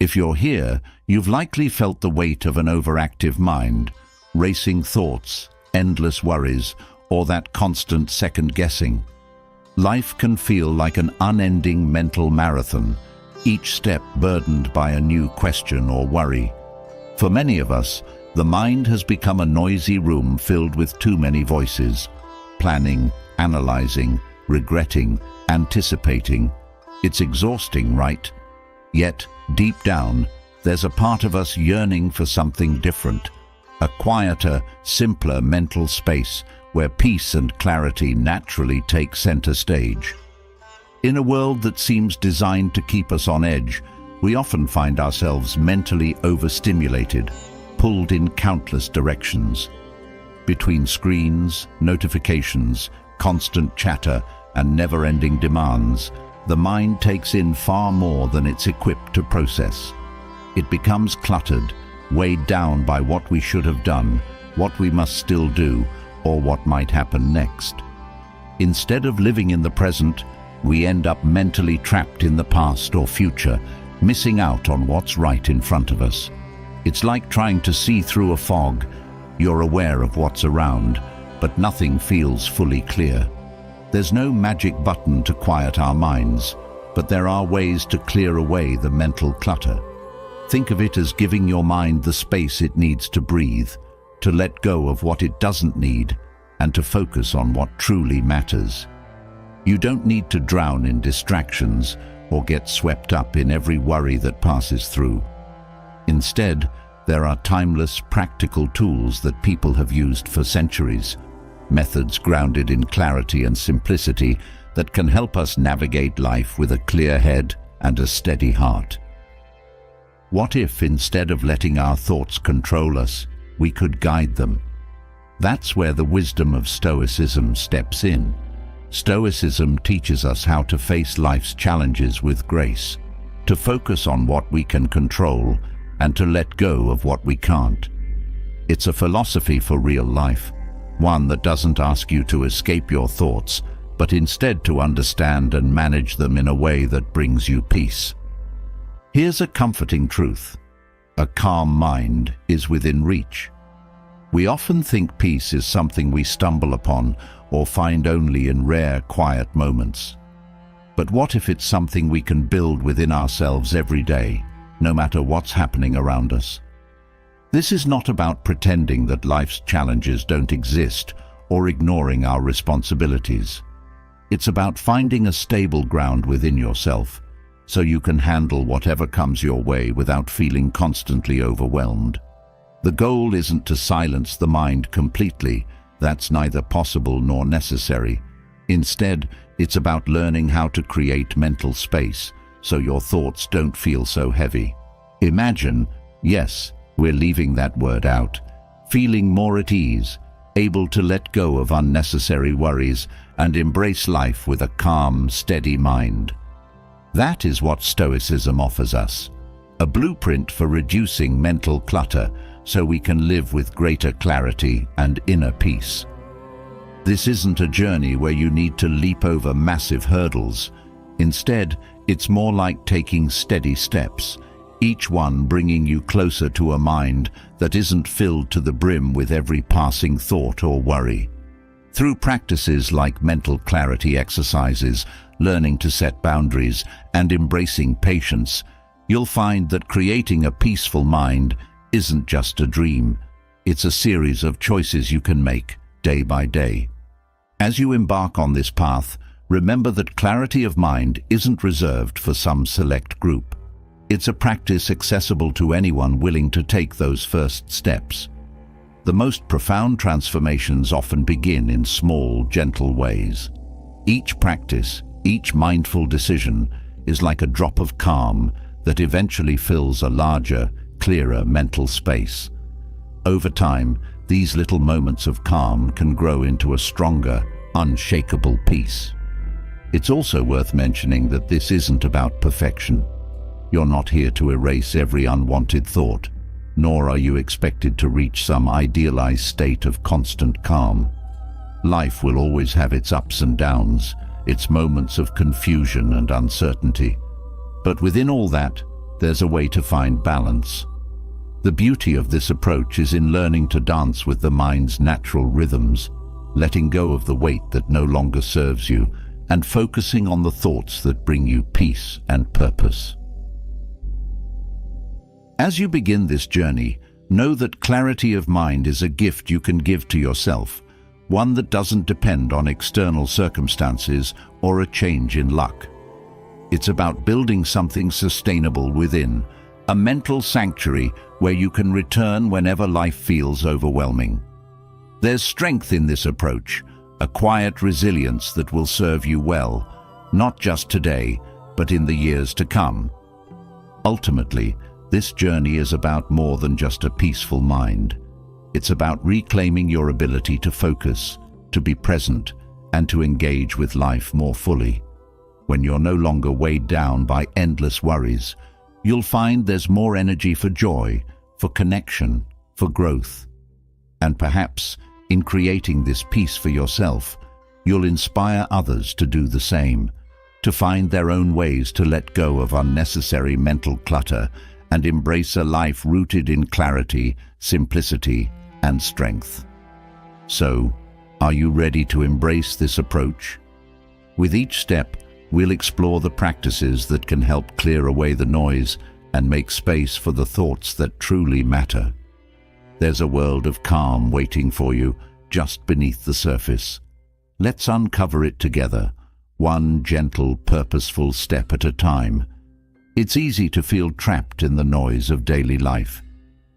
If you're here, you've likely felt the weight of an overactive mind, racing thoughts, endless worries, or that constant second-guessing. Life can feel like an unending mental marathon, each step burdened by a new question or worry. For many of us, the mind has become a noisy room filled with too many voices, planning, analyzing, regretting, anticipating. It's exhausting, right? Yet, deep down, there's a part of us yearning for something different, a quieter, simpler mental space where peace and clarity naturally take center stage. In a world that seems designed to keep us on edge, we often find ourselves mentally overstimulated, pulled in countless directions. Between screens, notifications, constant chatter, and never-ending demands, the mind takes in far more than it's equipped to process. It becomes cluttered, weighed down by what we should have done, what we must still do, or what might happen next. Instead of living in the present, we end up mentally trapped in the past or future, missing out on what's right in front of us. It's like trying to see through a fog. You're aware of what's around, but nothing feels fully clear. There's no magic button to quiet our minds, but there are ways to clear away the mental clutter. Think of it as giving your mind the space it needs to breathe, to let go of what it doesn't need, and to focus on what truly matters. You don't need to drown in distractions or get swept up in every worry that passes through. Instead, there are timeless, practical tools that people have used for centuries, methods grounded in clarity and simplicity that can help us navigate life with a clear head and a steady heart. What if, instead of letting our thoughts control us, we could guide them? That's where the wisdom of Stoicism steps in. Stoicism teaches us how to face life's challenges with grace, to focus on what we can control, and to let go of what we can't. It's a philosophy for real life, one that doesn't ask you to escape your thoughts, but instead to understand and manage them in a way that brings you peace. Here's a comforting truth: a calm mind is within reach. We often think peace is something we stumble upon or find only in rare, quiet moments. But what if it's something we can build within ourselves every day, no matter what's happening around us? This is not about pretending that life's challenges don't exist or ignoring our responsibilities. It's about finding a stable ground within yourself, so you can handle whatever comes your way without feeling constantly overwhelmed. The goal isn't to silence the mind completely. That's neither possible nor necessary. Instead, it's about learning how to create mental space so your thoughts don't feel so heavy. Imagine, yes, we're leaving that word out, feeling more at ease, able to let go of unnecessary worries and embrace life with a calm, steady mind. That is what Stoicism offers us, a blueprint for reducing mental clutter so we can live with greater clarity and inner peace. This isn't a journey where you need to leap over massive hurdles. Instead, it's more like taking steady steps, each one bringing you closer to a mind that isn't filled to the brim with every passing thought or worry. Through practices like mental clarity exercises, learning to set boundaries, and embracing patience, you'll find that creating a peaceful mind isn't just a dream. It's a series of choices you can make day by day. As you embark on this path, remember that clarity of mind isn't reserved for some select group. It's a practice accessible to anyone willing to take those first steps. The most profound transformations often begin in small, gentle ways. Each practice, each mindful decision is like a drop of calm that eventually fills a larger, clearer mental space. Over time, these little moments of calm can grow into a stronger, unshakable peace. It's also worth mentioning that this isn't about perfection. You're not here to erase every unwanted thought, nor are you expected to reach some idealized state of constant calm. Life will always have its ups and downs, its moments of confusion and uncertainty. But within all that, there's a way to find balance. The beauty of this approach is in learning to dance with the mind's natural rhythms, letting go of the weight that no longer serves you, and focusing on the thoughts that bring you peace and purpose. As you begin this journey, know that clarity of mind is a gift you can give to yourself, one that doesn't depend on external circumstances or a change in luck. It's about building something sustainable within, a mental sanctuary where you can return whenever life feels overwhelming. There's strength in this approach, a quiet resilience that will serve you well, not just today, but in the years to come. Ultimately, this journey is about more than just a peaceful mind. It's about reclaiming your ability to focus, to be present, and to engage with life more fully. When you're no longer weighed down by endless worries, you'll find there's more energy for joy, for connection, for growth. And perhaps, in creating this peace for yourself, you'll inspire others to do the same, to find their own ways to let go of unnecessary mental clutter and embrace a life rooted in clarity, simplicity, and strength. So, are you ready to embrace this approach? With each step, we'll explore the practices that can help clear away the noise and make space for the thoughts that truly matter. There's a world of calm waiting for you just beneath the surface. Let's uncover it together, one gentle, purposeful step at a time. It's easy to feel trapped in the noise of daily life.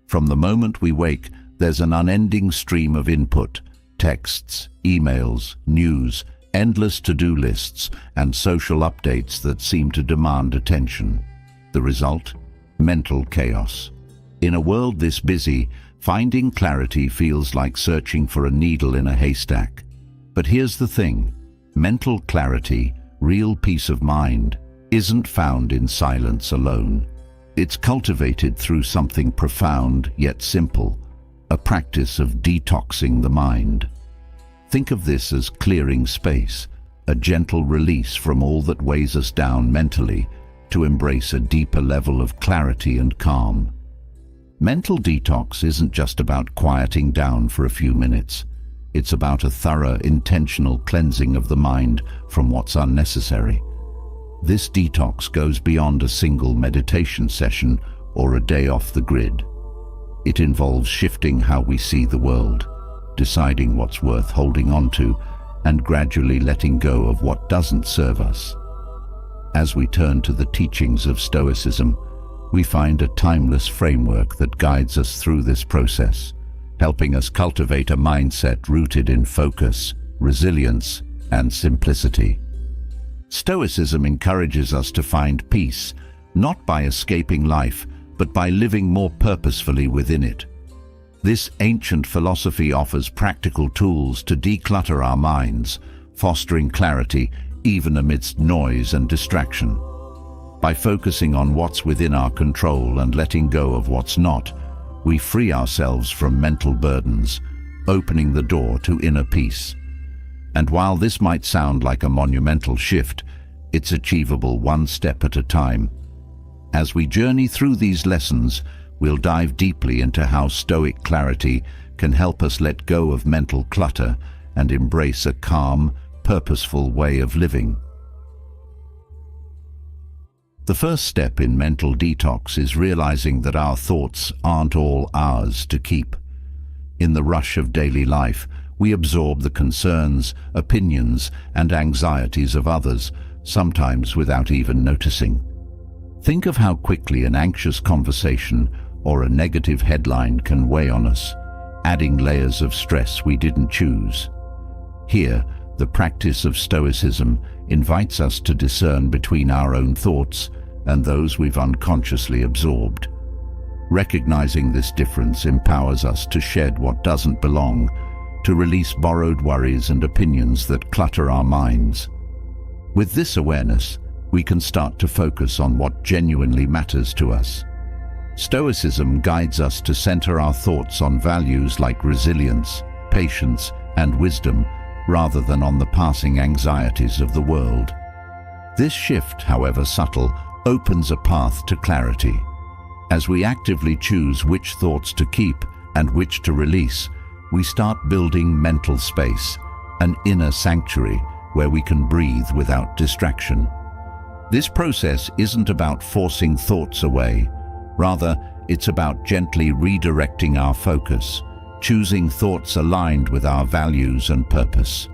From the moment we wake, there's an unending stream of input, texts, emails, news, endless to-do lists, and social updates that seem to demand attention. The result? Mental chaos. In a world this busy, finding clarity feels like searching for a needle in a haystack. But here's the thing: mental clarity, real peace of mind, isn't found in silence alone. It's cultivated through something profound yet simple, a practice of detoxing the mind. Think of this as clearing space, a gentle release from all that weighs us down mentally, to embrace a deeper level of clarity and calm. Mental detox isn't just about quieting down for a few minutes. It's about a thorough, intentional cleansing of the mind from what's unnecessary. This detox goes beyond a single meditation session or a day off the grid. It involves shifting how we see the world, deciding what's worth holding on to, and gradually letting go of what doesn't serve us. As we turn to the teachings of Stoicism, we find a timeless framework that guides us through this process, helping us cultivate a mindset rooted in focus, resilience, and simplicity. Stoicism encourages us to find peace, not by escaping life, but by living more purposefully within it. This ancient philosophy offers practical tools to declutter our minds, fostering clarity even amidst noise and distraction. By focusing on what's within our control and letting go of what's not, we free ourselves from mental burdens, opening the door to inner peace. And while this might sound like a monumental shift, it's achievable one step at a time. As we journey through these lessons, we'll dive deeply into how Stoic clarity can help us let go of mental clutter and embrace a calm, purposeful way of living. The first step in mental detox is realizing that our thoughts aren't all ours to keep. In the rush of daily life, we absorb the concerns, opinions, and anxieties of others, sometimes without even noticing. Think of how quickly an anxious conversation or a negative headline can weigh on us, adding layers of stress we didn't choose. Here, the practice of Stoicism invites us to discern between our own thoughts and those we've unconsciously absorbed. Recognizing this difference empowers us to shed what doesn't belong, to release borrowed worries and opinions that clutter our minds. With this awareness, we can start to focus on what genuinely matters to us. Stoicism guides us to center our thoughts on values like resilience, patience, and wisdom, rather than on the passing anxieties of the world. This shift, however subtle, opens a path to clarity. As we actively choose which thoughts to keep and which to release, we start building mental space, an inner sanctuary where we can breathe without distraction. This process isn't about forcing thoughts away. Rather, it's about gently redirecting our focus, choosing thoughts aligned with our values and purpose.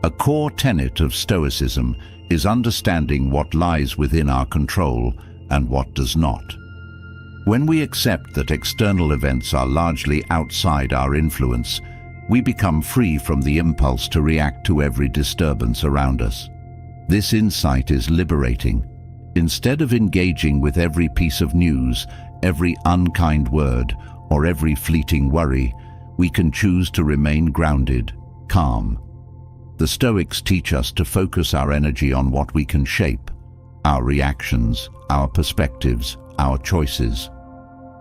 A core tenet of Stoicism is understanding what lies within our control and what does not. When we accept that external events are largely outside our influence, we become free from the impulse to react to every disturbance around us. This insight is liberating. Instead of engaging with every piece of news, every unkind word, or every fleeting worry, we can choose to remain grounded, calm. The Stoics teach us to focus our energy on what we can shape: our reactions, our perspectives, our choices.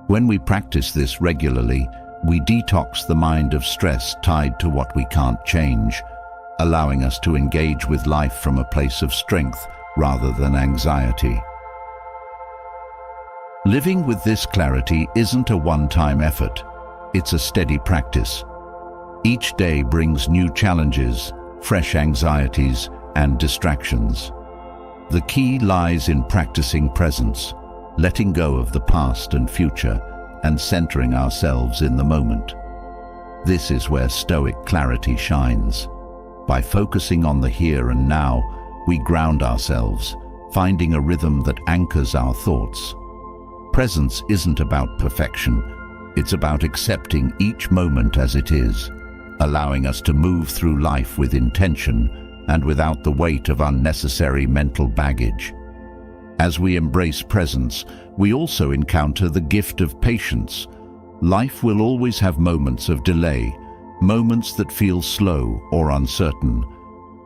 When we practice this regularly, we detox the mind of stress tied to what we can't change, allowing us to engage with life from a place of strength rather than anxiety. Living with this clarity isn't a one-time effort. It's a steady practice. Each day brings new challenges, fresh anxieties, and distractions. The key lies in practicing presence, letting go of the past and future, and centering ourselves in the moment. This is where Stoic clarity shines. By focusing on the here and now, we ground ourselves, finding a rhythm that anchors our thoughts. Presence isn't about perfection. It's about accepting each moment as it is, allowing us to move through life with intention and without the weight of unnecessary mental baggage. As we embrace presence, we also encounter the gift of patience. Life will always have moments of delay, moments that feel slow or uncertain.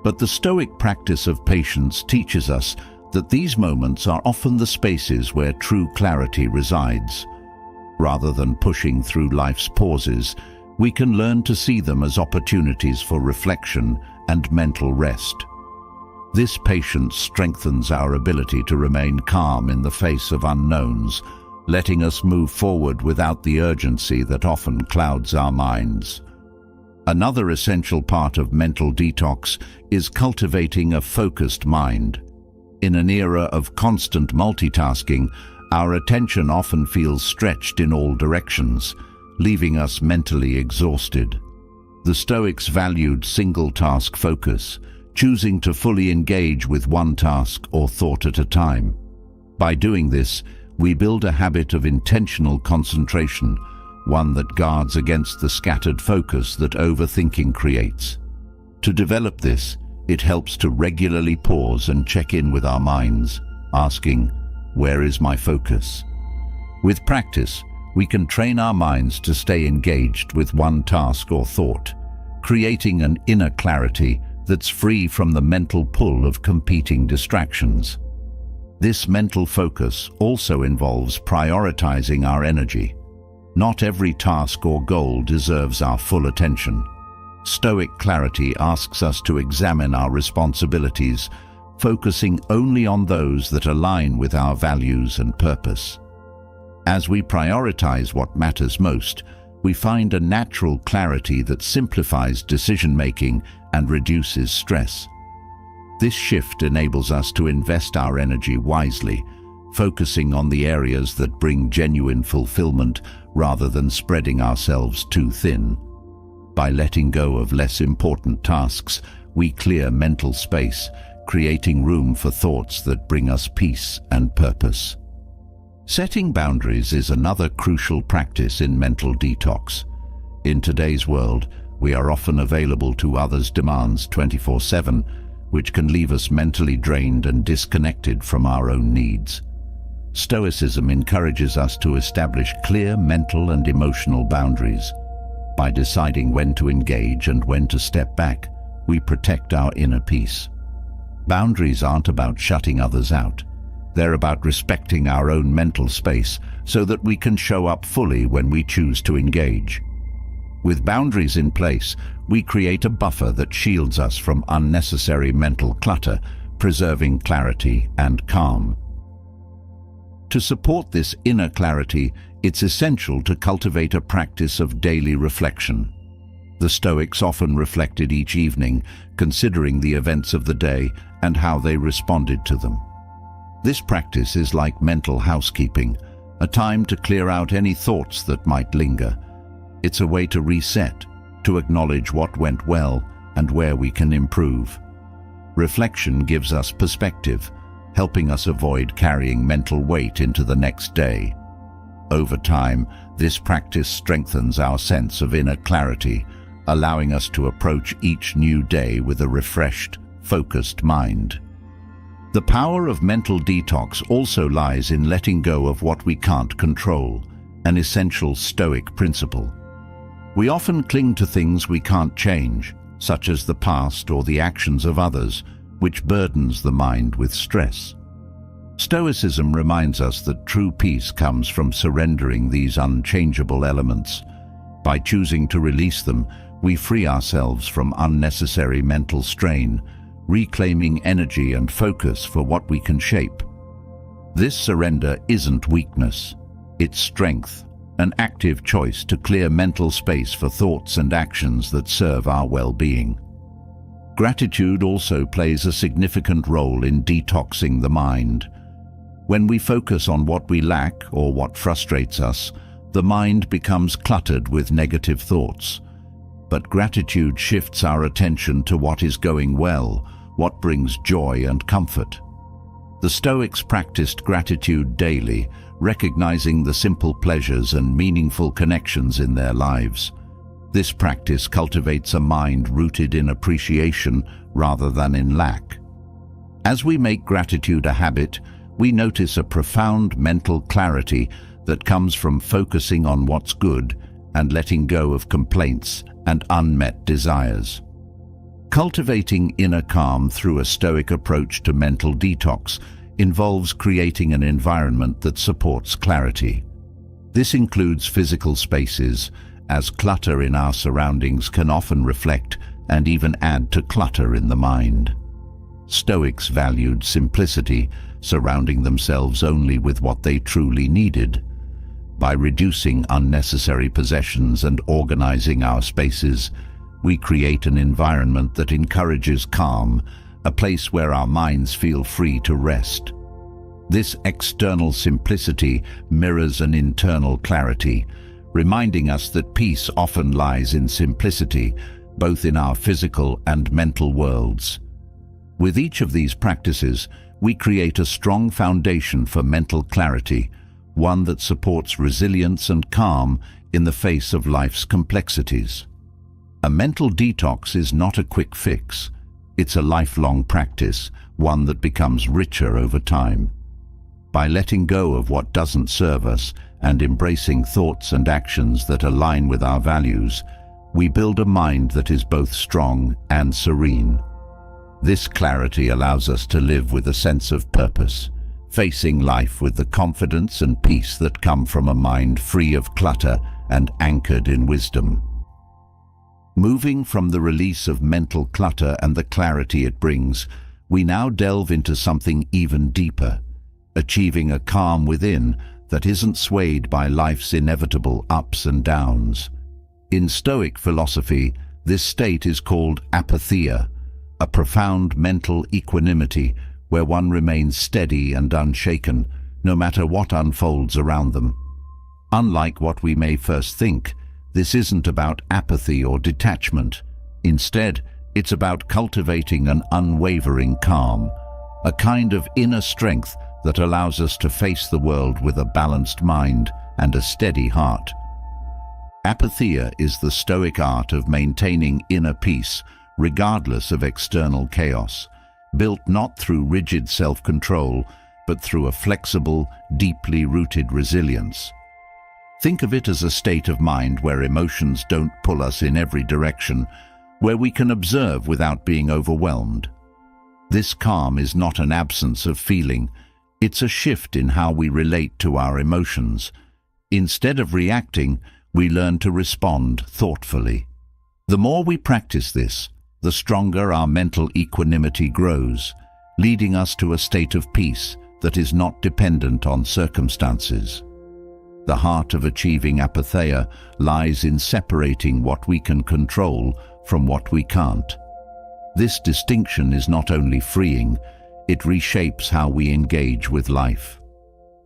But the Stoic practice of patience teaches us that these moments are often the spaces where true clarity resides. Rather than pushing through life's pauses, we can learn to see them as opportunities for reflection and mental rest. This patience strengthens our ability to remain calm in the face of unknowns, letting us move forward without the urgency that often clouds our minds. Another essential part of mental detox is cultivating a focused mind. In an era of constant multitasking, our attention often feels stretched in all directions, leaving us mentally exhausted. The Stoics valued single-task focus, choosing to fully engage with one task or thought at a time. By doing this, we build a habit of intentional concentration, one that guards against the scattered focus that overthinking creates. To develop this, it helps to regularly pause and check in with our minds, asking, "Where is my focus?" With practice, we can train our minds to stay engaged with one task or thought, creating an inner clarity that's free from the mental pull of competing distractions. This mental focus also involves prioritizing our energy. Not every task or goal deserves our full attention. Stoic clarity asks us to examine our responsibilities, focusing only on those that align with our values and purpose. As we prioritize what matters most, we find a natural clarity that simplifies decision-making and reduces stress. This shift enables us to invest our energy wisely, focusing on the areas that bring genuine fulfillment rather than spreading ourselves too thin. By letting go of less important tasks, we clear mental space, creating room for thoughts that bring us peace and purpose. Setting boundaries is another crucial practice in mental detox. In today's world, we are often available to others' demands 24/7, which can leave us mentally drained and disconnected from our own needs. Stoicism encourages us to establish clear mental and emotional boundaries. By deciding when to engage and when to step back, we protect our inner peace. Boundaries aren't about shutting others out. They're about respecting our own mental space so that we can show up fully when we choose to engage. With boundaries in place, we create a buffer that shields us from unnecessary mental clutter, preserving clarity and calm. To support this inner clarity, it's essential to cultivate a practice of daily reflection. The Stoics often reflected each evening, considering the events of the day and how they responded to them. This practice is like mental housekeeping, a time to clear out any thoughts that might linger. It's a way to reset, to acknowledge what went well and where we can improve. Reflection gives us perspective, helping us avoid carrying mental weight into the next day. Over time, this practice strengthens our sense of inner clarity, allowing us to approach each new day with a refreshed, focused mind. The power of mental detox also lies in letting go of what we can't control, an essential Stoic principle. We often cling to things we can't change, such as the past or the actions of others, which burdens the mind with stress. Stoicism reminds us that true peace comes from surrendering these unchangeable elements. By choosing to release them, we free ourselves from unnecessary mental strain, reclaiming energy and focus for what we can shape. This surrender isn't weakness, it's strength, an active choice to clear mental space for thoughts and actions that serve our well-being. Gratitude also plays a significant role in detoxing the mind. When we focus on what we lack or what frustrates us, the mind becomes cluttered with negative thoughts. But gratitude shifts our attention to what is going well, what brings joy and comfort. The Stoics practiced gratitude daily, recognizing the simple pleasures and meaningful connections in their lives. This practice cultivates a mind rooted in appreciation rather than in lack. As we make gratitude a habit, we notice a profound mental clarity that comes from focusing on what's good and letting go of complaints and unmet desires. Cultivating inner calm through a Stoic approach to mental detox involves creating an environment that supports clarity. This includes physical spaces, as clutter in our surroundings can often reflect and even add to clutter in the mind. Stoics valued simplicity, surrounding themselves only with what they truly needed. By reducing unnecessary possessions and organizing our spaces, we create an environment that encourages calm, a place where our minds feel free to rest. This external simplicity mirrors an internal clarity, reminding us that peace often lies in simplicity, both in our physical and mental worlds. With each of these practices, we create a strong foundation for mental clarity, one that supports resilience and calm in the face of life's complexities. A mental detox is not a quick fix. It's a lifelong practice, one that becomes richer over time. By letting go of what doesn't serve us and embracing thoughts and actions that align with our values, we build a mind that is both strong and serene. This clarity allows us to live with a sense of purpose, facing life with the confidence and peace that come from a mind free of clutter and anchored in wisdom. Moving from the release of mental clutter and the clarity it brings, we now delve into something even deeper, achieving a calm within that isn't swayed by life's inevitable ups and downs. In Stoic philosophy, this state is called apatheia, a profound mental equanimity where one remains steady and unshaken, no matter what unfolds around them. Unlike what we may first think, this isn't about apathy or detachment. Instead, it's about cultivating an unwavering calm, a kind of inner strength that allows us to face the world with a balanced mind and a steady heart. Apatheia is the Stoic art of maintaining inner peace, regardless of external chaos, built not through rigid self-control, but through a flexible, deeply rooted resilience. Think of it as a state of mind where emotions don't pull us in every direction, where we can observe without being overwhelmed. This calm is not an absence of feeling, it's a shift in how we relate to our emotions. Instead of reacting, we learn to respond thoughtfully. The more we practice this, the stronger our mental equanimity grows, leading us to a state of peace that is not dependent on circumstances. The heart of achieving apatheia lies in separating what we can control from what we can't. This distinction is not only freeing, it reshapes how we engage with life.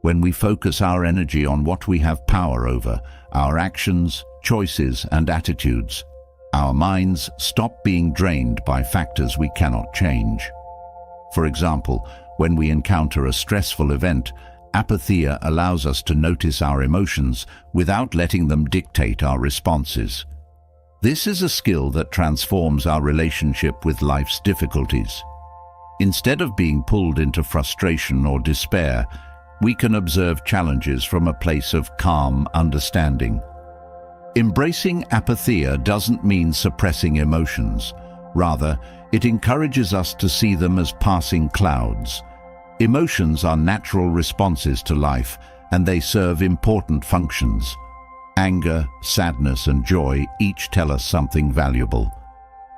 When we focus our energy on what we have power over, our actions, choices, and attitudes, our minds stop being drained by factors we cannot change. For example, when we encounter a stressful event, apatheia allows us to notice our emotions without letting them dictate our responses. This is a skill that transforms our relationship with life's difficulties. Instead of being pulled into frustration or despair, we can observe challenges from a place of calm understanding. Embracing apatheia doesn't mean suppressing emotions. Rather, it encourages us to see them as passing clouds. Emotions are natural responses to life, and they serve important functions. Anger, sadness, and joy each tell us something valuable.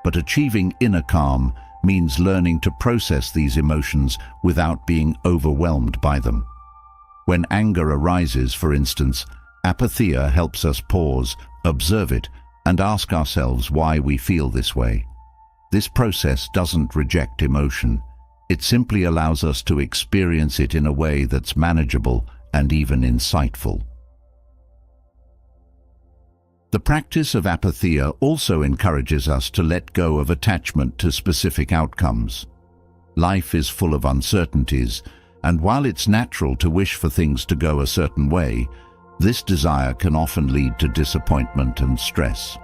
But achieving inner calm means learning to process these emotions without being overwhelmed by them. When anger arises, for instance, apatheia helps us pause, observe it, and ask ourselves why we feel this way. This process doesn't reject emotion. It simply allows us to experience it in a way that's manageable and even insightful. The practice of apatheia also encourages us to let go of attachment to specific outcomes. Life is full of uncertainties, and while it's natural to wish for things to go a certain way, this desire can often lead to disappointment and stress.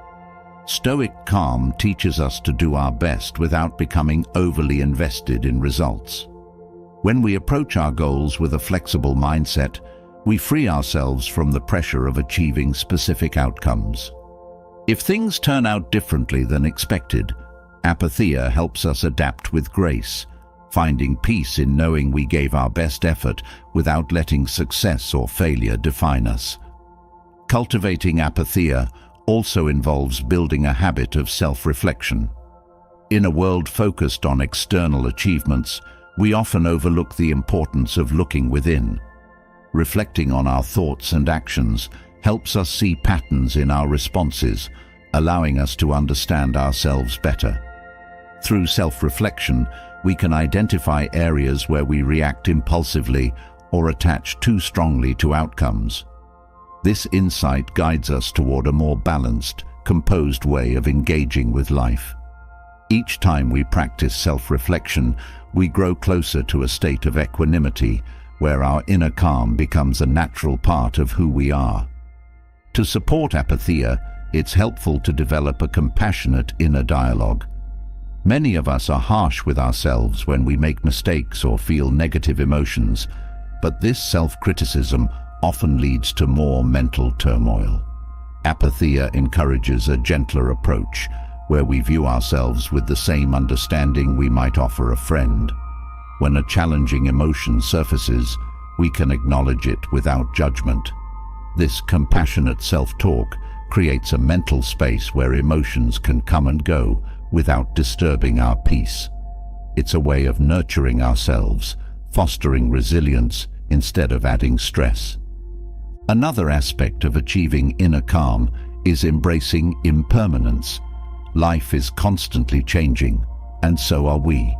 Stoic calm teaches us to do our best without becoming overly invested in results. When we approach our goals with a flexible mindset, we free ourselves from the pressure of achieving specific outcomes. If things turn out differently than expected, apatheia helps us adapt with grace, finding peace in knowing we gave our best effort without letting success or failure define us. Cultivating apatheia also involves building a habit of self-reflection. In a world focused on external achievements, we often overlook the importance of looking within. Reflecting on our thoughts and actions helps us see patterns in our responses, allowing us to understand ourselves better. Through self-reflection, we can identify areas where we react impulsively or attach too strongly to outcomes. This insight guides us toward a more balanced, composed way of engaging with life. Each time we practice self-reflection, we grow closer to a state of equanimity, where our inner calm becomes a natural part of who we are. To support apatheia, it's helpful to develop a compassionate inner dialogue. Many of us are harsh with ourselves when we make mistakes or feel negative emotions, but this self-criticism often leads to more mental turmoil. Apatheia encourages a gentler approach, where we view ourselves with the same understanding we might offer a friend. When a challenging emotion surfaces, we can acknowledge it without judgment. This compassionate self-talk creates a mental space where emotions can come and go without disturbing our peace. It's a way of nurturing ourselves, fostering resilience instead of adding stress. Another aspect of achieving inner calm is embracing impermanence. Life is constantly changing, and so are we.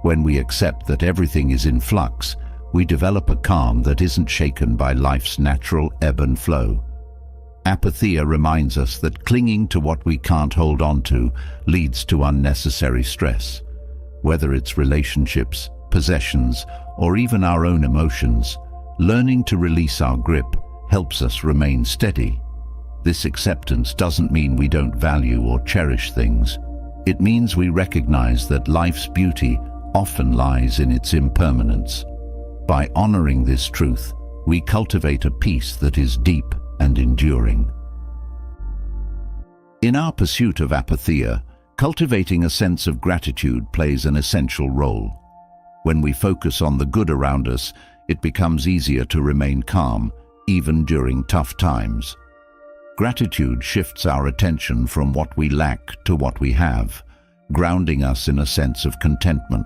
When we accept that everything is in flux, we develop a calm that isn't shaken by life's natural ebb and flow. Apatheia reminds us that clinging to what we can't hold on to leads to unnecessary stress. Whether it's relationships, possessions, or even our own emotions, learning to release our grip helps us remain steady. This acceptance doesn't mean we don't value or cherish things. It means we recognize that life's beauty often lies in its impermanence. By honoring this truth, we cultivate a peace that is deep and enduring. In our pursuit of apatheia, cultivating a sense of gratitude plays an essential role. When we focus on the good around us, it becomes easier to remain calm, even during tough times. Gratitude shifts our attention from what we lack to what we have, grounding us in a sense of contentment.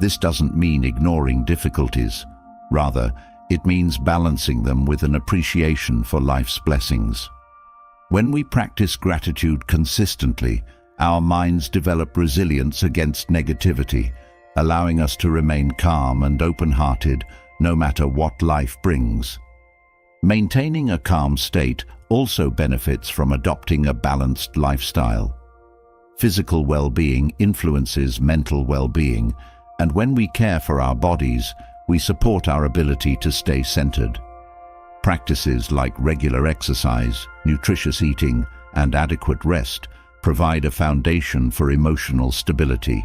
This doesn't mean ignoring difficulties. Rather, it means balancing them with an appreciation for life's blessings. When we practice gratitude consistently, our minds develop resilience against negativity, allowing us to remain calm and open-hearted no matter what life brings. Maintaining a calm state also benefits from adopting a balanced lifestyle. Physical well-being influences mental well-being, and when we care for our bodies, we support our ability to stay centered. Practices like regular exercise, nutritious eating, and adequate rest provide a foundation for emotional stability.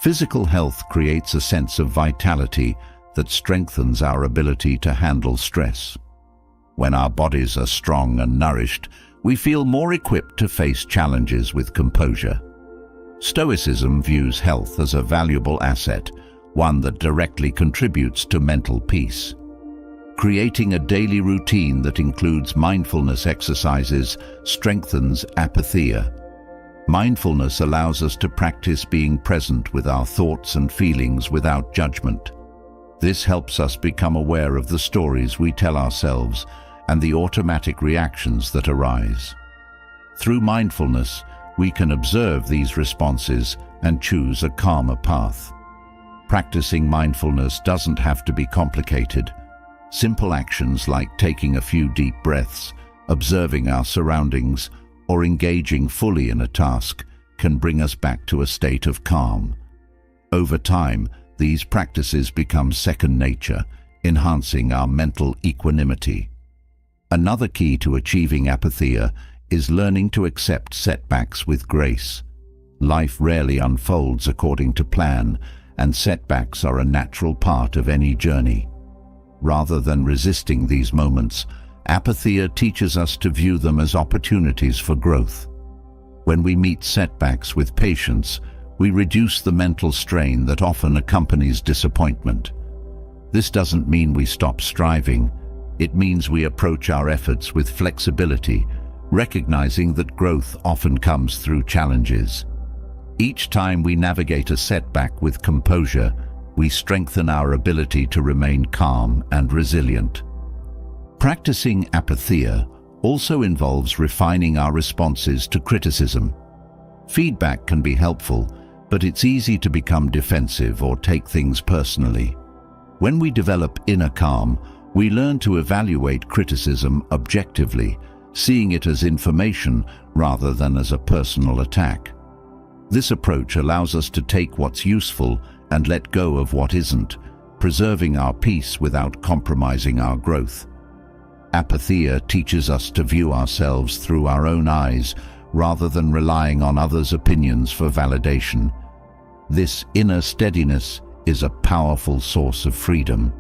Physical health creates a sense of vitality that strengthens our ability to handle stress. When our bodies are strong and nourished, we feel more equipped to face challenges with composure. Stoicism views health as a valuable asset, one that directly contributes to mental peace. Creating a daily routine that includes mindfulness exercises strengthens apatheia. Mindfulness allows us to practice being present with our thoughts and feelings without judgment. This helps us become aware of the stories we tell ourselves and the automatic reactions that arise. Through mindfulness, we can observe these responses and choose a calmer path. Practicing mindfulness doesn't have to be complicated. Simple actions like taking a few deep breaths, observing our surroundings, or engaging fully in a task can bring us back to a state of calm. Over time, these practices become second nature, enhancing our mental equanimity. Another key to achieving apatheia is learning to accept setbacks with grace. Life rarely unfolds according to plan, and setbacks are a natural part of any journey. Rather than resisting these moments, apatheia teaches us to view them as opportunities for growth. When we meet setbacks with patience, we reduce the mental strain that often accompanies disappointment. This doesn't mean we stop striving. It means we approach our efforts with flexibility, recognizing that growth often comes through challenges. Each time we navigate a setback with composure, we strengthen our ability to remain calm and resilient. Practicing apatheia also involves refining our responses to criticism. Feedback can be helpful, but it's easy to become defensive or take things personally. When we develop inner calm, we learn to evaluate criticism objectively, seeing it as information rather than as a personal attack. This approach allows us to take what's useful and let go of what isn't, preserving our peace without compromising our growth. Apatheia teaches us to view ourselves through our own eyes rather than relying on others' opinions for validation. This inner steadiness is a powerful source of freedom.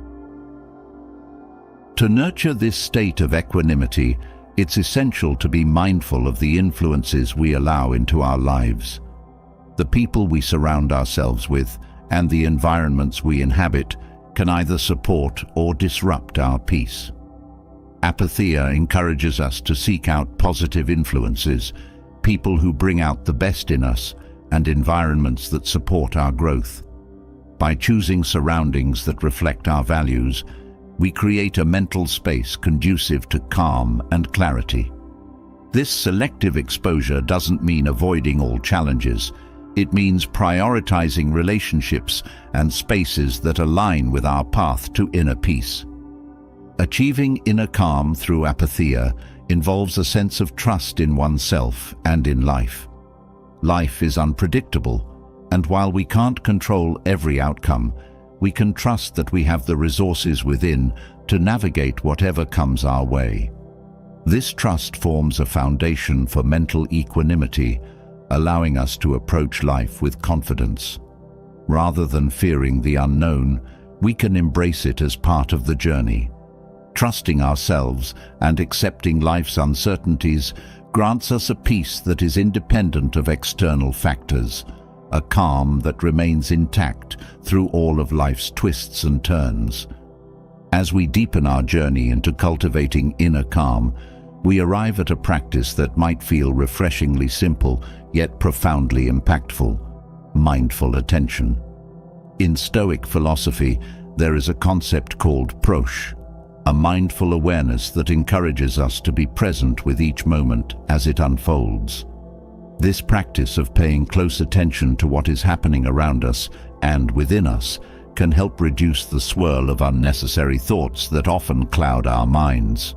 To nurture this state of equanimity, it's essential to be mindful of the influences we allow into our lives. The people we surround ourselves with and the environments we inhabit can either support or disrupt our peace. Apatheia encourages us to seek out positive influences, people who bring out the best in us, and environments that support our growth. By choosing surroundings that reflect our values, we create a mental space conducive to calm and clarity. This selective exposure doesn't mean avoiding all challenges. It means prioritizing relationships and spaces that align with our path to inner peace. Achieving inner calm through apatheia involves a sense of trust in oneself and in life. Life is unpredictable, and while we can't control every outcome, we can trust that we have the resources within to navigate whatever comes our way. This trust forms a foundation for mental equanimity, allowing us to approach life with confidence. Rather than fearing the unknown, we can embrace it as part of the journey. Trusting ourselves and accepting life's uncertainties grants us a peace that is independent of external factors, a calm that remains intact through all of life's twists and turns. As we deepen our journey into cultivating inner calm, we arrive at a practice that might feel refreshingly simple, yet profoundly impactful: mindful attention. In Stoic philosophy, there is a concept called prosh, a mindful awareness that encourages us to be present with each moment as it unfolds. This practice of paying close attention to what is happening around us and within us can help reduce the swirl of unnecessary thoughts that often cloud our minds.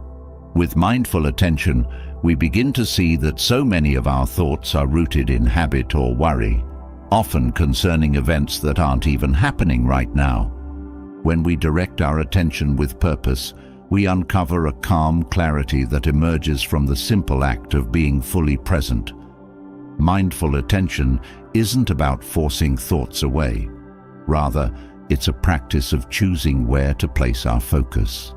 With mindful attention, we begin to see that so many of our thoughts are rooted in habit or worry, often concerning events that aren't even happening right now. When we direct our attention with purpose, we uncover a calm clarity that emerges from the simple act of being fully present. Mindful attention isn't about forcing thoughts away. Rather, it's a practice of choosing where to place our focus.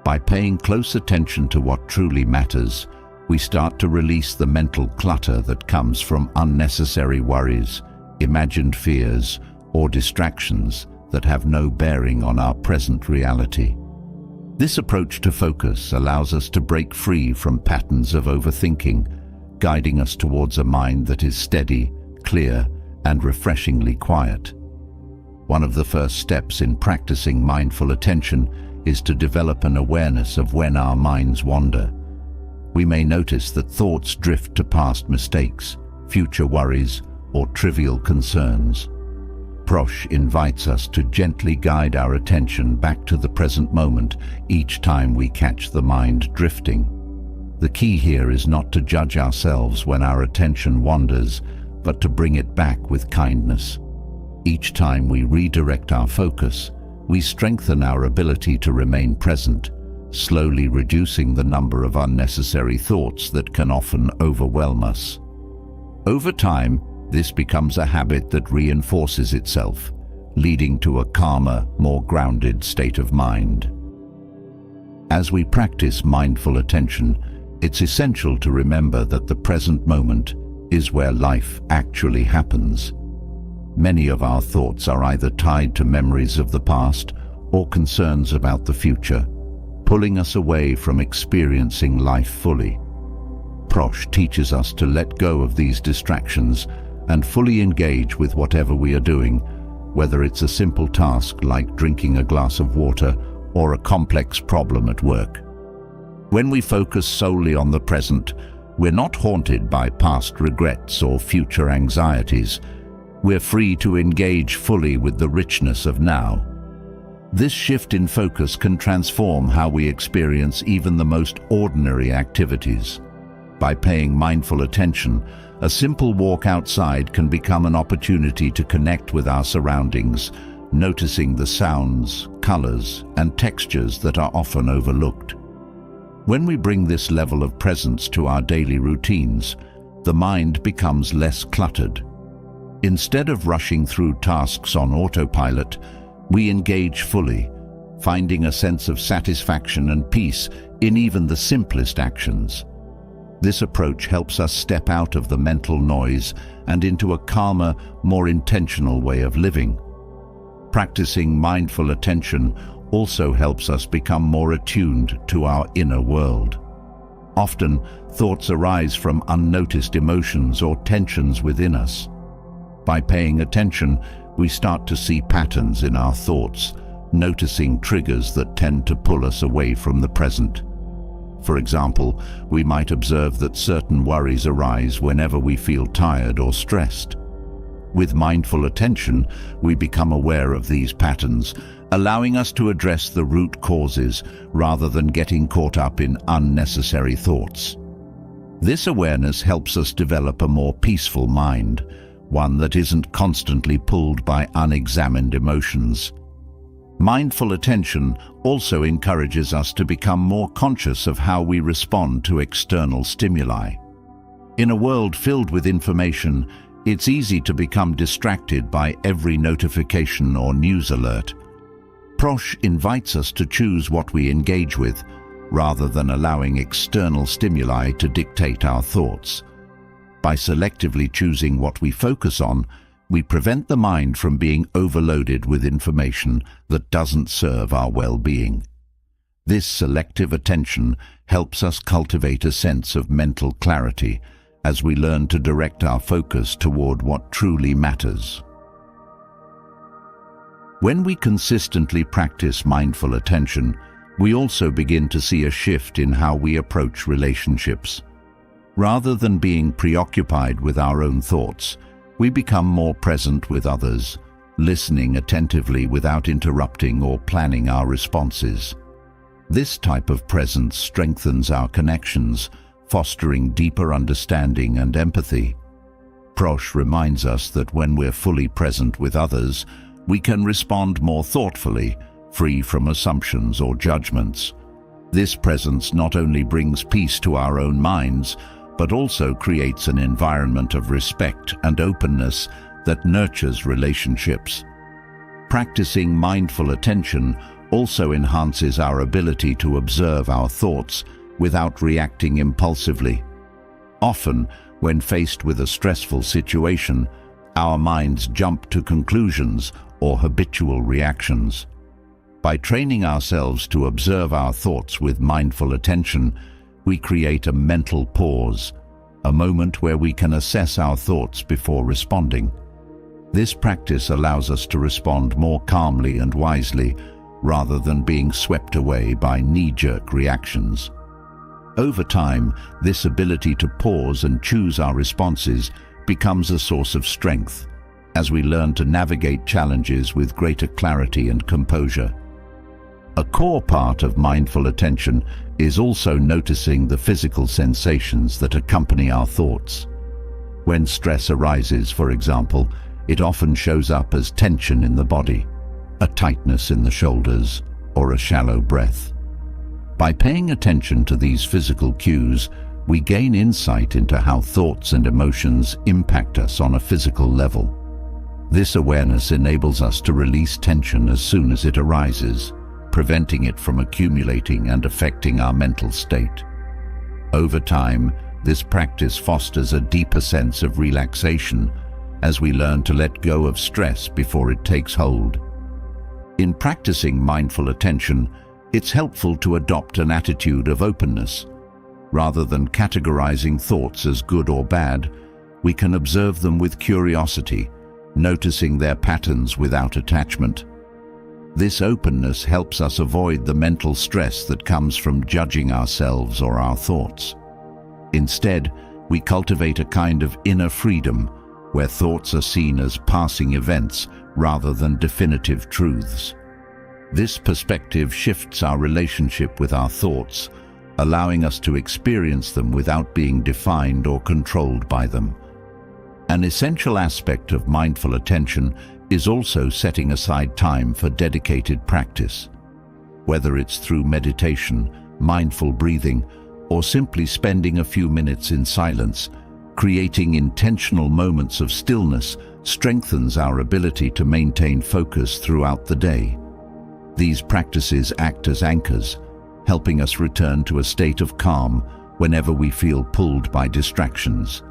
By paying close attention to what truly matters, we start to release the mental clutter that comes from unnecessary worries, imagined fears, or distractions that have no bearing on our present reality. This approach to focus allows us to break free from patterns of overthinking, guiding us towards a mind that is steady, clear, and refreshingly quiet. One of the first steps in practicing mindful attention is to develop an awareness of when our minds wander. We may notice that thoughts drift to past mistakes, future worries, or trivial concerns. Prosh invites us to gently guide our attention back to the present moment each time we catch the mind drifting. The key here is not to judge ourselves when our attention wanders, but to bring it back with kindness. Each time we redirect our focus, we strengthen our ability to remain present, slowly reducing the number of unnecessary thoughts that can often overwhelm us. Over time, this becomes a habit that reinforces itself, leading to a calmer, more grounded state of mind. As we practice mindful attention, it's essential to remember that the present moment is where life actually happens. Many of our thoughts are either tied to memories of the past or concerns about the future, pulling us away from experiencing life fully. Prosh teaches us to let go of these distractions and fully engage with whatever we are doing, whether it's a simple task like drinking a glass of water or a complex problem at work. When we focus solely on the present, we're not haunted by past regrets or future anxieties. We're free to engage fully with the richness of now. This shift in focus can transform how we experience even the most ordinary activities. By paying mindful attention, a simple walk outside can become an opportunity to connect with our surroundings, noticing the sounds, colors, and textures that are often overlooked. When we bring this level of presence to our daily routines, the mind becomes less cluttered. Instead of rushing through tasks on autopilot, we engage fully, finding a sense of satisfaction and peace in even the simplest actions. This approach helps us step out of the mental noise and into a calmer, more intentional way of living. Practicing mindful attention also helps us become more attuned to our inner world. Often, thoughts arise from unnoticed emotions or tensions within us. By paying attention, we start to see patterns in our thoughts, noticing triggers that tend to pull us away from the present. For example, we might observe that certain worries arise whenever we feel tired or stressed. With mindful attention, we become aware of these patterns, allowing us to address the root causes rather than getting caught up in unnecessary thoughts. This awareness helps us develop a more peaceful mind, one that isn't constantly pulled by unexamined emotions. Mindful attention also encourages us to become more conscious of how we respond to external stimuli. In a world filled with information, it's easy to become distracted by every notification or news alert. Prosh invites us to choose what we engage with, rather than allowing external stimuli to dictate our thoughts. By selectively choosing what we focus on, we prevent the mind from being overloaded with information that doesn't serve our well-being. This selective attention helps us cultivate a sense of mental clarity as we learn to direct our focus toward what truly matters. When we consistently practice mindful attention, we also begin to see a shift in how we approach relationships. Rather than being preoccupied with our own thoughts, we become more present with others, listening attentively without interrupting or planning our responses. This type of presence strengthens our connections, fostering deeper understanding and empathy. Prosh reminds us that when we're fully present with others, we can respond more thoughtfully, free from assumptions or judgments. This presence not only brings peace to our own minds, but also creates an environment of respect and openness that nurtures relationships. Practicing mindful attention also enhances our ability to observe our thoughts without reacting impulsively. Often, when faced with a stressful situation, our minds jump to conclusions or habitual reactions. By training ourselves to observe our thoughts with mindful attention, we create a mental pause, a moment where we can assess our thoughts before responding. This practice allows us to respond more calmly and wisely, rather than being swept away by knee-jerk reactions. Over time, this ability to pause and choose our responses becomes a source of strength, as we learn to navigate challenges with greater clarity and composure. A core part of mindful attention is also noticing the physical sensations that accompany our thoughts. When stress arises, for example, it often shows up as tension in the body, a tightness in the shoulders, or a shallow breath. By paying attention to these physical cues, we gain insight into how thoughts and emotions impact us on a physical level. This awareness enables us to release tension as soon as it arises, preventing it from accumulating and affecting our mental state. Over time, this practice fosters a deeper sense of relaxation as we learn to let go of stress before it takes hold. In practicing mindful attention, it's helpful to adopt an attitude of openness. Rather than categorizing thoughts as good or bad, we can observe them with curiosity, noticing their patterns without attachment. This openness helps us avoid the mental stress that comes from judging ourselves or our thoughts. Instead, we cultivate a kind of inner freedom, where thoughts are seen as passing events rather than definitive truths. This perspective shifts our relationship with our thoughts, allowing us to experience them without being defined or controlled by them. An essential aspect of mindful attention is also setting aside time for dedicated practice. Whether it's through meditation, mindful breathing, or simply spending a few minutes in silence, creating intentional moments of stillness strengthens our ability to maintain focus throughout the day. These practices act as anchors, helping us return to a state of calm whenever we feel pulled by distractions.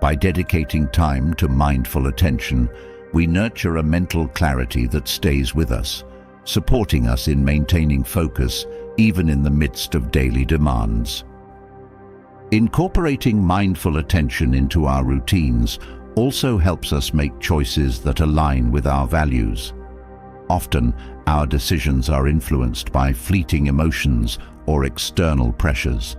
By dedicating time to mindful attention, we nurture a mental clarity that stays with us, supporting us in maintaining focus even in the midst of daily demands. Incorporating mindful attention into our routines also helps us make choices that align with our values. Often, our decisions are influenced by fleeting emotions or external pressures.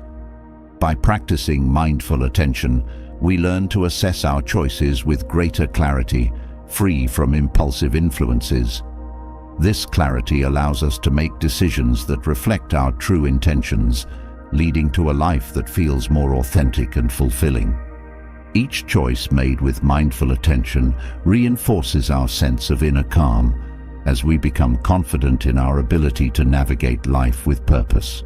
By practicing mindful attention, we learn to assess our choices with greater clarity, free from impulsive influences. This clarity allows us to make decisions that reflect our true intentions, leading to a life that feels more authentic and fulfilling. Each choice made with mindful attention reinforces our sense of inner calm, as we become confident in our ability to navigate life with purpose.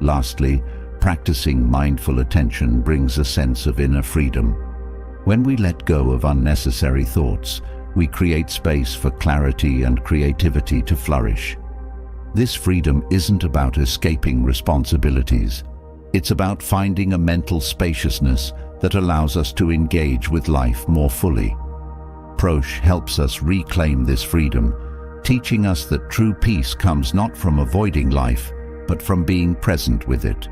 Lastly, practicing mindful attention brings a sense of inner freedom. When we let go of unnecessary thoughts, we create space for clarity and creativity to flourish. This freedom isn't about escaping responsibilities. It's about finding a mental spaciousness that allows us to engage with life more fully. Prosh helps us reclaim this freedom, teaching us that true peace comes not from avoiding life, but from being present with it.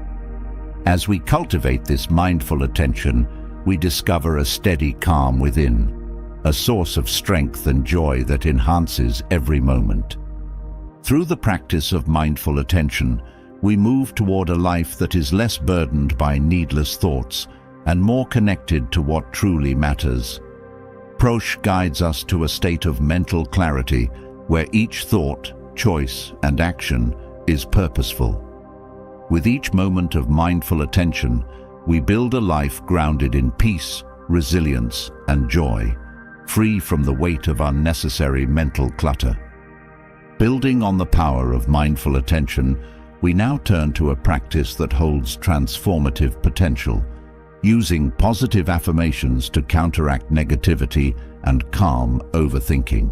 As we cultivate this mindful attention, we discover a steady calm within. a source of strength and joy that enhances every moment. Through the practice of mindful attention, we move toward a life that is less burdened by needless thoughts and more connected to what truly matters. Prosh guides us to a state of mental clarity where each thought, choice, and action is purposeful. With each moment of mindful attention, we build a life grounded in peace, resilience, and joy, free from the weight of unnecessary mental clutter. Building on the power of mindful attention, we now turn to a practice that holds transformative potential, using positive affirmations to counteract negativity and calm overthinking.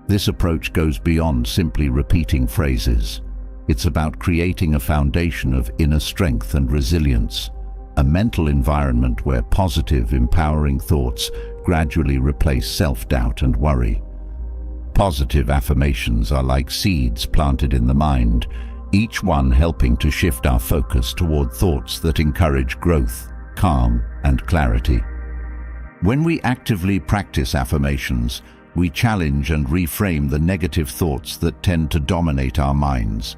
This approach goes beyond simply repeating phrases. It's about creating a foundation of inner strength and resilience, a mental environment where positive, empowering thoughts gradually replace self-doubt and worry. Positive affirmations are like seeds planted in the mind, each one helping to shift our focus toward thoughts that encourage growth, calm, and clarity. When we actively practice affirmations, we challenge and reframe the negative thoughts that tend to dominate our minds.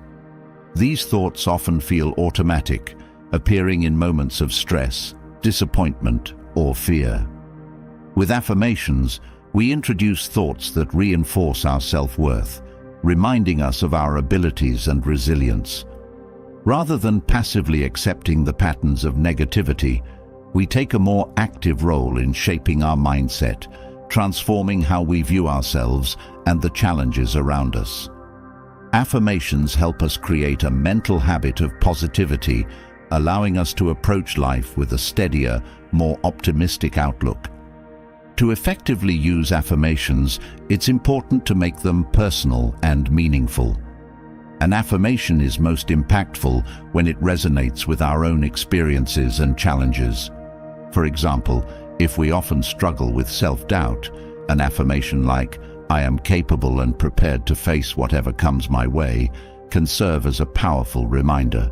These thoughts often feel automatic, appearing in moments of stress, disappointment, or fear. With affirmations, we introduce thoughts that reinforce our self-worth, reminding us of our abilities and resilience. Rather than passively accepting the patterns of negativity, we take a more active role in shaping our mindset, transforming how we view ourselves and the challenges around us. Affirmations help us create a mental habit of positivity, allowing us to approach life with a steadier, more optimistic outlook. To effectively use affirmations, it's important to make them personal and meaningful. An affirmation is most impactful when it resonates with our own experiences and challenges. For example, if we often struggle with self-doubt, an affirmation like, "I am capable and prepared to face whatever comes my way," can serve as a powerful reminder.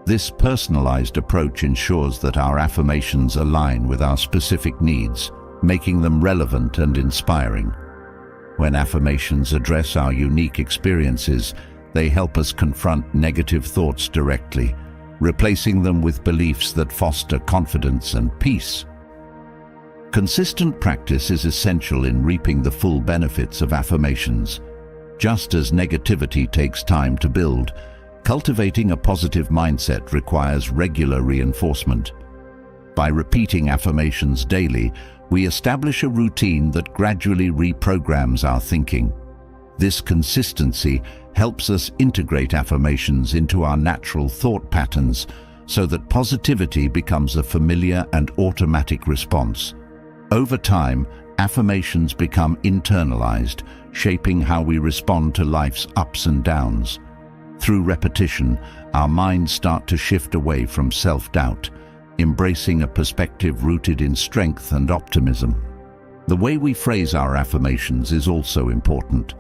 This personalized approach ensures that our affirmations align with our specific needs, making them relevant and inspiring. When affirmations address our unique experiences, they help us confront negative thoughts directly, replacing them with beliefs that foster confidence and peace. Consistent practice is essential in reaping the full benefits of affirmations. Just as negativity takes time to build, cultivating a positive mindset requires regular reinforcement. By repeating affirmations daily, we establish a routine that gradually reprograms our thinking. This consistency helps us integrate affirmations into our natural thought patterns so that positivity becomes a familiar and automatic response. Over time, affirmations become internalized, shaping how we respond to life's ups and downs. Through repetition, our minds start to shift away from self-doubt, embracing a perspective rooted in strength and optimism. The way we phrase our affirmations is also important.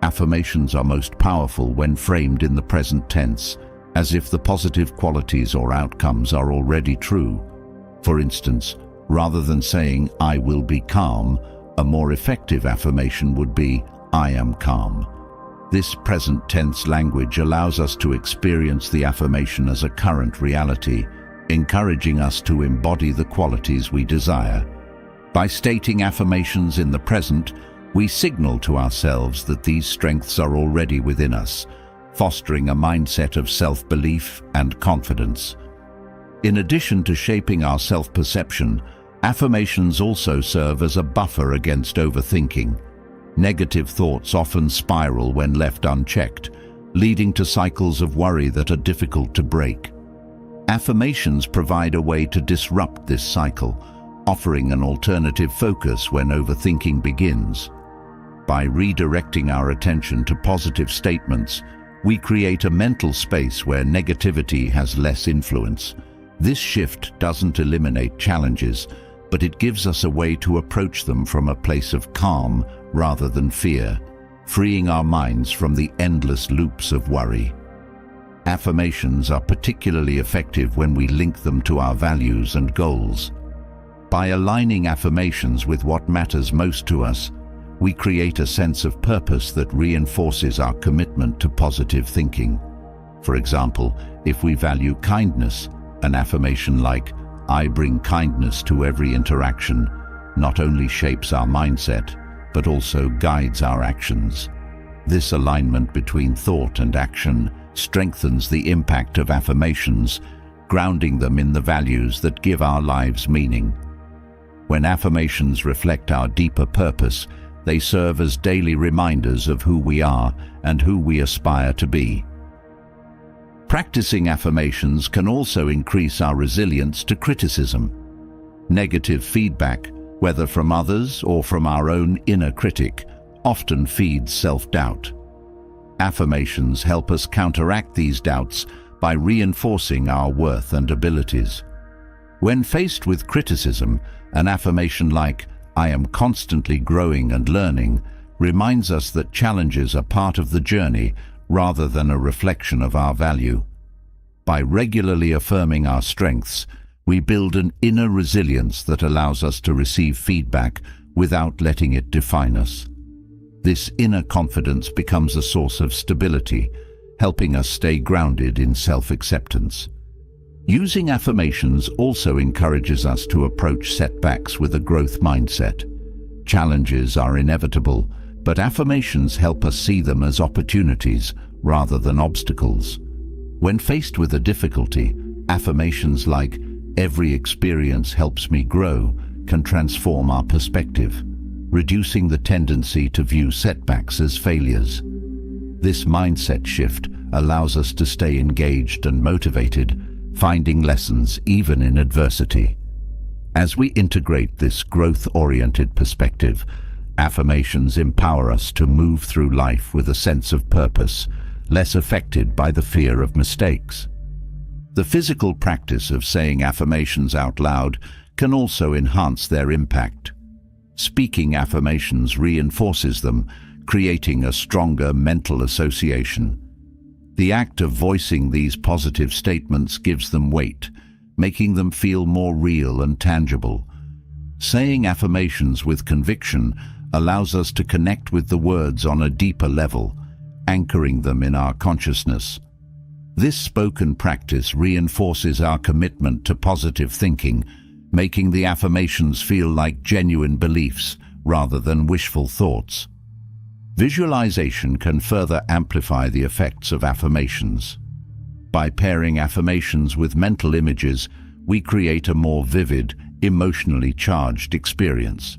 Affirmations are most powerful when framed in the present tense, as if the positive qualities or outcomes are already true. For instance, rather than saying, "I will be calm," a more effective affirmation would be, "I am calm." This present tense language allows us to experience the affirmation as a current reality, encouraging us to embody the qualities we desire. By stating affirmations in the present, we signal to ourselves that these strengths are already within us, fostering a mindset of self-belief and confidence. In addition to shaping our self-perception, affirmations also serve as a buffer against overthinking. Negative thoughts often spiral when left unchecked, leading to cycles of worry that are difficult to break. Affirmations provide a way to disrupt this cycle, offering an alternative focus when overthinking begins. By redirecting our attention to positive statements, we create a mental space where negativity has less influence. This shift doesn't eliminate challenges, but it gives us a way to approach them from a place of calm rather than fear, freeing our minds from the endless loops of worry. Affirmations are particularly effective when we link them to our values and goals. By aligning affirmations with what matters most to us, we create a sense of purpose that reinforces our commitment to positive thinking. For example, if we value kindness, an affirmation like, "I bring kindness to every interaction," not only shapes our mindset, but also guides our actions. This alignment between thought and action strengthens the impact of affirmations, grounding them in the values that give our lives meaning. When affirmations reflect our deeper purpose, they serve as daily reminders of who we are and who we aspire to be. Practicing affirmations can also increase our resilience to criticism. Negative feedback, whether from others or from our own inner critic, often feeds self-doubt. Affirmations help us counteract these doubts by reinforcing our worth and abilities. When faced with criticism, an affirmation like, "I am constantly growing and learning," reminds us that challenges are part of the journey rather than a reflection of our value. By regularly affirming our strengths, we build an inner resilience that allows us to receive feedback without letting it define us. This inner confidence becomes a source of stability, helping us stay grounded in self-acceptance. Using affirmations also encourages us to approach setbacks with a growth mindset. Challenges are inevitable, but affirmations help us see them as opportunities rather than obstacles. When faced with a difficulty, affirmations like, "Every experience helps me grow," can transform our perspective, reducing the tendency to view setbacks as failures. This mindset shift allows us to stay engaged and motivated, finding lessons even in adversity. As we integrate this growth-oriented perspective, affirmations empower us to move through life with a sense of purpose, less affected by the fear of mistakes. The physical practice of saying affirmations out loud can also enhance their impact. Speaking affirmations reinforces them, creating a stronger mental association. The act of voicing these positive statements gives them weight, making them feel more real and tangible. Saying affirmations with conviction allows us to connect with the words on a deeper level, anchoring them in our consciousness. This spoken practice reinforces our commitment to positive thinking, making the affirmations feel like genuine beliefs rather than wishful thoughts. Visualization can further amplify the effects of affirmations. By pairing affirmations with mental images, we create a more vivid, emotionally charged experience.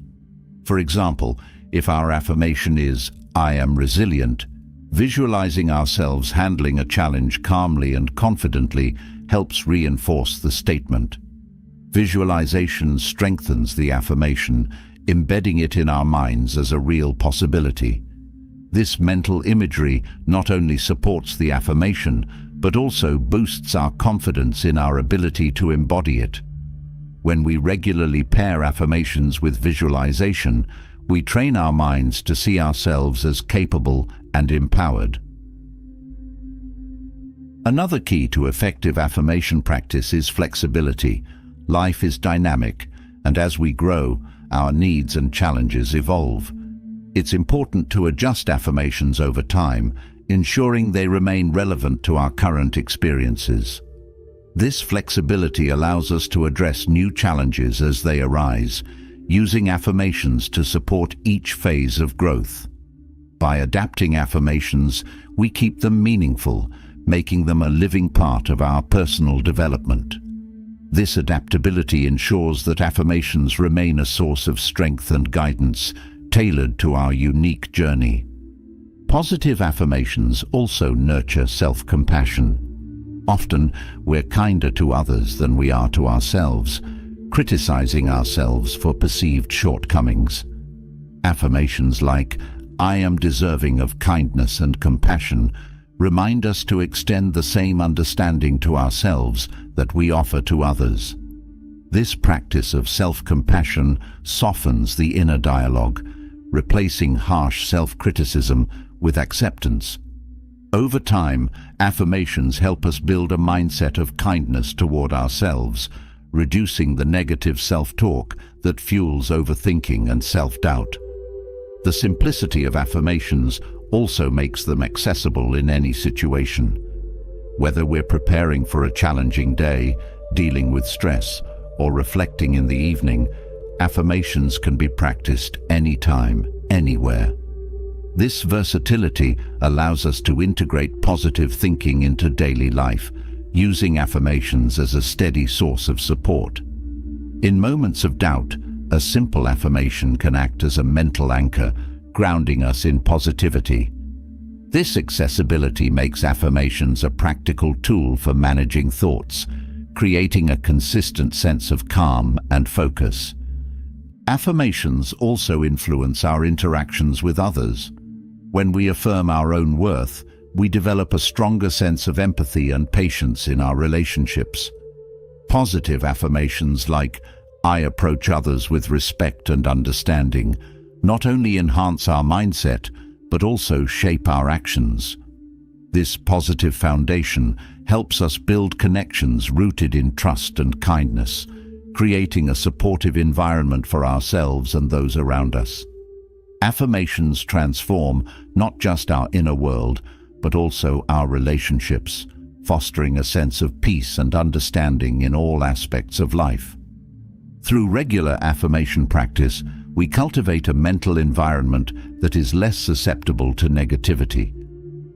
For example, if our affirmation is, "I am resilient," visualizing ourselves handling a challenge calmly and confidently helps reinforce the statement. Visualization strengthens the affirmation, embedding it in our minds as a real possibility. This mental imagery not only supports the affirmation, but also boosts our confidence in our ability to embody it. When we regularly pair affirmations with visualization, we train our minds to see ourselves as capable and empowered. Another key to effective affirmation practice is flexibility. Life is dynamic, and as we grow, our needs and challenges evolve. It's important to adjust affirmations over time, ensuring they remain relevant to our current experiences. This flexibility allows us to address new challenges as they arise, using affirmations to support each phase of growth. By adapting affirmations, we keep them meaningful, making them a living part of our personal development. This adaptability ensures that affirmations remain a source of strength and guidance, tailored to our unique journey. Positive affirmations also nurture self-compassion. Often, we're kinder to others than we are to ourselves, criticizing ourselves for perceived shortcomings. Affirmations like, "I am deserving of kindness and compassion," remind us to extend the same understanding to ourselves that we offer to others. This practice of self-compassion softens the inner dialogue, replacing harsh self-criticism with acceptance. Over time, affirmations help us build a mindset of kindness toward ourselves, reducing the negative self-talk that fuels overthinking and self-doubt. The simplicity of affirmations also makes them accessible in any situation. Whether we're preparing for a challenging day, dealing with stress, or reflecting in the evening, affirmations can be practiced anytime, anywhere. This versatility allows us to integrate positive thinking into daily life, using affirmations as a steady source of support. In moments of doubt, a simple affirmation can act as a mental anchor, grounding us in positivity. This accessibility makes affirmations a practical tool for managing thoughts, creating a consistent sense of calm and focus. Affirmations also influence our interactions with others. When we affirm our own worth, we develop a stronger sense of empathy and patience in our relationships. Positive affirmations like, "I approach others with respect and understanding," not only enhance our mindset, but also shape our actions. This positive foundation helps us build connections rooted in trust and kindness, creating a supportive environment for ourselves and those around us. Affirmations transform not just our inner world, but also our relationships, fostering a sense of peace and understanding in all aspects of life. Through regular affirmation practice, we cultivate a mental environment that is less susceptible to negativity.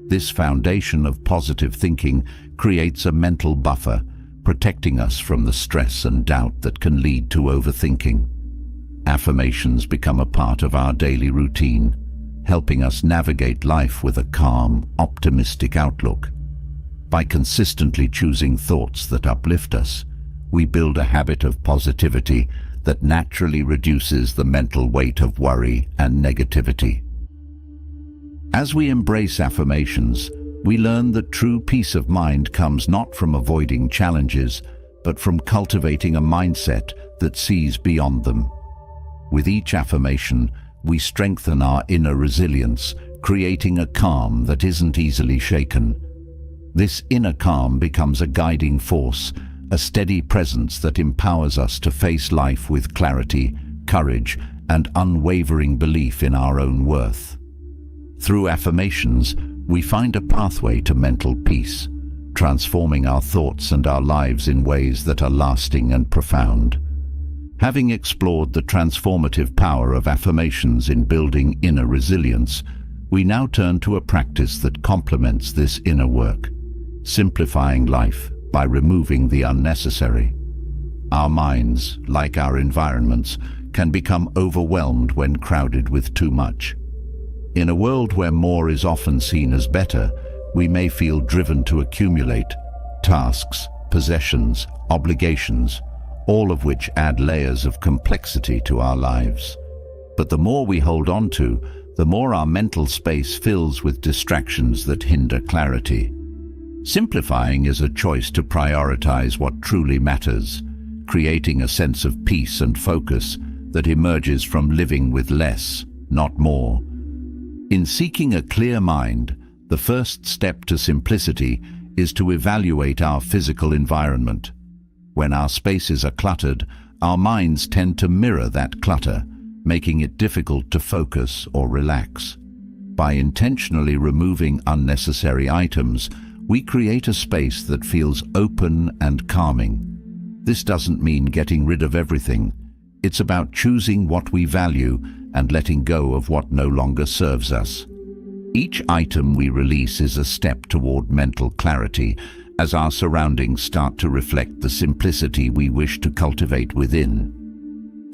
This foundation of positive thinking creates a mental buffer, protecting us from the stress and doubt that can lead to overthinking. Affirmations become a part of our daily routine, helping us navigate life with a calm, optimistic outlook. By consistently choosing thoughts that uplift us, we build a habit of positivity that naturally reduces the mental weight of worry and negativity. As we embrace affirmations, we learn that true peace of mind comes not from avoiding challenges, but from cultivating a mindset that sees beyond them. With each affirmation, we strengthen our inner resilience, creating a calm that isn't easily shaken. This inner calm becomes a guiding force, a steady presence that empowers us to face life with clarity, courage, and unwavering belief in our own worth. Through affirmations, we find a pathway to mental peace, transforming our thoughts and our lives in ways that are lasting and profound. Having explored the transformative power of affirmations in building inner resilience, we now turn to a practice that complements this inner work, simplifying life by removing the unnecessary. Our minds, like our environments, can become overwhelmed when crowded with too much. In a world where more is often seen as better, we may feel driven to accumulate tasks, possessions, obligations, all of which add layers of complexity to our lives. But the more we hold on to, the more our mental space fills with distractions that hinder clarity. Simplifying is a choice to prioritize what truly matters, creating a sense of peace and focus that emerges from living with less, not more. In seeking a clear mind, the first step to simplicity is to evaluate our physical environment. When our spaces are cluttered, our minds tend to mirror that clutter, making it difficult to focus or relax. By intentionally removing unnecessary items, we create a space that feels open and calming. This doesn't mean getting rid of everything. It's about choosing what we value and letting go of what no longer serves us. Each item we release is a step toward mental clarity, as our surroundings start to reflect the simplicity we wish to cultivate within.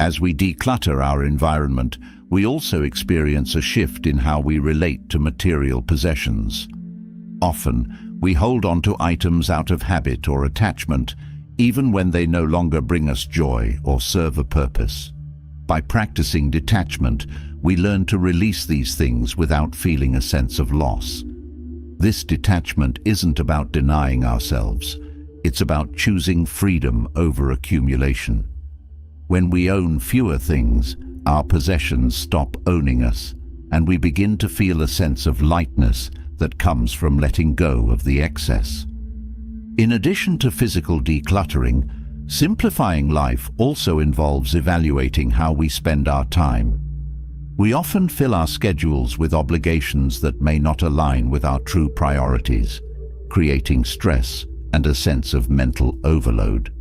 As we declutter our environment, we also experience a shift in how we relate to material possessions. Often, we hold on to items out of habit or attachment, even when they no longer bring us joy or serve a purpose. By practicing detachment, we learn to release these things without feeling a sense of loss. This detachment isn't about denying ourselves. It's about choosing freedom over accumulation. When we own fewer things, our possessions stop owning us, and we begin to feel a sense of lightness that comes from letting go of the excess. In addition to physical decluttering, Simplifying life also involves evaluating how we spend our time. We often fill our schedules with obligations that may not align with our true priorities, creating stress and a sense of mental overload.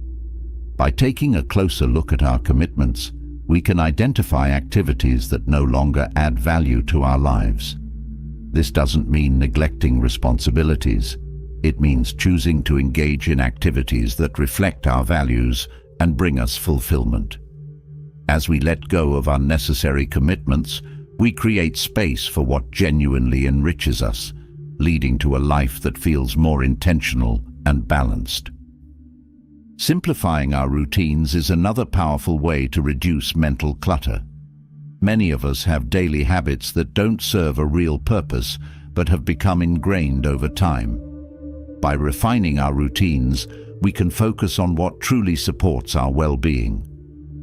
By taking a closer look at our commitments, we can identify activities that no longer add value to our lives. This doesn't mean neglecting responsibilities. It means choosing to engage in activities that reflect our values and bring us fulfillment. As we let go of unnecessary commitments, we create space for what genuinely enriches us, leading to a life that feels more intentional and balanced. Simplifying our routines is another powerful way to reduce mental clutter. Many of us have daily habits that don't serve a real purpose but have become ingrained over time. By refining our routines, we can focus on what truly supports our well-being.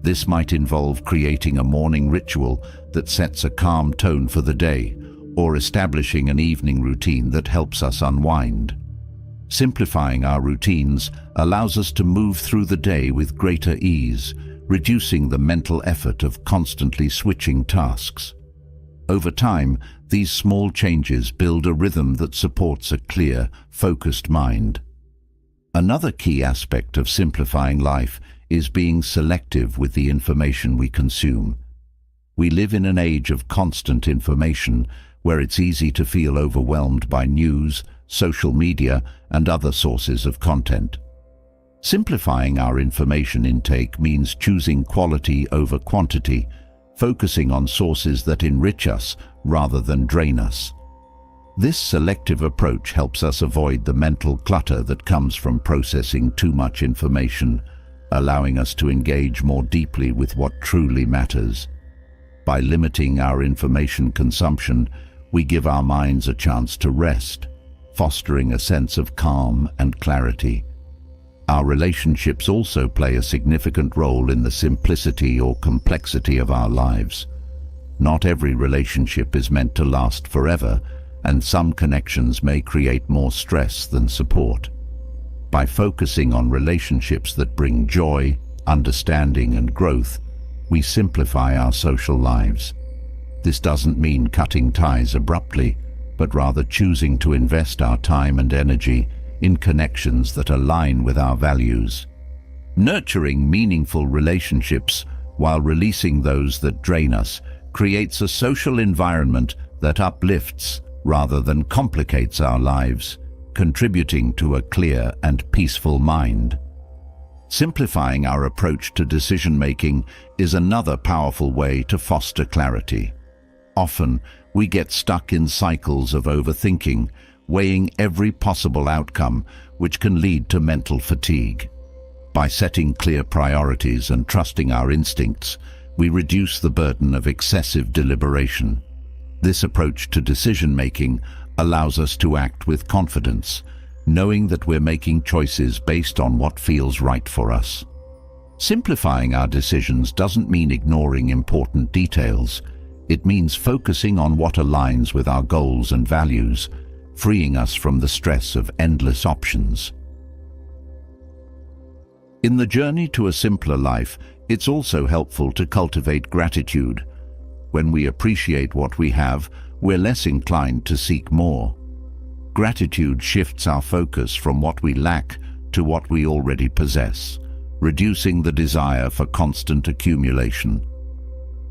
This might involve creating a morning ritual that sets a calm tone for the day, or establishing an evening routine that helps us unwind. Simplifying our routines allows us to move through the day with greater ease, reducing the mental effort of constantly switching tasks. Over time, these small changes build a rhythm that supports a clear, focused mind. Another key aspect of simplifying life is being selective with the information we consume. We live in an age of constant information where it's easy to feel overwhelmed by news, social media, and other sources of content. Simplifying our information intake means choosing quality over quantity, focusing on sources that enrich us rather than drain us. This selective approach helps us avoid the mental clutter that comes from processing too much information, allowing us to engage more deeply with what truly matters. By limiting our information consumption, we give our minds a chance to rest, fostering a sense of calm and clarity. Our relationships also play a significant role in the simplicity or complexity of our lives. Not every relationship is meant to last forever, and some connections may create more stress than support. By focusing on relationships that bring joy, understanding, and growth, we simplify our social lives. This doesn't mean cutting ties abruptly, but rather choosing to invest our time and energy in connections that align with our values. Nurturing meaningful relationships while releasing those that drain us creates a social environment that uplifts rather than complicates our lives, contributing to a clear and peaceful mind. Simplifying our approach to decision-making is another powerful way to foster clarity. Often, we get stuck in cycles of overthinking, weighing every possible outcome, which can lead to mental fatigue. By setting clear priorities and trusting our instincts, we reduce the burden of excessive deliberation. This approach to decision-making allows us to act with confidence, knowing that we're making choices based on what feels right for us. Simplifying our decisions doesn't mean ignoring important details. It means focusing on what aligns with our goals and values, freeing us from the stress of endless options. In the journey to a simpler life, it's also helpful to cultivate gratitude. When we appreciate what we have, we're less inclined to seek more. Gratitude shifts our focus from what we lack to what we already possess, reducing the desire for constant accumulation.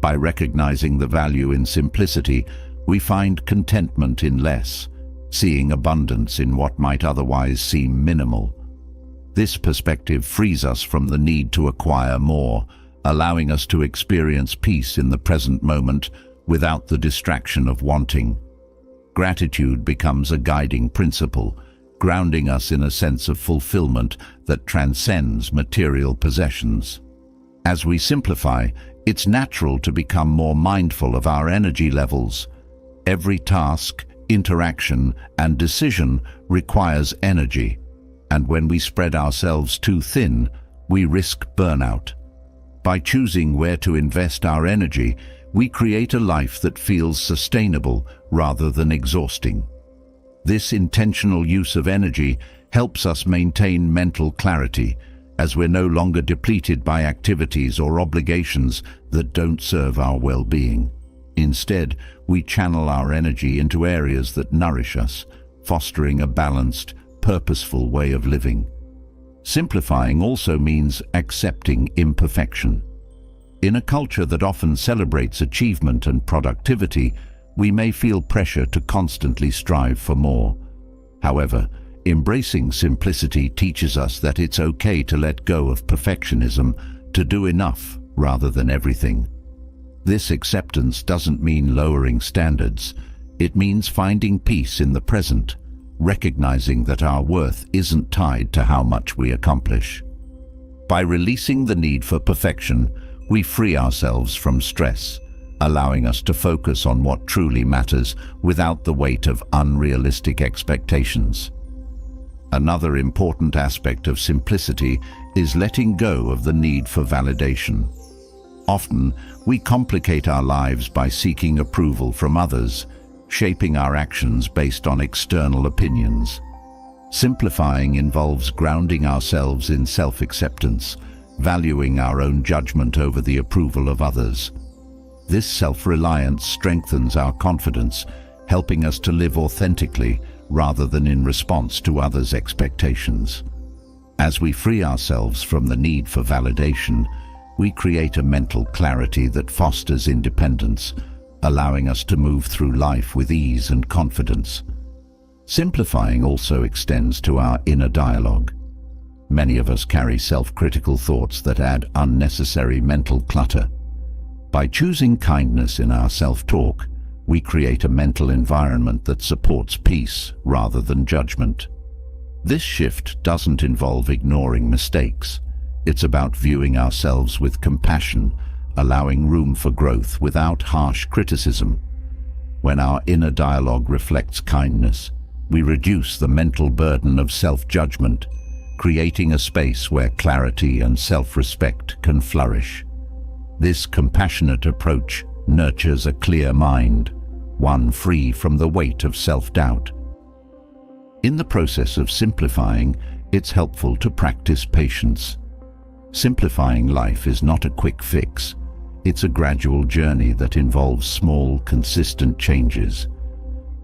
By recognizing the value in simplicity, we find contentment in less, seeing abundance in what might otherwise seem minimal. This perspective frees us from the need to acquire more, allowing us to experience peace in the present moment without the distraction of wanting. Gratitude becomes a guiding principle, grounding us in a sense of fulfillment that transcends material possessions. As we simplify, it's natural to become more mindful of our energy levels. Every task, interaction, and decision requires energy, and when we spread ourselves too thin, we risk burnout. By choosing where to invest our energy, we create a life that feels sustainable rather than exhausting. This intentional use of energy helps us maintain mental clarity, as we're no longer depleted by activities or obligations that don't serve our well-being. Instead, we channel our energy into areas that nourish us, fostering a balanced, purposeful way of living. Simplifying also means accepting imperfection. In a culture that often celebrates achievement and productivity, we may feel pressure to constantly strive for more. However, embracing simplicity teaches us that it's okay to let go of perfectionism, to do enough rather than everything. This acceptance doesn't mean lowering standards. It means finding peace in the present, recognizing that our worth isn't tied to how much we accomplish. By releasing the need for perfection, we free ourselves from stress, allowing us to focus on what truly matters without the weight of unrealistic expectations. Another important aspect of simplicity is letting go of the need for validation. Often, we complicate our lives by seeking approval from others, shaping our actions based on external opinions. Simplifying involves grounding ourselves in self-acceptance, valuing our own judgment over the approval of others. This self-reliance strengthens our confidence, helping us to live authentically rather than in response to others' expectations. As we free ourselves from the need for validation, we create a mental clarity that fosters independence, allowing us to move through life with ease and confidence. Simplifying also extends to our inner dialogue. Many of us carry self-critical thoughts that add unnecessary mental clutter. By choosing kindness in our self-talk, we create a mental environment that supports peace rather than judgment. This shift doesn't involve ignoring mistakes. It's about viewing ourselves with compassion, allowing room for growth without harsh criticism. When our inner dialogue reflects kindness, we reduce the mental burden of self-judgment, creating a space where clarity and self-respect can flourish. This compassionate approach nurtures a clear mind, one free from the weight of self-doubt. In the process of simplifying, it's helpful to practice patience. Simplifying life is not a quick fix. It's a gradual journey that involves small, consistent changes.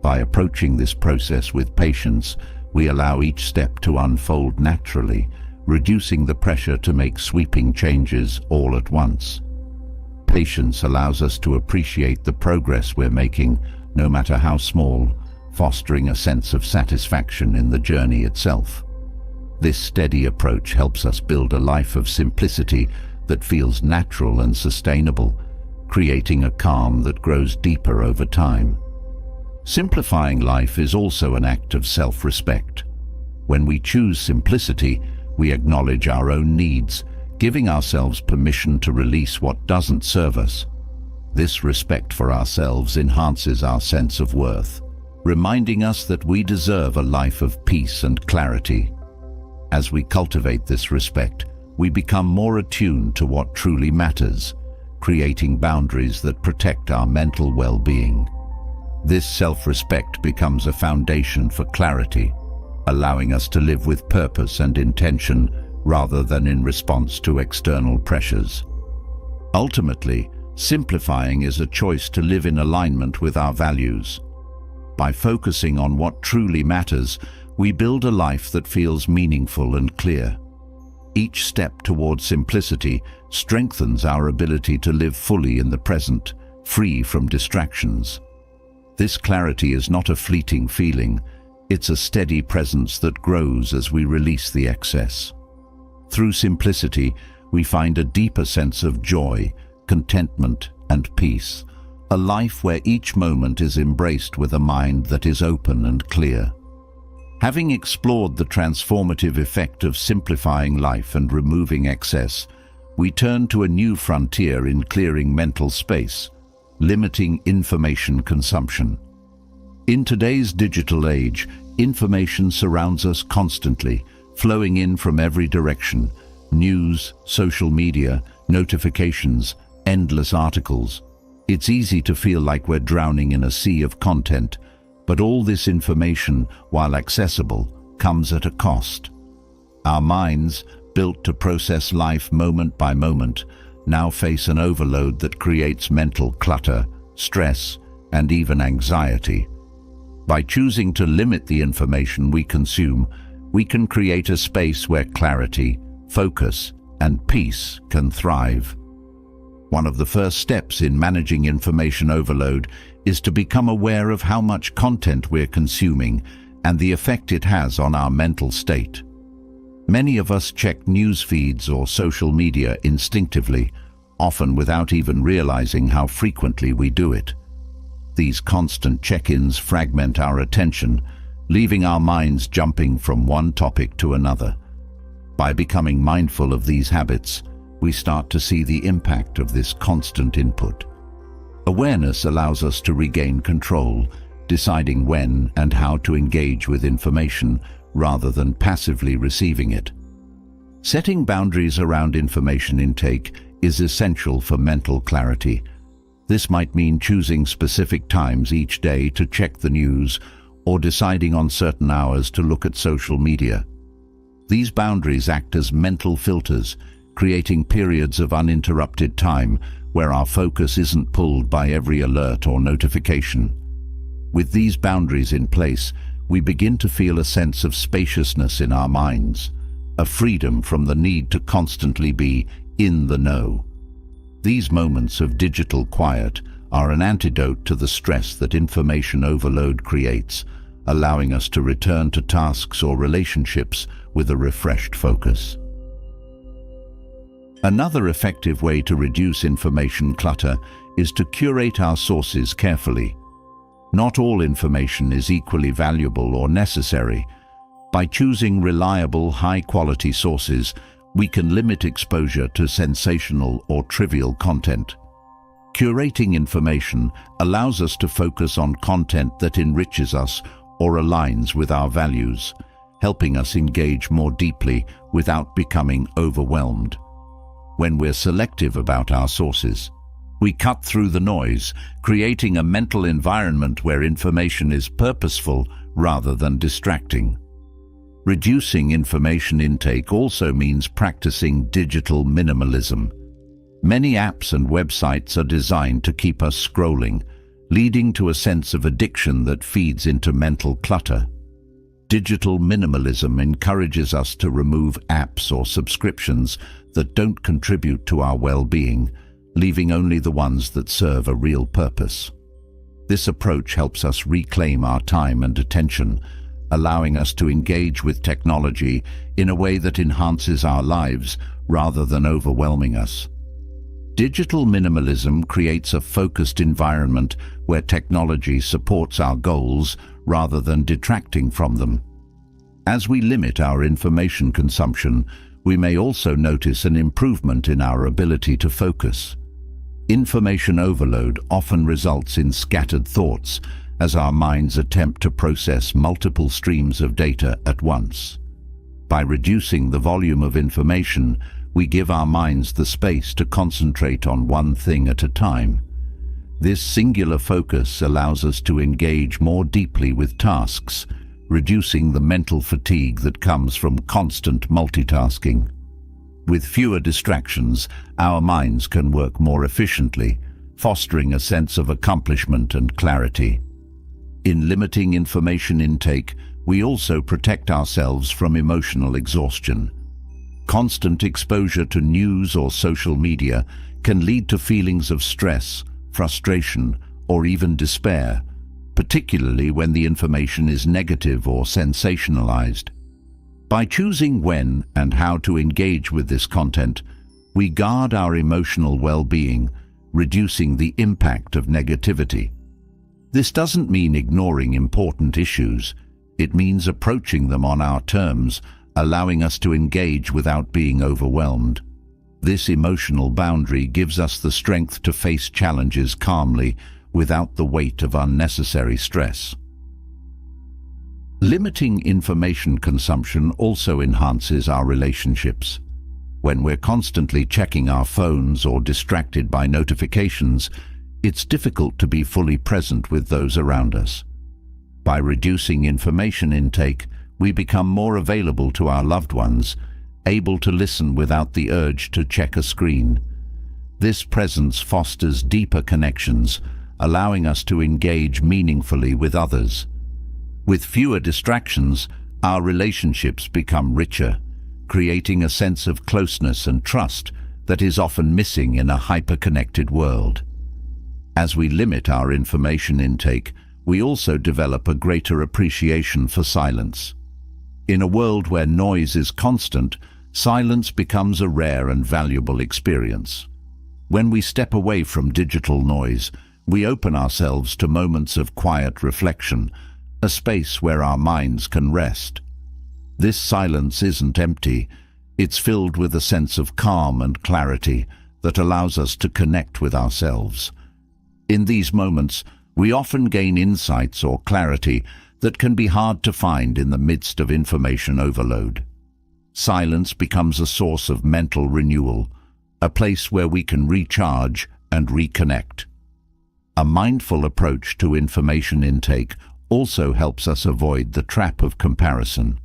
By approaching this process with patience, we allow each step to unfold naturally, reducing the pressure to make sweeping changes all at once. Patience allows us to appreciate the progress we're making, no matter how small, fostering a sense of satisfaction in the journey itself. This steady approach helps us build a life of simplicity that feels natural and sustainable, creating a calm that grows deeper over time. Simplifying life is also an act of self-respect. When we choose simplicity, we acknowledge our own needs, giving ourselves permission to release what doesn't serve us. This respect for ourselves enhances our sense of worth, reminding us that we deserve a life of peace and clarity. As we cultivate this respect, we become more attuned to what truly matters, creating boundaries that protect our mental well-being. This self-respect becomes a foundation for clarity, allowing us to live with purpose and intention rather than in response to external pressures. Ultimately, simplifying is a choice to live in alignment with our values. By focusing on what truly matters, we build a life that feels meaningful and clear. Each step toward simplicity strengthens our ability to live fully in the present, free from distractions. This clarity is not a fleeting feeling, it's a steady presence that grows as we release the excess. Through simplicity, we find a deeper sense of joy, contentment, and peace, a life where each moment is embraced with a mind that is open and clear. Having explored the transformative effect of simplifying life and removing excess, we turn to a new frontier in clearing mental space, limiting information consumption. In today's digital age, information surrounds us constantly, flowing in from every direction: news, social media, notifications, endless articles. It's easy to feel like we're drowning in a sea of content, but all this information, while accessible, comes at a cost. Our minds, built to process life moment by moment, now face an overload that creates mental clutter, stress, and even anxiety. By choosing to limit the information we consume, we can create a space where clarity, focus, and peace can thrive. One of the first steps in managing information overload is to become aware of how much content we're consuming and the effect it has on our mental state. Many of us check news feeds or social media instinctively, often without even realizing how frequently we do it. These constant check-ins fragment our attention, leaving our minds jumping from one topic to another. By becoming mindful of these habits, we start to see the impact of this constant input. Awareness allows us to regain control, deciding when and how to engage with information rather than passively receiving it. Setting boundaries around information intake is essential for mental clarity. This might mean choosing specific times each day to check the news or deciding on certain hours to look at social media. These boundaries act as mental filters, creating periods of uninterrupted time where our focus isn't pulled by every alert or notification. With these boundaries in place, we begin to feel a sense of spaciousness in our minds, a freedom from the need to constantly be in the know. These moments of digital quiet are an antidote to the stress that information overload creates, allowing us to return to tasks or relationships with a refreshed focus. Another effective way to reduce information clutter is to curate our sources carefully. Not all information is equally valuable or necessary. By choosing reliable, high-quality sources, we can limit exposure to sensational or trivial content. Curating information allows us to focus on content that enriches us or aligns with our values, helping us engage more deeply without becoming overwhelmed. When we're selective about our sources, we cut through the noise, creating a mental environment where information is purposeful rather than distracting. Reducing information intake also means practicing digital minimalism. Many apps and websites are designed to keep us scrolling, leading to a sense of addiction that feeds into mental clutter. Digital minimalism encourages us to remove apps or subscriptions that don't contribute to our well-being, leaving only the ones that serve a real purpose. This approach helps us reclaim our time and attention, allowing us to engage with technology in a way that enhances our lives rather than overwhelming us. Digital minimalism creates a focused environment where technology supports our goals rather than detracting from them. As we limit our information consumption, we may also notice an improvement in our ability to focus. Information overload often results in scattered thoughts as our minds attempt to process multiple streams of data at once. By reducing the volume of information, we give our minds the space to concentrate on one thing at a time. This singular focus allows us to engage more deeply with tasks, reducing the mental fatigue that comes from constant multitasking. With fewer distractions, our minds can work more efficiently, fostering a sense of accomplishment and clarity. In limiting information intake, we also protect ourselves from emotional exhaustion. Constant exposure to news or social media can lead to feelings of stress, frustration, or even despair, particularly when the information is negative or sensationalized. By choosing when and how to engage with this content, we guard our emotional well-being, reducing the impact of negativity. This doesn't mean ignoring important issues. It means approaching them on our terms, allowing us to engage without being overwhelmed. This emotional boundary gives us the strength to face challenges calmly without the weight of unnecessary stress. Limiting information consumption also enhances our relationships. When we're constantly checking our phones or distracted by notifications, it's difficult to be fully present with those around us. By reducing information intake, we become more available to our loved ones, able to listen without the urge to check a screen. This presence fosters deeper connections, allowing us to engage meaningfully with others. With fewer distractions, our relationships become richer, creating a sense of closeness and trust that is often missing in a hyper-connected world. As we limit our information intake, we also develop a greater appreciation for silence. In a world where noise is constant, silence becomes a rare and valuable experience. When we step away from digital noise, we open ourselves to moments of quiet reflection, a space where our minds can rest. This silence isn't empty, it's filled with a sense of calm and clarity that allows us to connect with ourselves. In these moments, we often gain insights or clarity that can be hard to find in the midst of information overload. Silence becomes a source of mental renewal, a place where we can recharge and reconnect. A mindful approach to information intake also helps us avoid the trap of comparison.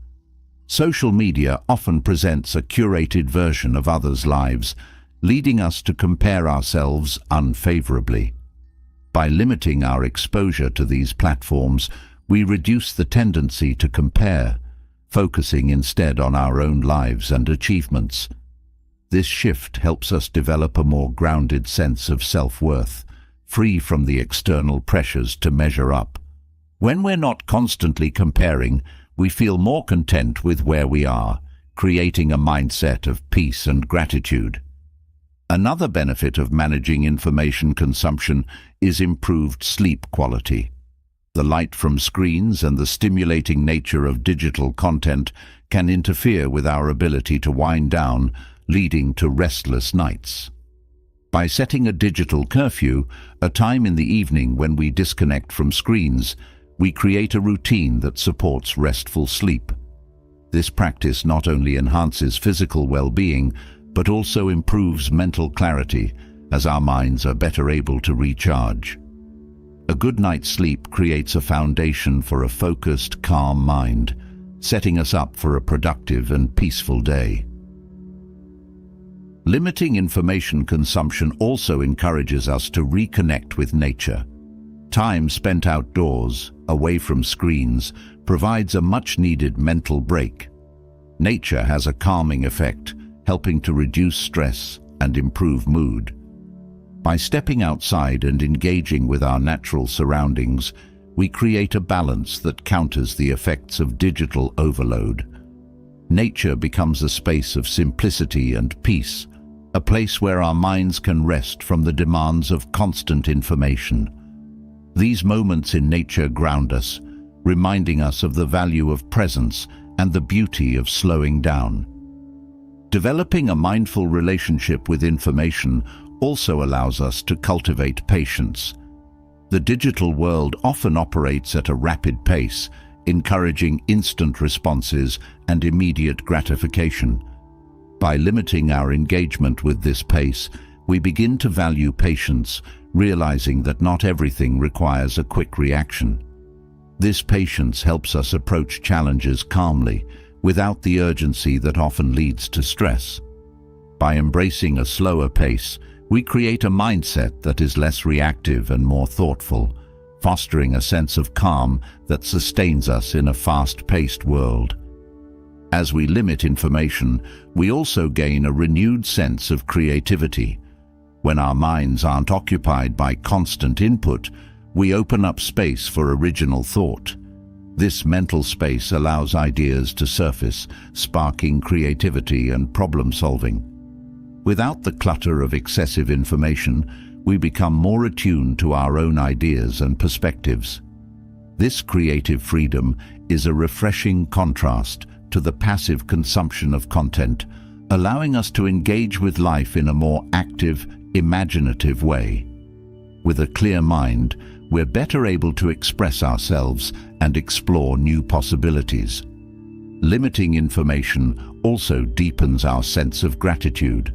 Social media often presents a curated version of others' lives, leading us to compare ourselves unfavorably. By limiting our exposure to these platforms, we reduce the tendency to compare, focusing instead on our own lives and achievements. This shift helps us develop a more grounded sense of self-worth, free from the external pressures to measure up. When we're not constantly comparing, we feel more content with where we are, creating a mindset of peace and gratitude. Another benefit of managing information consumption is improved sleep quality. The light from screens and the stimulating nature of digital content can interfere with our ability to wind down, leading to restless nights. By setting a digital curfew, a time in the evening when we disconnect from screens, we create a routine that supports restful sleep. This practice not only enhances physical well-being, but also improves mental clarity, as our minds are better able to recharge. A good night's sleep creates a foundation for a focused, calm mind, setting us up for a productive and peaceful day. Limiting information consumption also encourages us to reconnect with nature. Time spent outdoors, away from screens, provides a much-needed mental break. Nature has a calming effect, helping to reduce stress and improve mood. By stepping outside and engaging with our natural surroundings, we create a balance that counters the effects of digital overload. Nature becomes a space of simplicity and peace, a place where our minds can rest from the demands of constant information. These moments in nature ground us, reminding us of the value of presence and the beauty of slowing down. Developing a mindful relationship with information also allows us to cultivate patience. The digital world often operates at a rapid pace, encouraging instant responses and immediate gratification. By limiting our engagement with this pace, we begin to value patience, realizing that not everything requires a quick reaction. This patience helps us approach challenges calmly, without the urgency that often leads to stress. By embracing a slower pace, we create a mindset that is less reactive and more thoughtful, fostering a sense of calm that sustains us in a fast-paced world. As we limit information, we also gain a renewed sense of creativity. When our minds aren't occupied by constant input, we open up space for original thought. This mental space allows ideas to surface, sparking creativity and problem-solving. Without the clutter of excessive information, we become more attuned to our own ideas and perspectives. This creative freedom is a refreshing contrast to the passive consumption of content, allowing us to engage with life in a more active, imaginative way. With a clear mind, we're better able to express ourselves and explore new possibilities. Limiting information also deepens our sense of gratitude.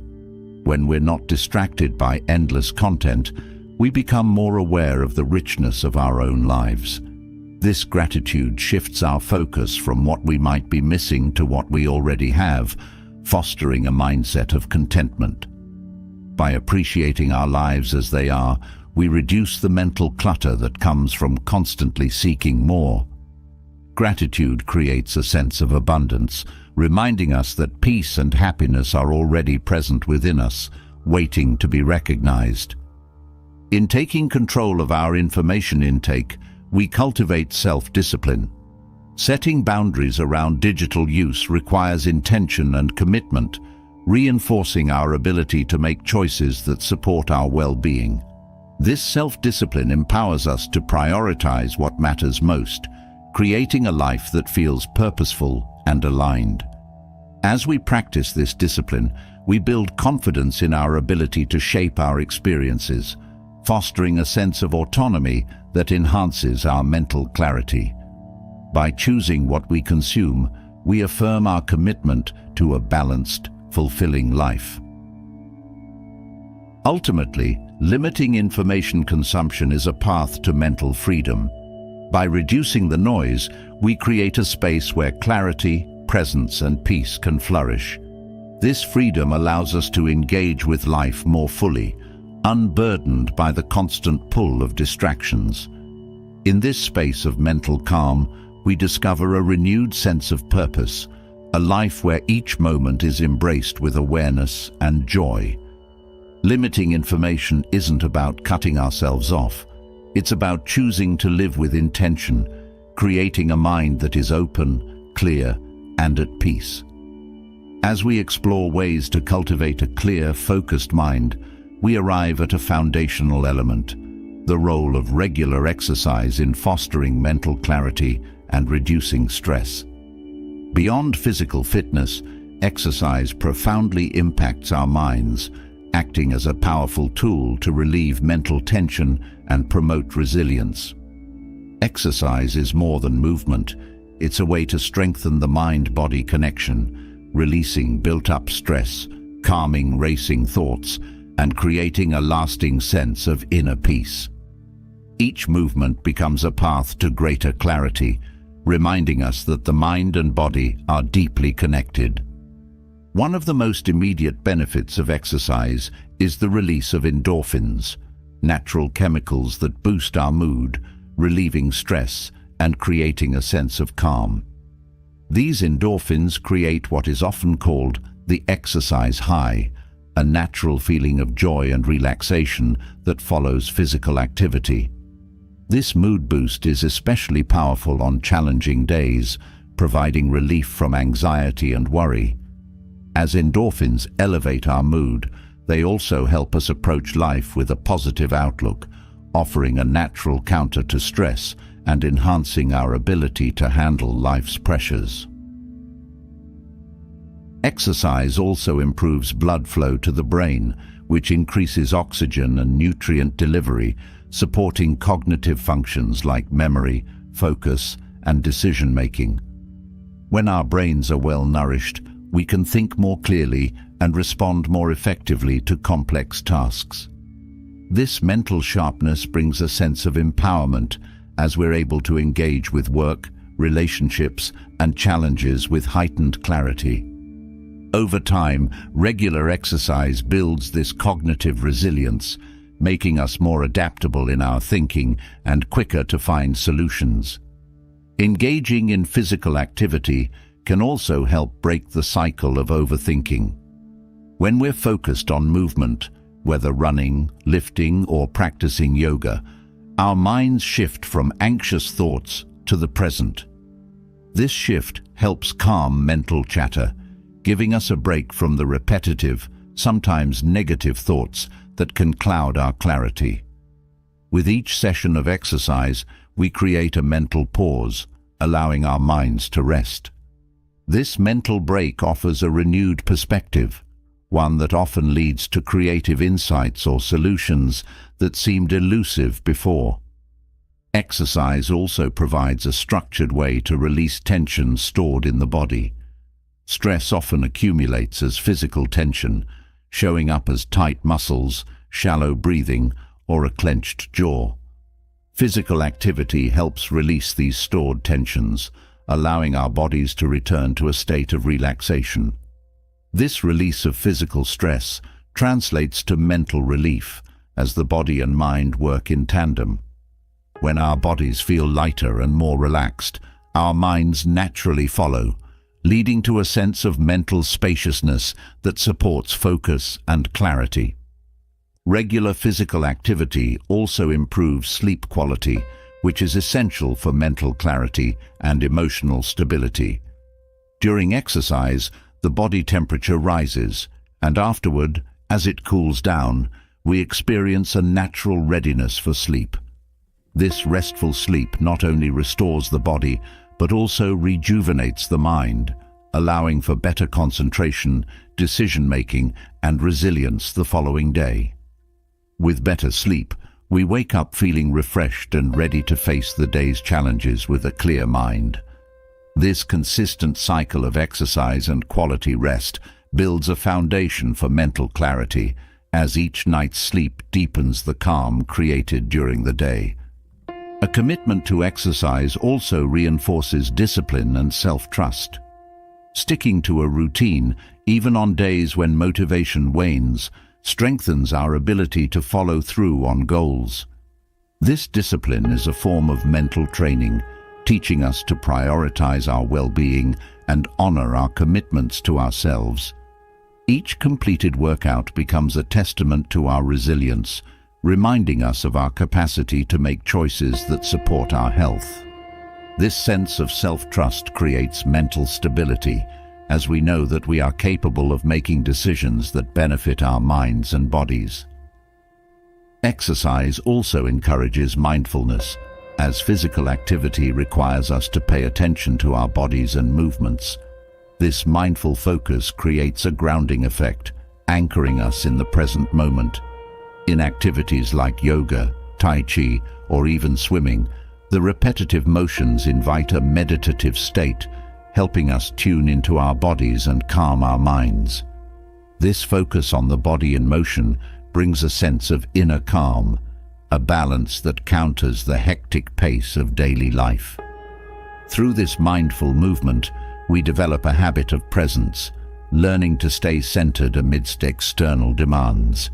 When we're not distracted by endless content, we become more aware of the richness of our own lives. This gratitude shifts our focus from what we might be missing to what we already have, fostering a mindset of contentment. By appreciating our lives as they are, we reduce the mental clutter that comes from constantly seeking more. Gratitude creates a sense of abundance, reminding us that peace and happiness are already present within us, waiting to be recognized. In taking control of our information intake, we cultivate self-discipline. Setting boundaries around digital use requires intention and commitment, reinforcing our ability to make choices that support our well-being. This self-discipline empowers us to prioritize what matters most, creating a life that feels purposeful and aligned. As we practice this discipline, we build confidence in our ability to shape our experiences, fostering a sense of autonomy that enhances our mental clarity. By choosing what we consume, we affirm our commitment to a balanced, fulfilling life. Ultimately, limiting information consumption is a path to mental freedom. By reducing the noise, we create a space where clarity, presence, and peace can flourish. This freedom allows us to engage with life more fully, unburdened by the constant pull of distractions. In this space of mental calm, we discover a renewed sense of purpose, a life where each moment is embraced with awareness and joy. Limiting information isn't about cutting ourselves off. It's about choosing to live with intention, creating a mind that is open, clear, and at peace. As we explore ways to cultivate a clear, focused mind, we arrive at a foundational element: the role of regular exercise in fostering mental clarity and reducing stress. Beyond physical fitness, exercise profoundly impacts our minds, acting as a powerful tool to relieve mental tension and promote resilience. Exercise is more than movement. It's a way to strengthen the mind-body connection, releasing built-up stress, calming racing thoughts, and creating a lasting sense of inner peace. Each movement becomes a path to greater clarity, reminding us that the mind and body are deeply connected. One of the most immediate benefits of exercise is the release of endorphins, natural chemicals that boost our mood, relieving stress and creating a sense of calm. These endorphins create what is often called the exercise high, a natural feeling of joy and relaxation that follows physical activity. This mood boost is especially powerful on challenging days, providing relief from anxiety and worry. As endorphins elevate our mood, they also help us approach life with a positive outlook, offering a natural counter to stress and enhancing our ability to handle life's pressures. Exercise also improves blood flow to the brain, which increases oxygen and nutrient delivery, supporting cognitive functions like memory, focus, and decision-making. When our brains are well nourished, we can think more clearly and respond more effectively to complex tasks. This mental sharpness brings a sense of empowerment as we're able to engage with work, relationships, and challenges with heightened clarity. Over time, regular exercise builds this cognitive resilience, making us more adaptable in our thinking and quicker to find solutions. Engaging in physical activity can also help break the cycle of overthinking. When we're focused on movement, whether running, lifting, or practicing yoga, our minds shift from anxious thoughts to the present. This shift helps calm mental chatter, giving us a break from the repetitive, sometimes negative thoughts that can cloud our clarity. With each session of exercise, we create a mental pause, allowing our minds to rest. This mental break offers a renewed perspective, one that often leads to creative insights or solutions that seemed elusive before. Exercise also provides a structured way to release tension stored in the body. Stress often accumulates as physical tension, showing up as tight muscles, shallow breathing, or a clenched jaw. Physical activity helps release these stored tensions, allowing our bodies to return to a state of relaxation. This release of physical stress translates to mental relief as the body and mind work in tandem. When our bodies feel lighter and more relaxed, our minds naturally follow, leading to a sense of mental spaciousness that supports focus and clarity. Regular physical activity also improves sleep quality, which is essential for mental clarity and emotional stability. During exercise, the body temperature rises, and afterward, as it cools down, we experience a natural readiness for sleep. This restful sleep not only restores the body, but also rejuvenates the mind, allowing for better concentration, decision-making, and resilience the following day. With better sleep, we wake up feeling refreshed and ready to face the day's challenges with a clear mind. This consistent cycle of exercise and quality rest builds a foundation for mental clarity, as each night's sleep deepens the calm created during the day. A commitment to exercise also reinforces discipline and self-trust. Sticking to a routine, even on days when motivation wanes, strengthens our ability to follow through on goals. This discipline is a form of mental training, teaching us to prioritize our well-being and honor our commitments to ourselves. Each completed workout becomes a testament to our resilience, reminding us of our capacity to make choices that support our health. This sense of self-trust creates mental stability, as we know that we are capable of making decisions that benefit our minds and bodies. Exercise also encourages mindfulness, as physical activity requires us to pay attention to our bodies and movements. This mindful focus creates a grounding effect, anchoring us in the present moment. In activities like yoga, tai chi, or even swimming, the repetitive motions invite a meditative state, helping us tune into our bodies and calm our minds. This focus on the body in motion brings a sense of inner calm, a balance that counters the hectic pace of daily life. Through this mindful movement, we develop a habit of presence, learning to stay centered amidst external demands.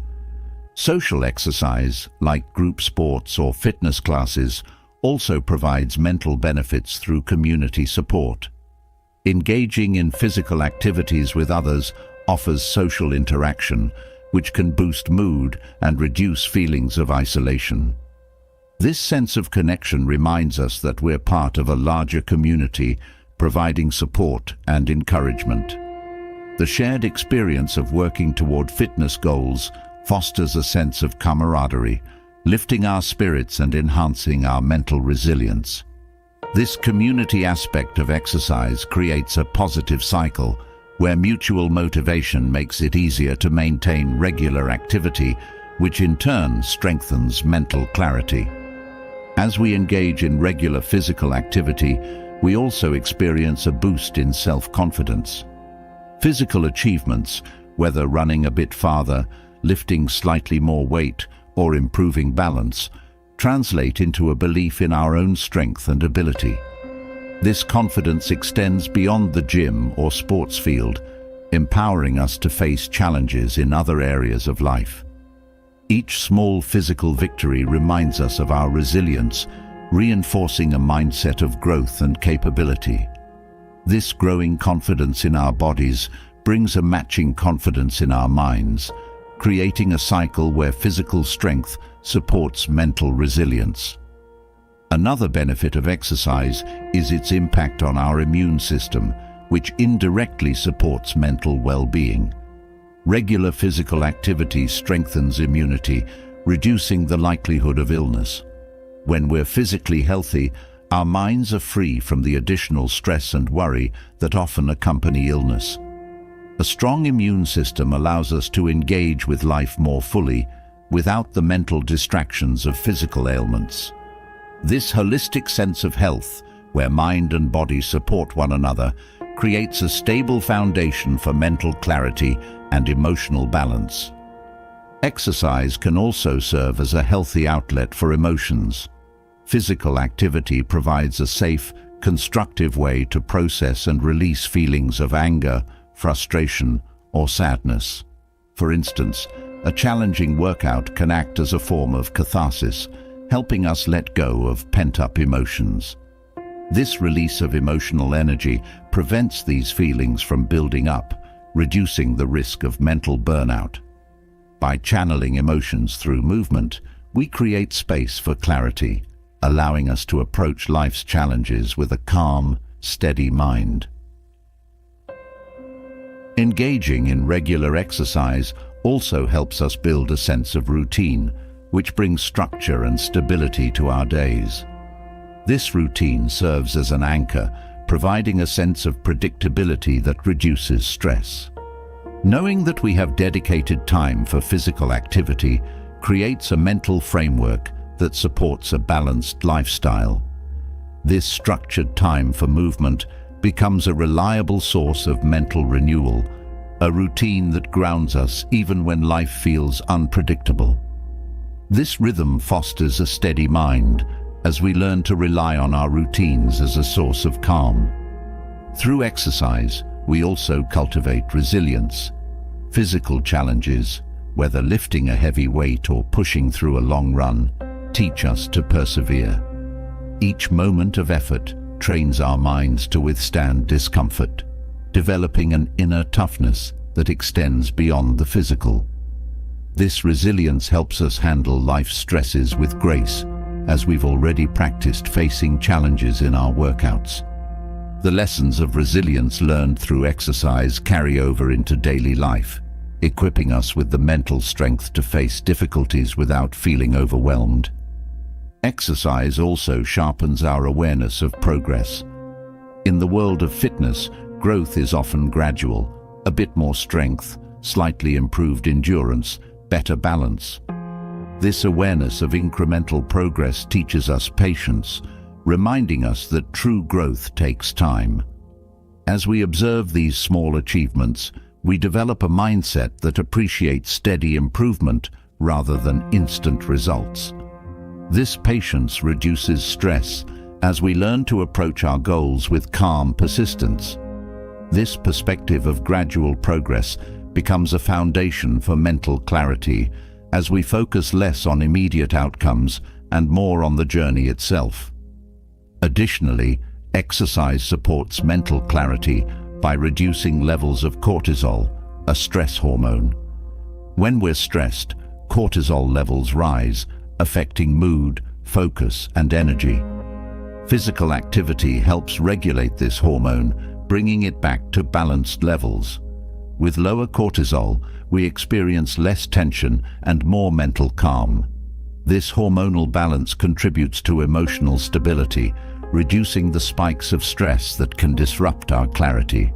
Social exercise, like group sports or fitness classes, also provides mental benefits through community support. Engaging in physical activities with others offers social interaction, which can boost mood and reduce feelings of isolation. This sense of connection reminds us that we're part of a larger community, providing support and encouragement. The shared experience of working toward fitness goals fosters a sense of camaraderie, lifting our spirits and enhancing our mental resilience. This community aspect of exercise creates a positive cycle, where mutual motivation makes it easier to maintain regular activity, which in turn strengthens mental clarity. As we engage in regular physical activity, we also experience a boost in self-confidence. Physical achievements, whether running a bit farther, lifting slightly more weight, or improving balance, translate into a belief in our own strength and ability. This confidence extends beyond the gym or sports field, empowering us to face challenges in other areas of life. Each small physical victory reminds us of our resilience, reinforcing a mindset of growth and capability. This growing confidence in our bodies brings a matching confidence in our minds, creating a cycle where physical strength supports mental resilience. Another benefit of exercise is its impact on our immune system, which indirectly supports mental well-being. Regular physical activity strengthens immunity, reducing the likelihood of illness. When we're physically healthy, our minds are free from the additional stress and worry that often accompany illness. A strong immune system allows us to engage with life more fully, without the mental distractions of physical ailments. This holistic sense of health, where mind and body support one another, creates a stable foundation for mental clarity and emotional balance. Exercise can also serve as a healthy outlet for emotions. Physical activity provides a safe, constructive way to process and release feelings of anger, frustration, or sadness. For instance, a challenging workout can act as a form of catharsis, helping us let go of pent-up emotions. This release of emotional energy prevents these feelings from building up, reducing the risk of mental burnout. By channeling emotions through movement, we create space for clarity, allowing us to approach life's challenges with a calm, steady mind. Engaging in regular exercise also helps us build a sense of routine, which brings structure and stability to our days. This routine serves as an anchor, providing a sense of predictability that reduces stress. Knowing that we have dedicated time for physical activity creates a mental framework that supports a balanced lifestyle. This structured time for movement becomes a reliable source of mental renewal, a routine that grounds us even when life feels unpredictable. This rhythm fosters a steady mind as we learn to rely on our routines as a source of calm. Through exercise, we also cultivate resilience. Physical challenges, whether lifting a heavy weight or pushing through a long run, teach us to persevere. Each moment of effort trains our minds to withstand discomfort, developing an inner toughness that extends beyond the physical. This resilience helps us handle life's stresses with grace, as we've already practiced facing challenges in our workouts. The lessons of resilience learned through exercise carry over into daily life, equipping us with the mental strength to face difficulties without feeling overwhelmed. Exercise also sharpens our awareness of progress. In the world of fitness, growth is often gradual, a bit more strength, slightly improved endurance, better balance. This awareness of incremental progress teaches us patience, reminding us that true growth takes time. As we observe these small achievements, we develop a mindset that appreciates steady improvement rather than instant results. This patience reduces stress as we learn to approach our goals with calm persistence. This perspective of gradual progress becomes a foundation for mental clarity as we focus less on immediate outcomes and more on the journey itself. Additionally, exercise supports mental clarity by reducing levels of cortisol, a stress hormone. When we're stressed, cortisol levels rise, affecting mood, focus, and energy. Physical activity helps regulate this hormone, bringing it back to balanced levels. With lower cortisol, we experience less tension and more mental calm. This hormonal balance contributes to emotional stability, reducing the spikes of stress that can disrupt our clarity.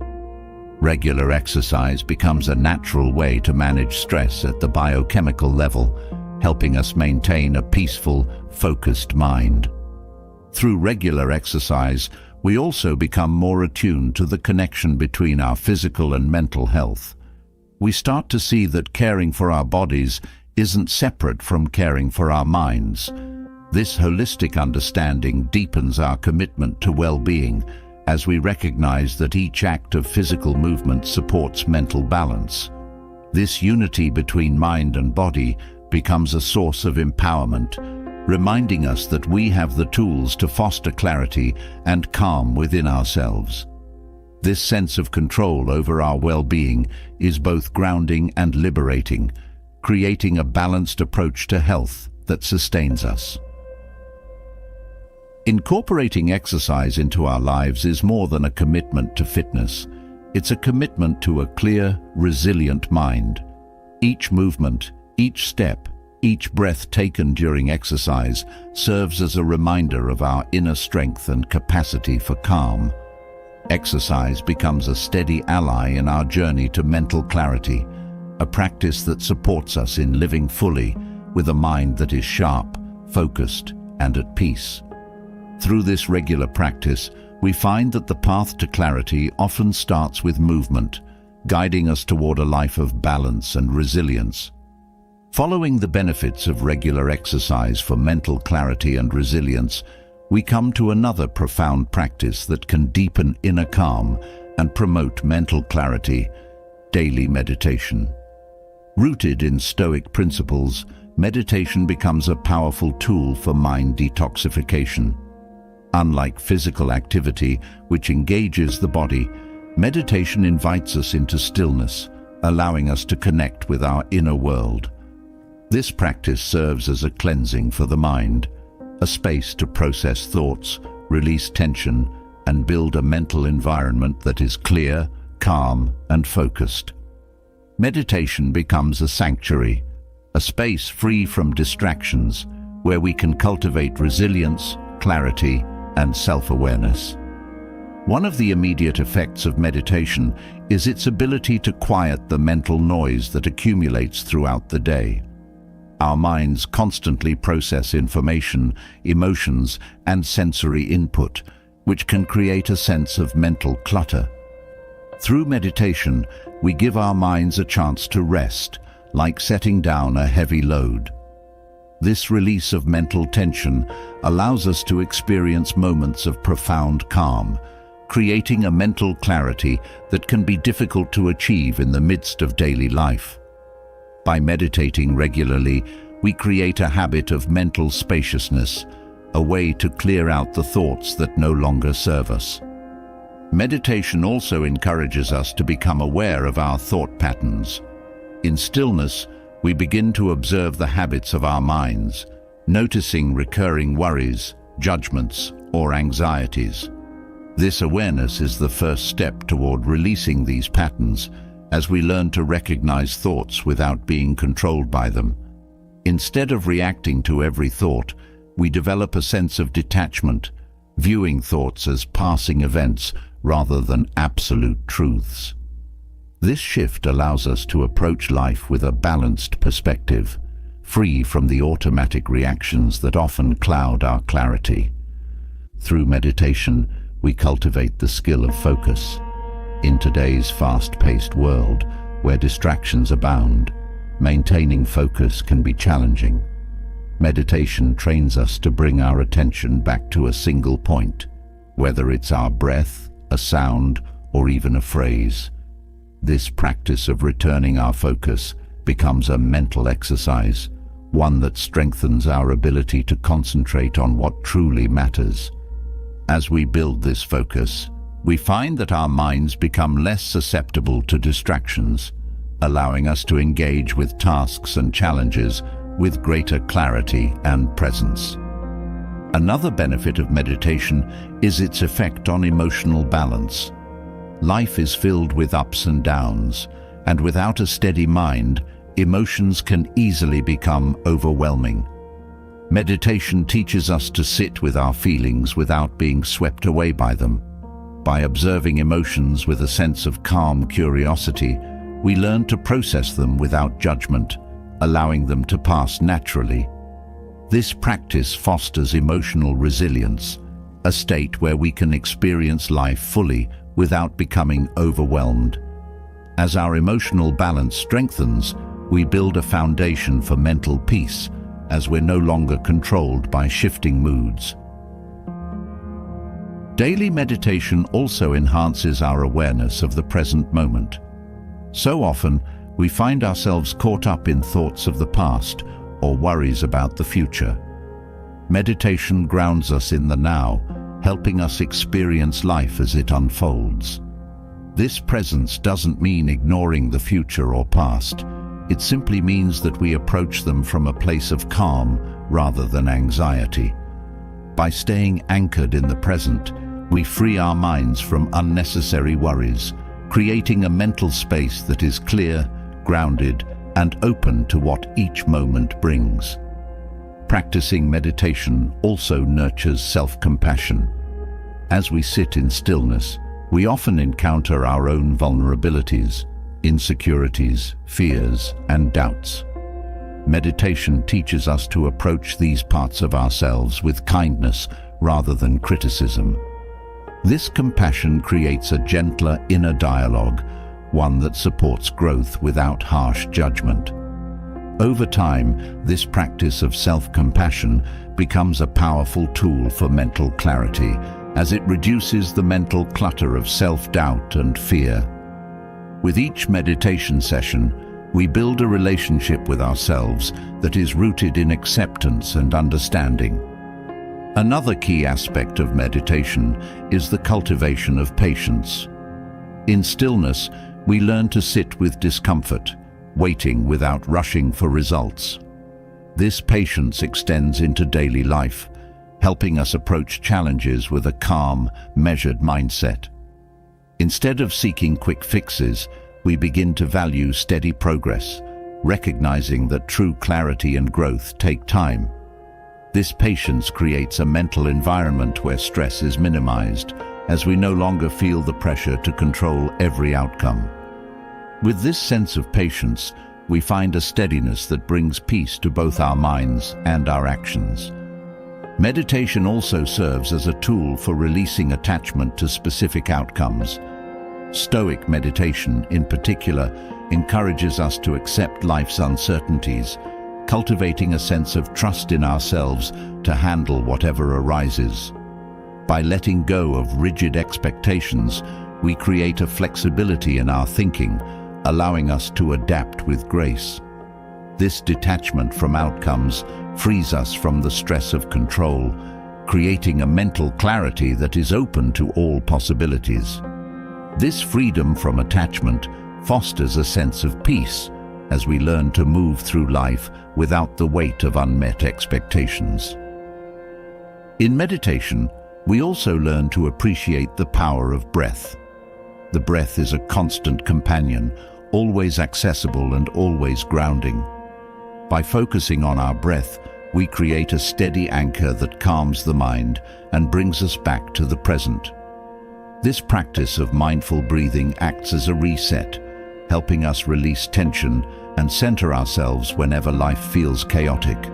Regular exercise becomes a natural way to manage stress at the biochemical level, helping us maintain a peaceful, focused mind. Through regular exercise, we also become more attuned to the connection between our physical and mental health. We start to see that caring for our bodies isn't separate from caring for our minds. This holistic understanding deepens our commitment to well-being as we recognize that each act of physical movement supports mental balance. This unity between mind and body becomes a source of empowerment, reminding us that we have the tools to foster clarity and calm within ourselves. This sense of control over our well-being is both grounding and liberating, creating a balanced approach to health that sustains us. Incorporating exercise into our lives is more than a commitment to fitness. It's a commitment to a clear, resilient mind. Each movement, each step, each breath taken during exercise serves as a reminder of our inner strength and capacity for calm. Exercise becomes a steady ally in our journey to mental clarity, a practice that supports us in living fully with a mind that is sharp, focused, and at peace. Through this regular practice, we find that the path to clarity often starts with movement, guiding us toward a life of balance and resilience. Following the benefits of regular exercise for mental clarity and resilience, we come to another profound practice that can deepen inner calm and promote mental clarity. daily meditation. Rooted in Stoic principles, meditation becomes a powerful tool for mind detoxification. Unlike physical activity, which engages the body, meditation invites us into stillness, allowing us to connect with our inner world. This practice serves as a cleansing for the mind, a space to process thoughts, release tension, and build a mental environment that is clear, calm, and focused. Meditation becomes a sanctuary, a space free from distractions, where we can cultivate resilience, clarity, and self-awareness. One of the immediate effects of meditation is its ability to quiet the mental noise that accumulates throughout the day. Our minds constantly process information, emotions, and sensory input, which can create a sense of mental clutter. Through meditation, we give our minds a chance to rest, like setting down a heavy load. This release of mental tension allows us to experience moments of profound calm, creating a mental clarity that can be difficult to achieve in the midst of daily life. By meditating regularly, we create a habit of mental spaciousness, a way to clear out the thoughts that no longer serve us. Meditation also encourages us to become aware of our thought patterns. In stillness, we begin to observe the habits of our minds, noticing recurring worries, judgments, or anxieties. This awareness is the first step toward releasing these patterns, as we learn to recognize thoughts without being controlled by them. Instead of reacting to every thought, we develop a sense of detachment, viewing thoughts as passing events rather than absolute truths. This shift allows us to approach life with a balanced perspective, free from the automatic reactions that often cloud our clarity. Through meditation, we cultivate the skill of focus. In today's fast-paced world, where distractions abound, maintaining focus can be challenging. Meditation trains us to bring our attention back to a single point, whether it's our breath, a sound, or even a phrase. This practice of returning our focus becomes a mental exercise, one that strengthens our ability to concentrate on what truly matters. As we build this focus, we find that our minds become less susceptible to distractions, allowing us to engage with tasks and challenges with greater clarity and presence. Another benefit of meditation is its effect on emotional balance. Life is filled with ups and downs, and without a steady mind, emotions can easily become overwhelming. Meditation teaches us to sit with our feelings without being swept away by them. By observing emotions with a sense of calm curiosity, we learn to process them without judgment, allowing them to pass naturally. This practice fosters emotional resilience, a state where we can experience life fully without becoming overwhelmed. As our emotional balance strengthens, we build a foundation for mental peace, as we're no longer controlled by shifting moods. Daily meditation also enhances our awareness of the present moment. So often, we find ourselves caught up in thoughts of the past or worries about the future. Meditation grounds us in the now, helping us experience life as it unfolds. This presence doesn't mean ignoring the future or past. It simply means that we approach them from a place of calm rather than anxiety. By staying anchored in the present, we free our minds from unnecessary worries, creating a mental space that is clear, grounded, and open to what each moment brings. Practicing meditation also nurtures self-compassion. As we sit in stillness, we often encounter our own vulnerabilities, insecurities, fears, and doubts. Meditation teaches us to approach these parts of ourselves with kindness rather than criticism. This compassion creates a gentler inner dialogue, one that supports growth without harsh judgment. Over time, this practice of self-compassion becomes a powerful tool for mental clarity, as it reduces the mental clutter of self-doubt and fear. With each meditation session, we build a relationship with ourselves that is rooted in acceptance and understanding. Another key aspect of meditation is the cultivation of patience. In stillness, we learn to sit with discomfort, waiting without rushing for results. This patience extends into daily life, helping us approach challenges with a calm, measured mindset. Instead of seeking quick fixes, we begin to value steady progress, recognizing that true clarity and growth take time. This patience creates a mental environment where stress is minimized, as we no longer feel the pressure to control every outcome. With this sense of patience, we find a steadiness that brings peace to both our minds and our actions. Meditation also serves as a tool for releasing attachment to specific outcomes. Stoic meditation, in particular, encourages us to accept life's uncertainties, cultivating a sense of trust in ourselves to handle whatever arises. By letting go of rigid expectations, we create a flexibility in our thinking, allowing us to adapt with grace. This detachment from outcomes frees us from the stress of control, creating a mental clarity that is open to all possibilities. This freedom from attachment fosters a sense of peace as we learn to move through life without the weight of unmet expectations. In meditation, we also learn to appreciate the power of breath. The breath is a constant companion, always accessible and always grounding. By focusing on our breath, we create a steady anchor that calms the mind and brings us back to the present. This practice of mindful breathing acts as a reset, helping us release tension and center ourselves whenever life feels chaotic.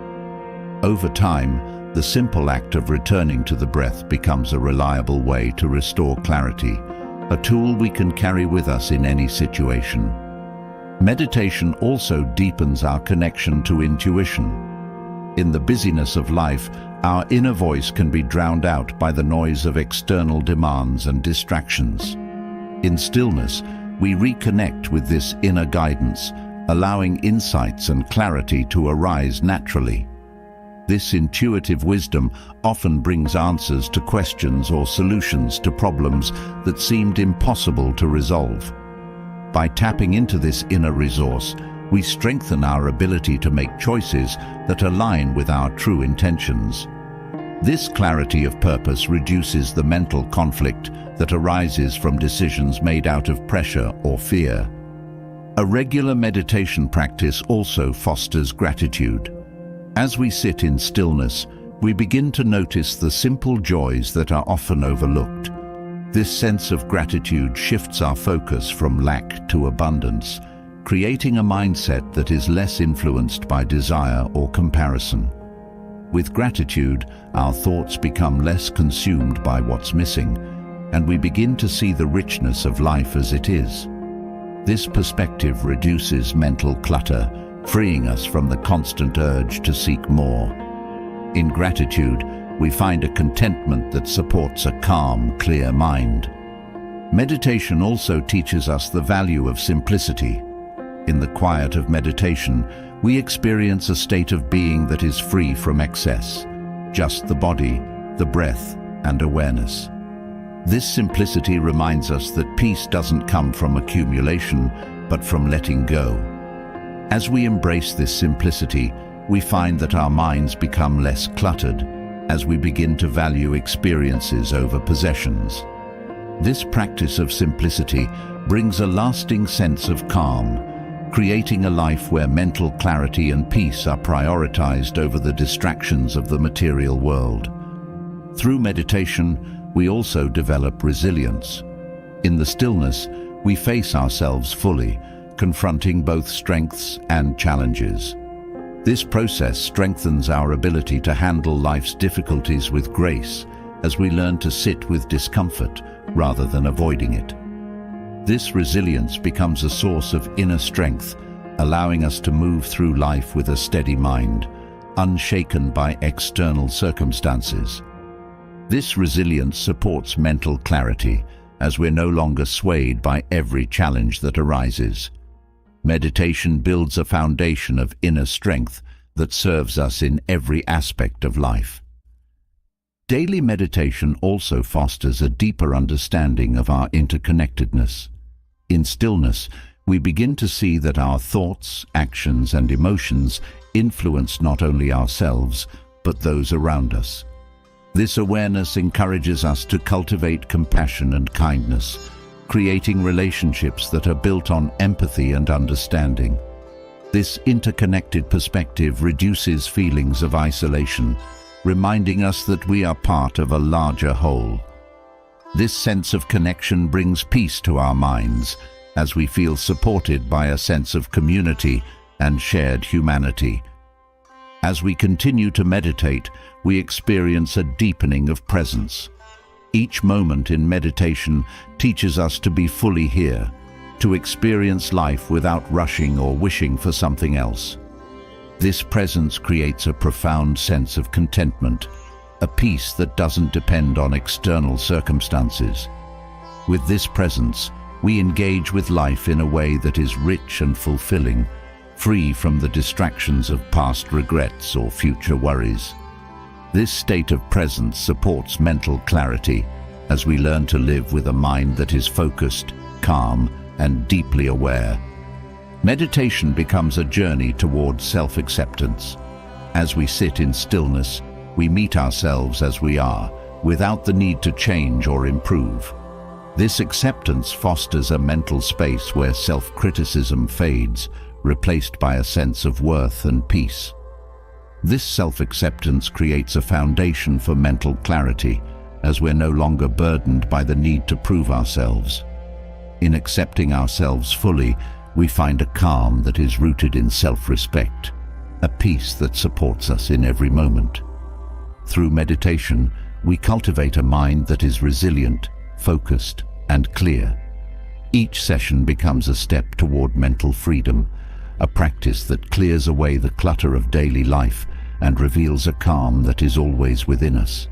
Over time, the simple act of returning to the breath becomes a reliable way to restore clarity, a tool we can carry with us in any situation. Meditation also deepens our connection to intuition. In the busyness of life, our inner voice can be drowned out by the noise of external demands and distractions. In stillness, we reconnect with this inner guidance, allowing insights and clarity to arise naturally. This intuitive wisdom often brings answers to questions or solutions to problems that seemed impossible to resolve. By tapping into this inner resource, we strengthen our ability to make choices that align with our true intentions. This clarity of purpose reduces the mental conflict that arises from decisions made out of pressure or fear. A regular meditation practice also fosters gratitude. As we sit in stillness, we begin to notice the simple joys that are often overlooked. This sense of gratitude shifts our focus from lack to abundance, creating a mindset that is less influenced by desire or comparison. With gratitude, our thoughts become less consumed by what's missing, and we begin to see the richness of life as it is. This perspective reduces mental clutter, freeing us from the constant urge to seek more. In gratitude, we find a contentment that supports a calm, clear mind. Meditation also teaches us the value of simplicity. In the quiet of meditation, we experience a state of being that is free from excess, just the body, the breath, and awareness. This simplicity reminds us that peace doesn't come from accumulation, but from letting go. As we embrace this simplicity, we find that our minds become less cluttered, as we begin to value experiences over possessions. This practice of simplicity brings a lasting sense of calm, creating a life where mental clarity and peace are prioritized over the distractions of the material world. Through meditation, we also develop resilience. In the stillness, we face ourselves fully, confronting both strengths and challenges. This process strengthens our ability to handle life's difficulties with grace, as we learn to sit with discomfort rather than avoiding it. This resilience becomes a source of inner strength, allowing us to move through life with a steady mind, unshaken by external circumstances. This resilience supports mental clarity, as we're no longer swayed by every challenge that arises. Meditation builds a foundation of inner strength that serves us in every aspect of life. Daily meditation also fosters a deeper understanding of our interconnectedness. In stillness, we begin to see that our thoughts, actions, and emotions influence not only ourselves, but those around us. This awareness encourages us to cultivate compassion and kindness, creating relationships that are built on empathy and understanding. This interconnected perspective reduces feelings of isolation, reminding us that we are part of a larger whole. This sense of connection brings peace to our minds, as we feel supported by a sense of community and shared humanity. As we continue to meditate, we experience a deepening of presence. Each moment in meditation teaches us to be fully here, to experience life without rushing or wishing for something else. This presence creates a profound sense of contentment, a peace that doesn't depend on external circumstances. With this presence, we engage with life in a way that is rich and fulfilling, free from the distractions of past regrets or future worries. This state of presence supports mental clarity as we learn to live with a mind that is focused, calm, and deeply aware. Meditation becomes a journey towards self-acceptance. As we sit in stillness, we meet ourselves as we are, without the need to change or improve. This acceptance fosters a mental space where self-criticism fades, replaced by a sense of worth and peace. This self-acceptance creates a foundation for mental clarity, as we're no longer burdened by the need to prove ourselves. In accepting ourselves fully, we find a calm that is rooted in self-respect, a peace that supports us in every moment. Through meditation, we cultivate a mind that is resilient, focused, and clear. Each session becomes a step toward mental freedom, a practice that clears away the clutter of daily life and reveals a calm that is always within us.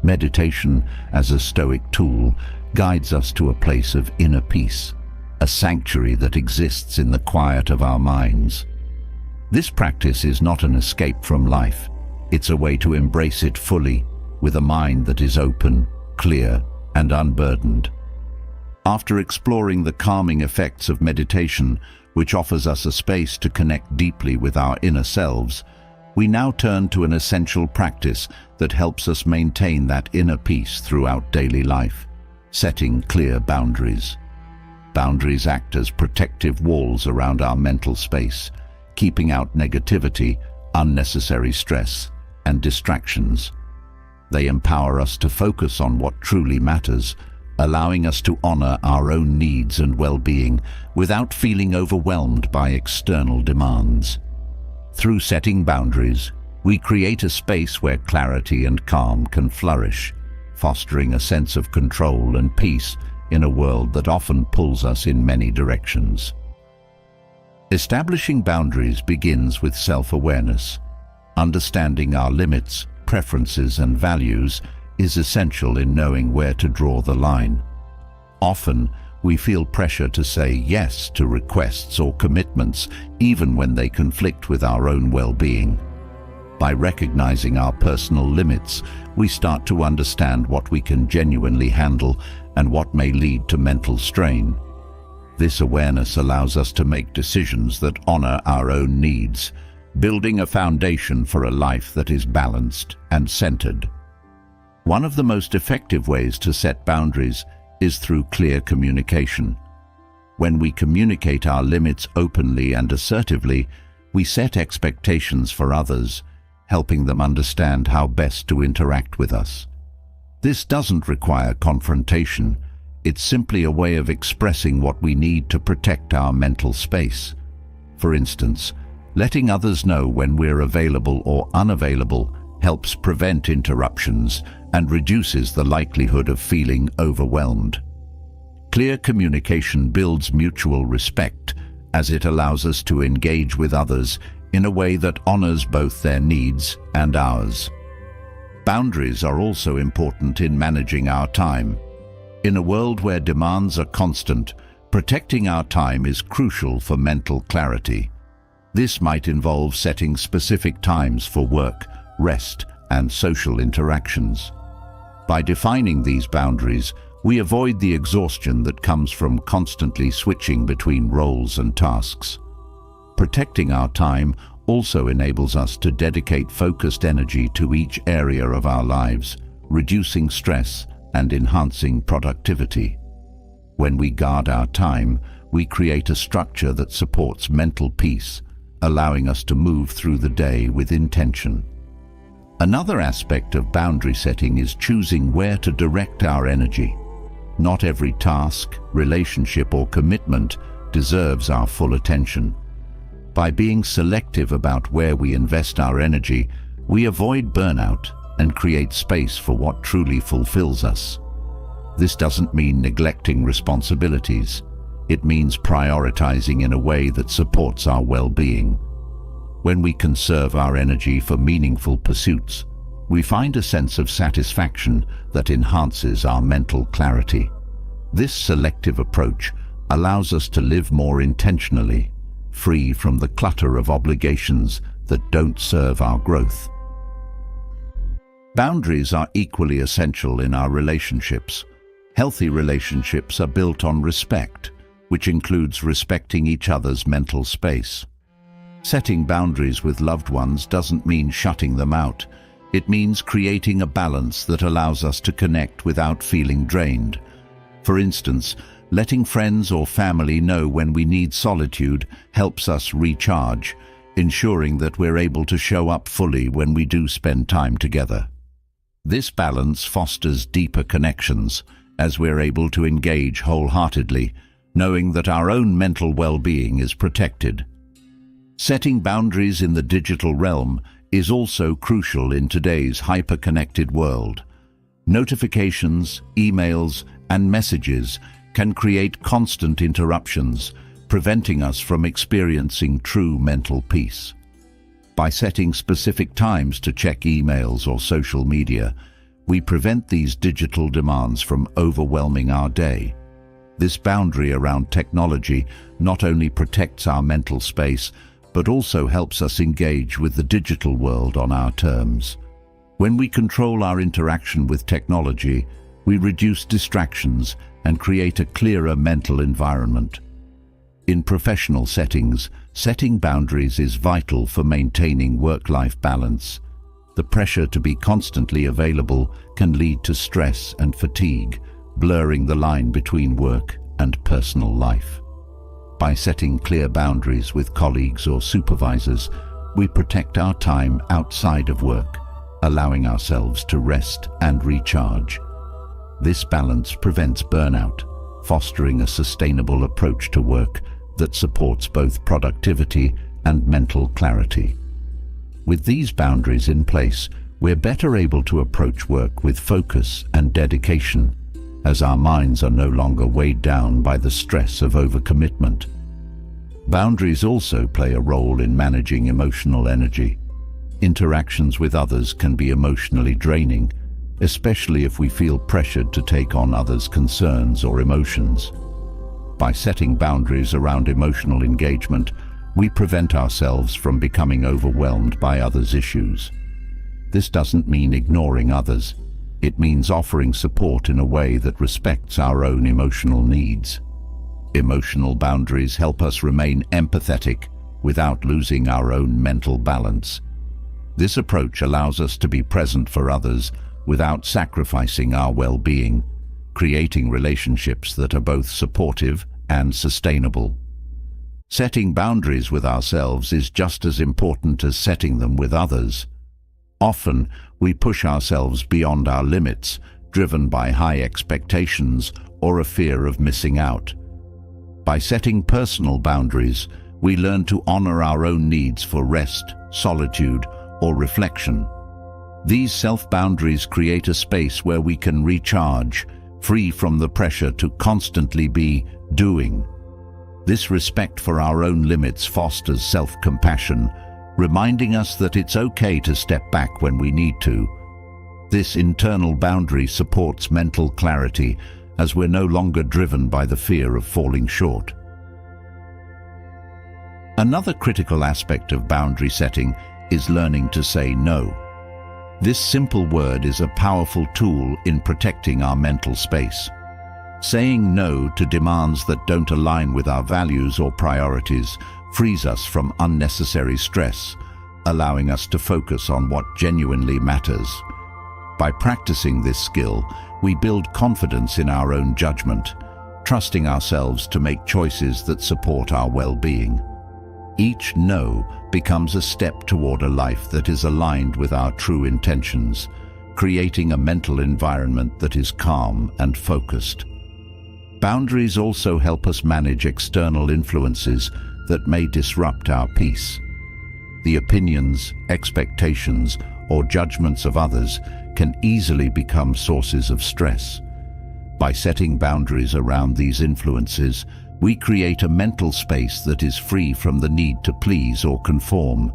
Meditation, as a Stoic tool, guides us to a place of inner peace, a sanctuary that exists in the quiet of our minds. This practice is not an escape from life. It's a way to embrace it fully, with a mind that is open, clear, and unburdened. After exploring the calming effects of meditation, which offers us a space to connect deeply with our inner selves, we now turn to an essential practice that helps us maintain that inner peace throughout daily life: setting clear boundaries. Boundaries act as protective walls around our mental space, keeping out negativity, unnecessary stress, and distractions. They empower us to focus on what truly matters, allowing us to honor our own needs and well-being without feeling overwhelmed by external demands. Through setting boundaries, we create a space where clarity and calm can flourish, fostering a sense of control and peace in a world that often pulls us in many directions. Establishing boundaries begins with self-awareness. Understanding our limits, preferences, and values is essential in knowing where to draw the line. Often, we feel pressure to say yes to requests or commitments, even when they conflict with our own well-being. By recognizing our personal limits, we start to understand what we can genuinely handle and what may lead to mental strain. This awareness allows us to make decisions that honor our own needs, building a foundation for a life that is balanced and centered. One of the most effective ways to set boundaries is through clear communication. When we communicate our limits openly and assertively, we set expectations for others, helping them understand how best to interact with us. This doesn't require confrontation. It's simply a way of expressing what we need to protect our mental space. For instance, letting others know when we're available or unavailable helps prevent interruptions and reduces the likelihood of feeling overwhelmed. Clear communication builds mutual respect, as it allows us to engage with others in a way that honors both their needs and ours. Boundaries are also important in managing our time. In a world where demands are constant, protecting our time is crucial for mental clarity. This might involve setting specific times for work, rest, and social interactions. By defining these boundaries, we avoid the exhaustion that comes from constantly switching between roles and tasks. Protecting our time also enables us to dedicate focused energy to each area of our lives, reducing stress and enhancing productivity. When we guard our time, we create a structure that supports mental peace, allowing us to move through the day with intention. Another aspect of boundary setting is choosing where to direct our energy. Not every task, relationship, or commitment deserves our full attention. By being selective about where we invest our energy, we avoid burnout and create space for what truly fulfills us. This doesn't mean neglecting responsibilities. It means prioritizing in a way that supports our well-being. When we conserve our energy for meaningful pursuits, we find a sense of satisfaction that enhances our mental clarity. This selective approach allows us to live more intentionally, free from the clutter of obligations that don't serve our growth. Boundaries are equally essential in our relationships. Healthy relationships are built on respect, which includes respecting each other's mental space. Setting boundaries with loved ones doesn't mean shutting them out. It means creating a balance that allows us to connect without feeling drained. For instance, letting friends or family know when we need solitude helps us recharge, ensuring that we're able to show up fully when we do spend time together. This balance fosters deeper connections, as we're able to engage wholeheartedly, knowing that our own mental well-being is protected. Setting boundaries in the digital realm is also crucial in today's hyper-connected world. Notifications, emails, and messages can create constant interruptions, preventing us from experiencing true mental peace. By setting specific times to check emails or social media, we prevent these digital demands from overwhelming our day. This boundary around technology not only protects our mental space, but also helps us engage with the digital world on our terms. When we control our interaction with technology, we reduce distractions and create a clearer mental environment. In professional settings, setting boundaries is vital for maintaining work-life balance. The pressure to be constantly available can lead to stress and fatigue, blurring the line between work and personal life. By setting clear boundaries with colleagues or supervisors, we protect our time outside of work, allowing ourselves to rest and recharge. This balance prevents burnout, fostering a sustainable approach to work that supports both productivity and mental clarity. With these boundaries in place, we're better able to approach work with focus and dedication, as our minds are no longer weighed down by the stress of overcommitment. Boundaries also play a role in managing emotional energy. Interactions with others can be emotionally draining, especially if we feel pressured to take on others' concerns or emotions. By setting boundaries around emotional engagement, we prevent ourselves from becoming overwhelmed by others' issues. This doesn't mean ignoring others. It means offering support in a way that respects our own emotional needs. Emotional boundaries help us remain empathetic without losing our own mental balance. This approach allows us to be present for others without sacrificing our well-being, creating relationships that are both supportive and sustainable. Setting boundaries with ourselves is just as important as setting them with others. Often, we push ourselves beyond our limits, driven by high expectations or a fear of missing out. By setting personal boundaries, we learn to honor our own needs for rest, solitude, or reflection. These self-boundaries create a space where we can recharge, free from the pressure to constantly be doing. This respect for our own limits fosters self-compassion, reminding us that it's okay to step back when we need to. This internal boundary supports mental clarity as we're no longer driven by the fear of falling short. Another critical aspect of boundary setting is learning to say no. This simple word is a powerful tool in protecting our mental space. Saying no to demands that don't align with our values or priorities frees us from unnecessary stress, allowing us to focus on what genuinely matters. By practicing this skill, we build confidence in our own judgment, trusting ourselves to make choices that support our well-being. Each no becomes a step toward a life that is aligned with our true intentions, creating a mental environment that is calm and focused. Boundaries also help us manage external influences that may disrupt our peace. The opinions, expectations, or judgments of others can easily become sources of stress. By setting boundaries around these influences, we create a mental space that is free from the need to please or conform.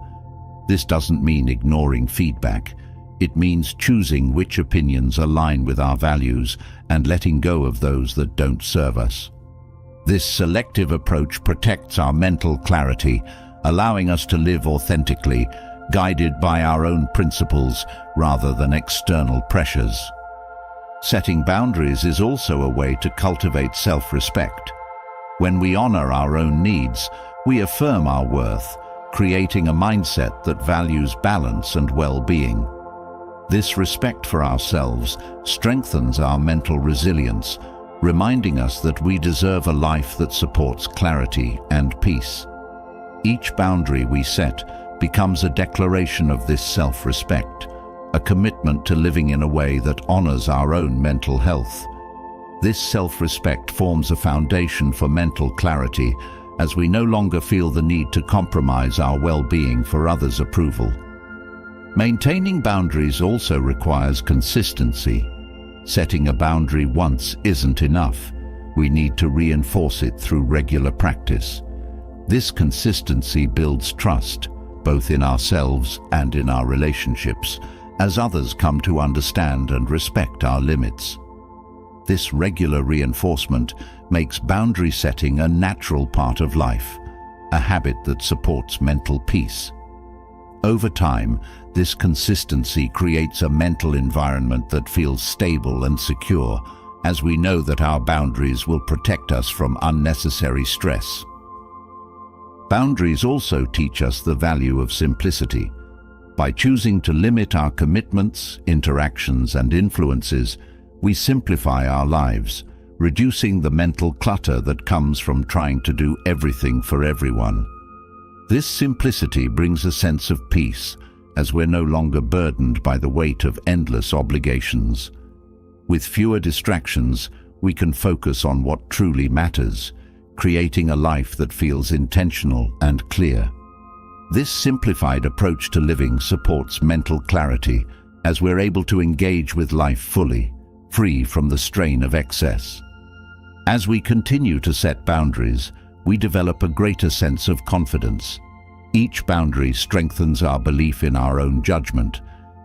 This doesn't mean ignoring feedback. It means choosing which opinions align with our values and letting go of those that don't serve us. This selective approach protects our mental clarity, allowing us to live authentically, guided by our own principles rather than external pressures. Setting boundaries is also a way to cultivate self-respect. When we honor our own needs, we affirm our worth, creating a mindset that values balance and well-being. This respect for ourselves strengthens our mental resilience, reminding us that we deserve a life that supports clarity and peace. Each boundary we set becomes a declaration of this self-respect, a commitment to living in a way that honors our own mental health. This self-respect forms a foundation for mental clarity, as we no longer feel the need to compromise our well-being for others' approval. Maintaining boundaries also requires consistency. Setting a boundary once isn't enough. We need to reinforce it through regular practice. This consistency builds trust, both in ourselves and in our relationships, as others come to understand and respect our limits. This regular reinforcement makes boundary setting a natural part of life, a habit that supports mental peace. Over time, this consistency creates a mental environment that feels stable and secure, as we know that our boundaries will protect us from unnecessary stress. Boundaries also teach us the value of simplicity. By choosing to limit our commitments, interactions, and influences, we simplify our lives, reducing the mental clutter that comes from trying to do everything for everyone. This simplicity brings a sense of peace, as we're no longer burdened by the weight of endless obligations. With fewer distractions, we can focus on what truly matters, creating a life that feels intentional and clear. This simplified approach to living supports mental clarity, as we're able to engage with life fully, free from the strain of excess. As we continue to set boundaries, we develop a greater sense of confidence. Each boundary strengthens our belief in our own judgment,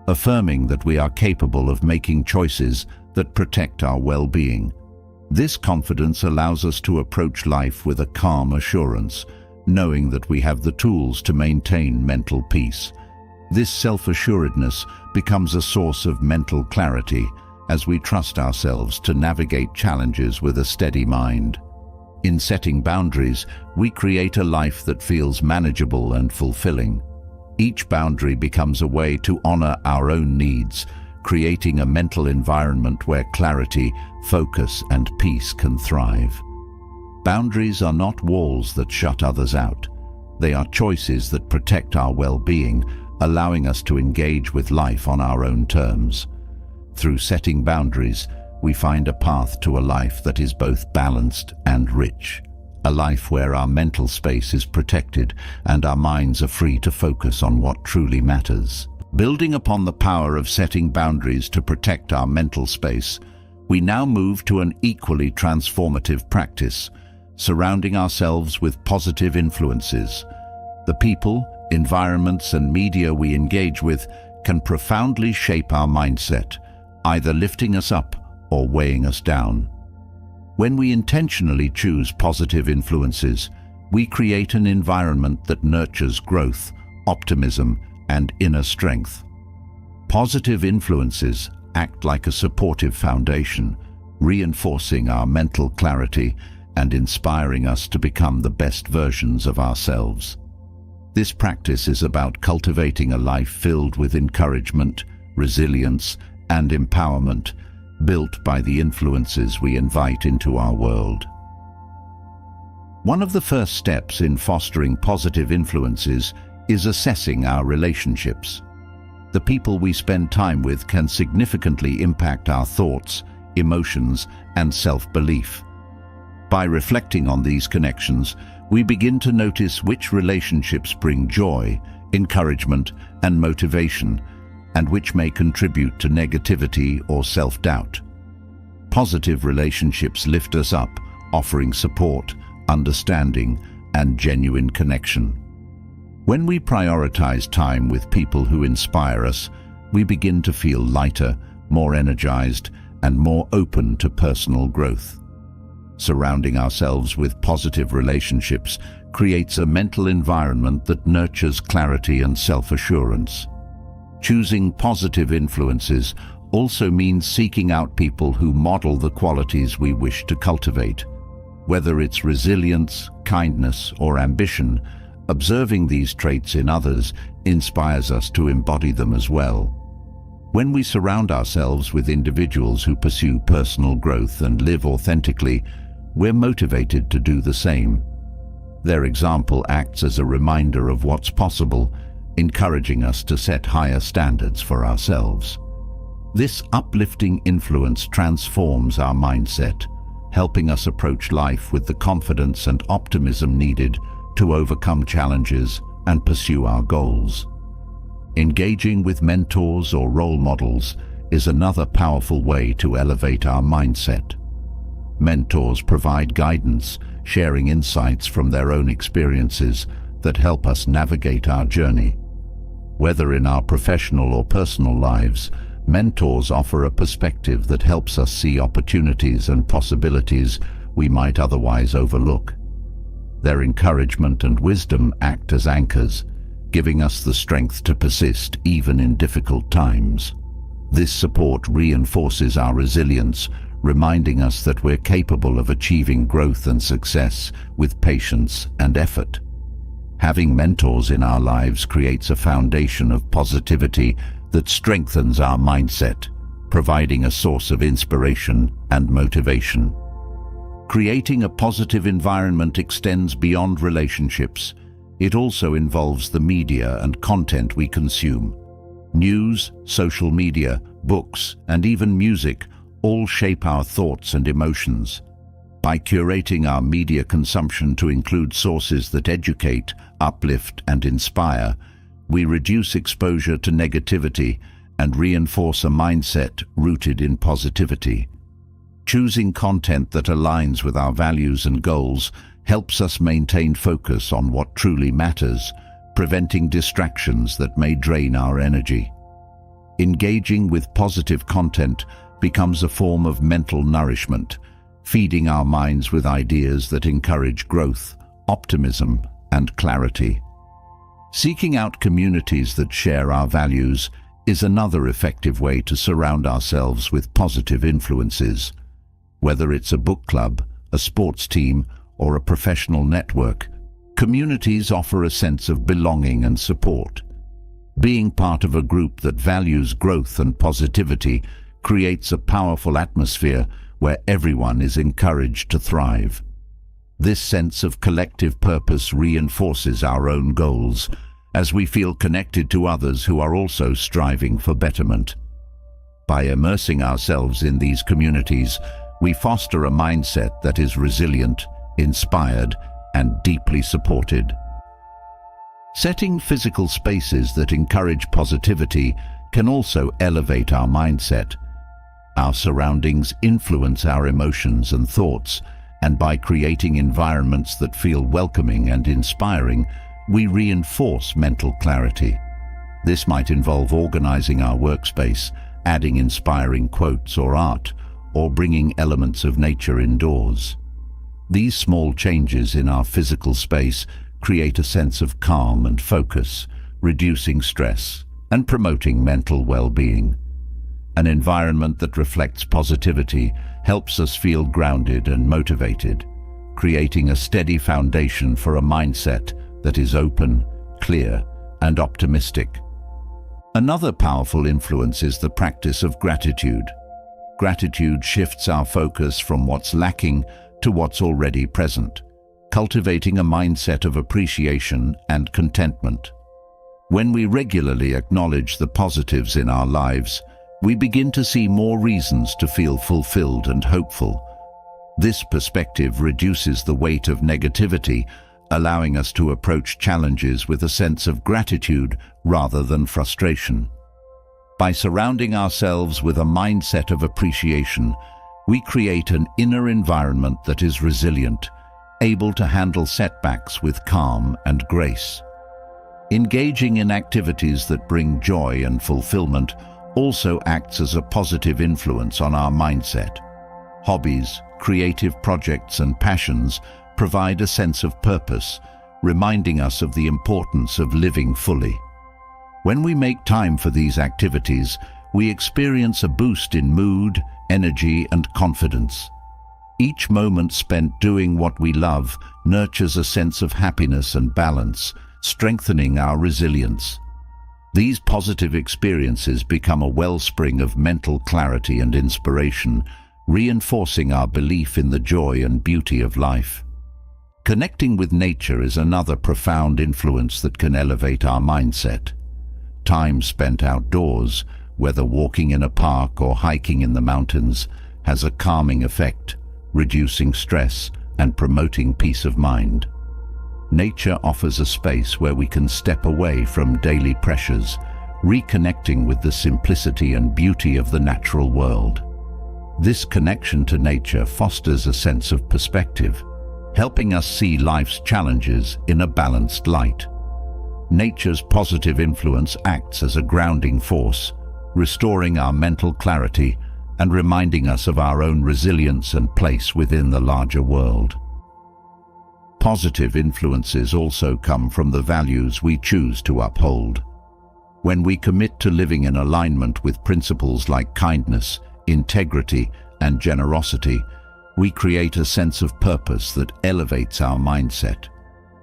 affirming that we are capable of making choices that protect our well-being. This confidence allows us to approach life with a calm assurance, knowing that we have the tools to maintain mental peace. This self-assuredness becomes a source of mental clarity as we trust ourselves to navigate challenges with a steady mind. In setting boundaries, we create a life that feels manageable and fulfilling. Each boundary becomes a way to honor our own needs, creating a mental environment where clarity, focus, and peace can thrive. Boundaries are not walls that shut others out. They are choices that protect our well-being, allowing us to engage with life on our own terms. Through setting boundaries, we find a path to a life that is both balanced and rich. A life where our mental space is protected and our minds are free to focus on what truly matters. Building upon the power of setting boundaries to protect our mental space, we now move to an equally transformative practice, surrounding ourselves with positive influences. The people, environments, and media we engage with can profoundly shape our mindset, either lifting us up or weighing us down. When we intentionally choose positive influences, we create an environment that nurtures growth, optimism, and inner strength. Positive influences act like a supportive foundation, reinforcing our mental clarity and inspiring us to become the best versions of ourselves. This practice is about cultivating a life filled with encouragement, resilience, and empowerment, built by the influences we invite into our world. One of the first steps in fostering positive influences is assessing our relationships. The people we spend time with can significantly impact our thoughts, emotions, and self-belief. By reflecting on these connections, we begin to notice which relationships bring joy, encouragement, and motivation, and which may contribute to negativity or self-doubt. Positive relationships lift us up, offering support, understanding, and genuine connection. When we prioritize time with people who inspire us, we begin to feel lighter, more energized, and more open to personal growth. Surrounding ourselves with positive relationships creates a mental environment that nurtures clarity and self-assurance. Choosing positive influences also means seeking out people who model the qualities we wish to cultivate. Whether it's resilience, kindness, or ambition, observing these traits in others inspires us to embody them as well. When we surround ourselves with individuals who pursue personal growth and live authentically, we're motivated to do the same. Their example acts as a reminder of what's possible, encouraging us to set higher standards for ourselves. This uplifting influence transforms our mindset, helping us approach life with the confidence and optimism needed to overcome challenges and pursue our goals. Engaging with mentors or role models is another powerful way to elevate our mindset. Mentors provide guidance, sharing insights from their own experiences that help us navigate our journey. Whether in our professional or personal lives, mentors offer a perspective that helps us see opportunities and possibilities we might otherwise overlook. Their encouragement and wisdom act as anchors, giving us the strength to persist even in difficult times. This support reinforces our resilience, reminding us that we're capable of achieving growth and success with patience and effort. Having mentors in our lives creates a foundation of positivity that strengthens our mindset, providing a source of inspiration and motivation. Creating a positive environment extends beyond relationships. It also involves the media and content we consume. News, social media, books, and even music all shape our thoughts and emotions. By curating our media consumption to include sources that educate, uplift, and inspire, we reduce exposure to negativity and reinforce a mindset rooted in positivity. Choosing content that aligns with our values and goals helps us maintain focus on what truly matters, preventing distractions that may drain our energy. Engaging with positive content becomes a form of mental nourishment, feeding our minds with ideas that encourage growth, optimism, and clarity. Seeking out communities that share our values is another effective way to surround ourselves with positive influences. Whether it's a book club, a sports team, or a professional network, communities offer a sense of belonging and support. Being part of a group that values growth and positivity creates a powerful atmosphere where everyone is encouraged to thrive. This sense of collective purpose reinforces our own goals, as we feel connected to others who are also striving for betterment. By immersing ourselves in these communities, we foster a mindset that is resilient, inspired, and deeply supported. Setting physical spaces that encourage positivity can also elevate our mindset. Our surroundings influence our emotions and thoughts, and by creating environments that feel welcoming and inspiring, we reinforce mental clarity. This might involve organizing our workspace, adding inspiring quotes or art, or bringing elements of nature indoors. These small changes in our physical space create a sense of calm and focus, reducing stress and promoting mental well-being. An environment that reflects positivity helps us feel grounded and motivated, creating a steady foundation for a mindset that is open, clear, and optimistic. Another powerful influence is the practice of gratitude. Gratitude shifts our focus from what's lacking to what's already present, cultivating a mindset of appreciation and contentment. When we regularly acknowledge the positives in our lives, we begin to see more reasons to feel fulfilled and hopeful. This perspective reduces the weight of negativity, allowing us to approach challenges with a sense of gratitude rather than frustration. By surrounding ourselves with a mindset of appreciation, we create an inner environment that is resilient, able to handle setbacks with calm and grace. Engaging in activities that bring joy and fulfillment also acts as a positive influence on our mindset. Hobbies, creative projects, and passions provide a sense of purpose, reminding us of the importance of living fully. When we make time for these activities, we experience a boost in mood, energy, and confidence. Each moment spent doing what we love nurtures a sense of happiness and balance, strengthening our resilience. These positive experiences become a wellspring of mental clarity and inspiration, reinforcing our belief in the joy and beauty of life. Connecting with nature is another profound influence that can elevate our mindset. Time spent outdoors, whether walking in a park or hiking in the mountains, has a calming effect, reducing stress and promoting peace of mind. Nature offers a space where we can step away from daily pressures, reconnecting with the simplicity and beauty of the natural world. This connection to nature fosters a sense of perspective, helping us see life's challenges in a balanced light. Nature's positive influence acts as a grounding force, restoring our mental clarity and reminding us of our own resilience and place within the larger world. Positive influences also come from the values we choose to uphold. When we commit to living in alignment with principles like kindness, integrity, and generosity, we create a sense of purpose that elevates our mindset.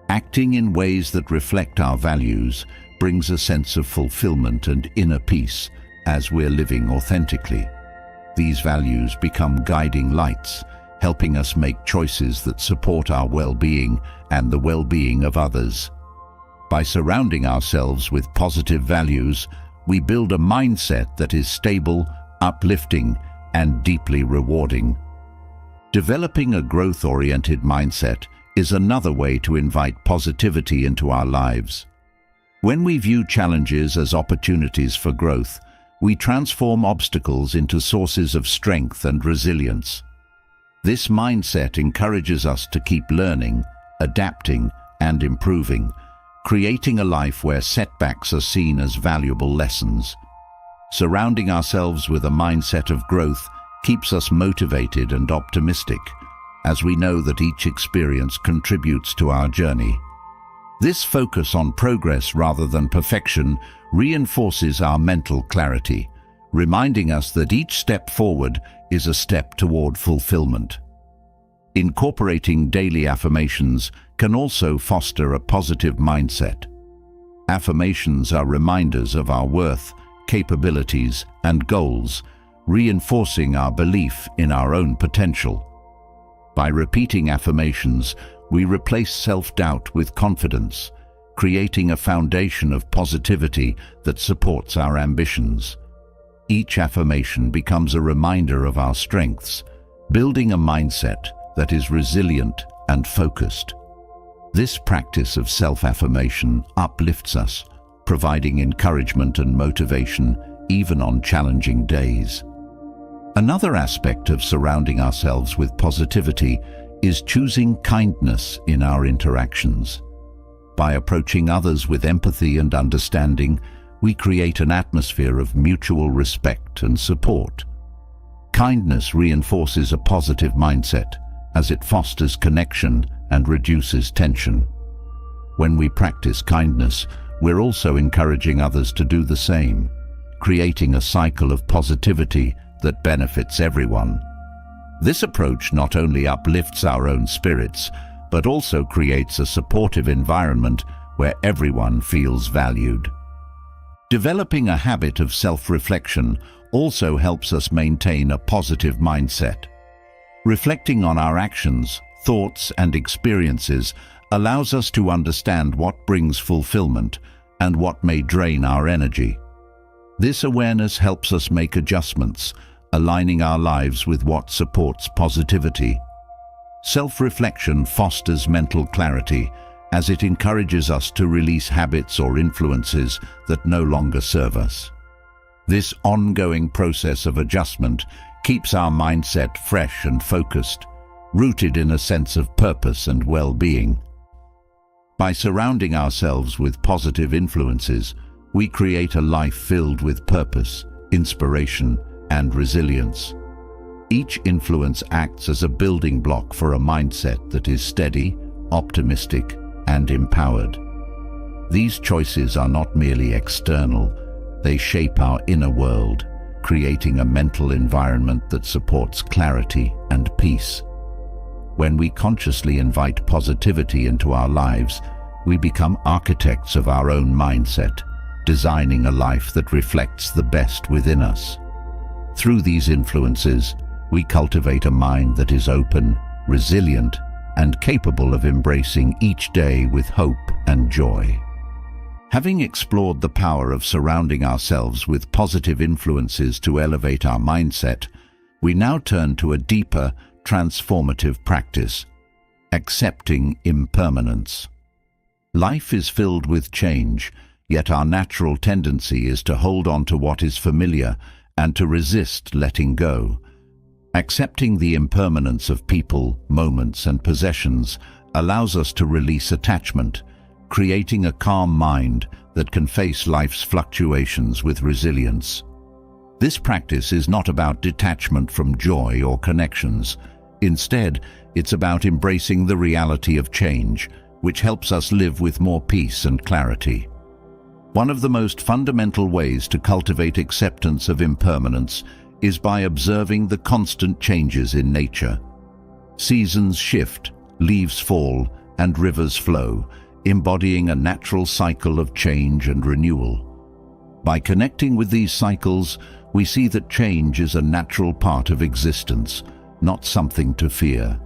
Acting in ways that reflect our values brings a sense of fulfillment and inner peace as we're living authentically. These values become guiding lights, helping us make choices that support our well-being and the well-being of others. By surrounding ourselves with positive values, we build a mindset that is stable, uplifting, and deeply rewarding. Developing a growth-oriented mindset is another way to invite positivity into our lives. When we view challenges as opportunities for growth, we transform obstacles into sources of strength and resilience. This mindset encourages us to keep learning, adapting, and improving, creating a life where setbacks are seen as valuable lessons. Surrounding ourselves with a mindset of growth keeps us motivated and optimistic, as we know that each experience contributes to our journey. This focus on progress rather than perfection reinforces our mental clarity, reminding us that each step forward is a step toward fulfillment. Incorporating daily affirmations can also foster a positive mindset. Affirmations are reminders of our worth, capabilities, and goals, reinforcing our belief in our own potential. By repeating affirmations, we replace self-doubt with confidence, creating a foundation of positivity that supports our ambitions. Each affirmation becomes a reminder of our strengths, building a mindset that is resilient and focused. This practice of self-affirmation uplifts us, providing encouragement and motivation even on challenging days. Another aspect of surrounding ourselves with positivity is choosing kindness in our interactions. By approaching others with empathy and understanding, we create an atmosphere of mutual respect and support. Kindness reinforces a positive mindset as it fosters connection and reduces tension. When we practice kindness, we're also encouraging others to do the same, creating a cycle of positivity that benefits everyone. This approach not only uplifts our own spirits, but also creates a supportive environment where everyone feels valued. Developing a habit of self-reflection also helps us maintain a positive mindset. Reflecting on our actions, thoughts, and experiences allows us to understand what brings fulfillment and what may drain our energy. This awareness helps us make adjustments, aligning our lives with what supports positivity. Self-reflection fosters mental clarity as it encourages us to release habits or influences that no longer serve us. This ongoing process of adjustment keeps our mindset fresh and focused, rooted in a sense of purpose and well-being. By surrounding ourselves with positive influences, we create a life filled with purpose, inspiration, and resilience. Each influence acts as a building block for a mindset that is steady, optimistic, and empowered. These choices are not merely external, they shape our inner world, creating a mental environment that supports clarity and peace. When we consciously invite positivity into our lives, we become architects of our own mindset, designing a life that reflects the best within us. Through these influences, we cultivate a mind that is open, resilient, and capable of embracing each day with hope and joy. Having explored the power of surrounding ourselves with positive influences to elevate our mindset, we now turn to a deeper, transformative practice: accepting impermanence. Life is filled with change, yet our natural tendency is to hold on to what is familiar and to resist letting go. Accepting the impermanence of people, moments, and possessions allows us to release attachment, creating a calm mind that can face life's fluctuations with resilience. This practice is not about detachment from joy or connections. Instead, it's about embracing the reality of change, which helps us live with more peace and clarity. One of the most fundamental ways to cultivate acceptance of impermanence is by observing the constant changes in nature. Seasons shift, leaves fall, and rivers flow, embodying a natural cycle of change and renewal. By connecting with these cycles, we see that change is a natural part of existence, not something to fear.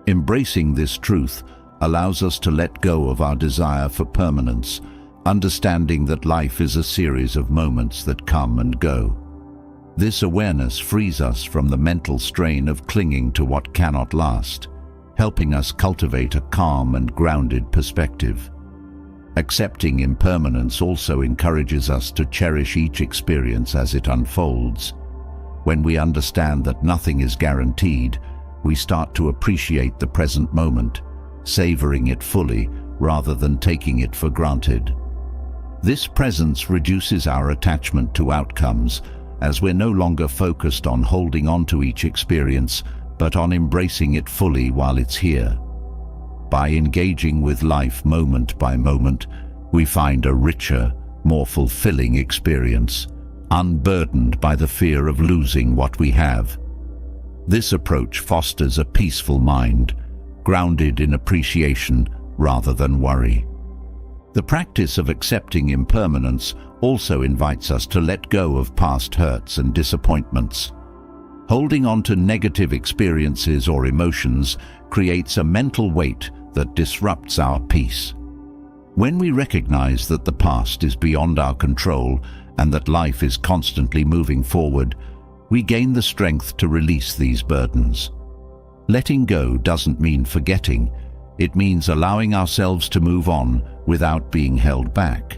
Embracing this truth allows us to let go of our desire for permanence, understanding that life is a series of moments that come and go. This awareness frees us from the mental strain of clinging to what cannot last, helping us cultivate a calm and grounded perspective. Accepting impermanence also encourages us to cherish each experience as it unfolds. When we understand that nothing is guaranteed, we start to appreciate the present moment, savoring it fully rather than taking it for granted. This presence reduces our attachment to outcomes, as we're no longer focused on holding on to each experience, but on embracing it fully while it's here. By engaging with life moment by moment, we find a richer, more fulfilling experience, unburdened by the fear of losing what we have. This approach fosters a peaceful mind, grounded in appreciation rather than worry. The practice of accepting impermanence also invites us to let go of past hurts and disappointments. Holding on to negative experiences or emotions creates a mental weight that disrupts our peace. When we recognize that the past is beyond our control and that life is constantly moving forward, we gain the strength to release these burdens. Letting go doesn't mean forgetting. It means allowing ourselves to move on without being held back.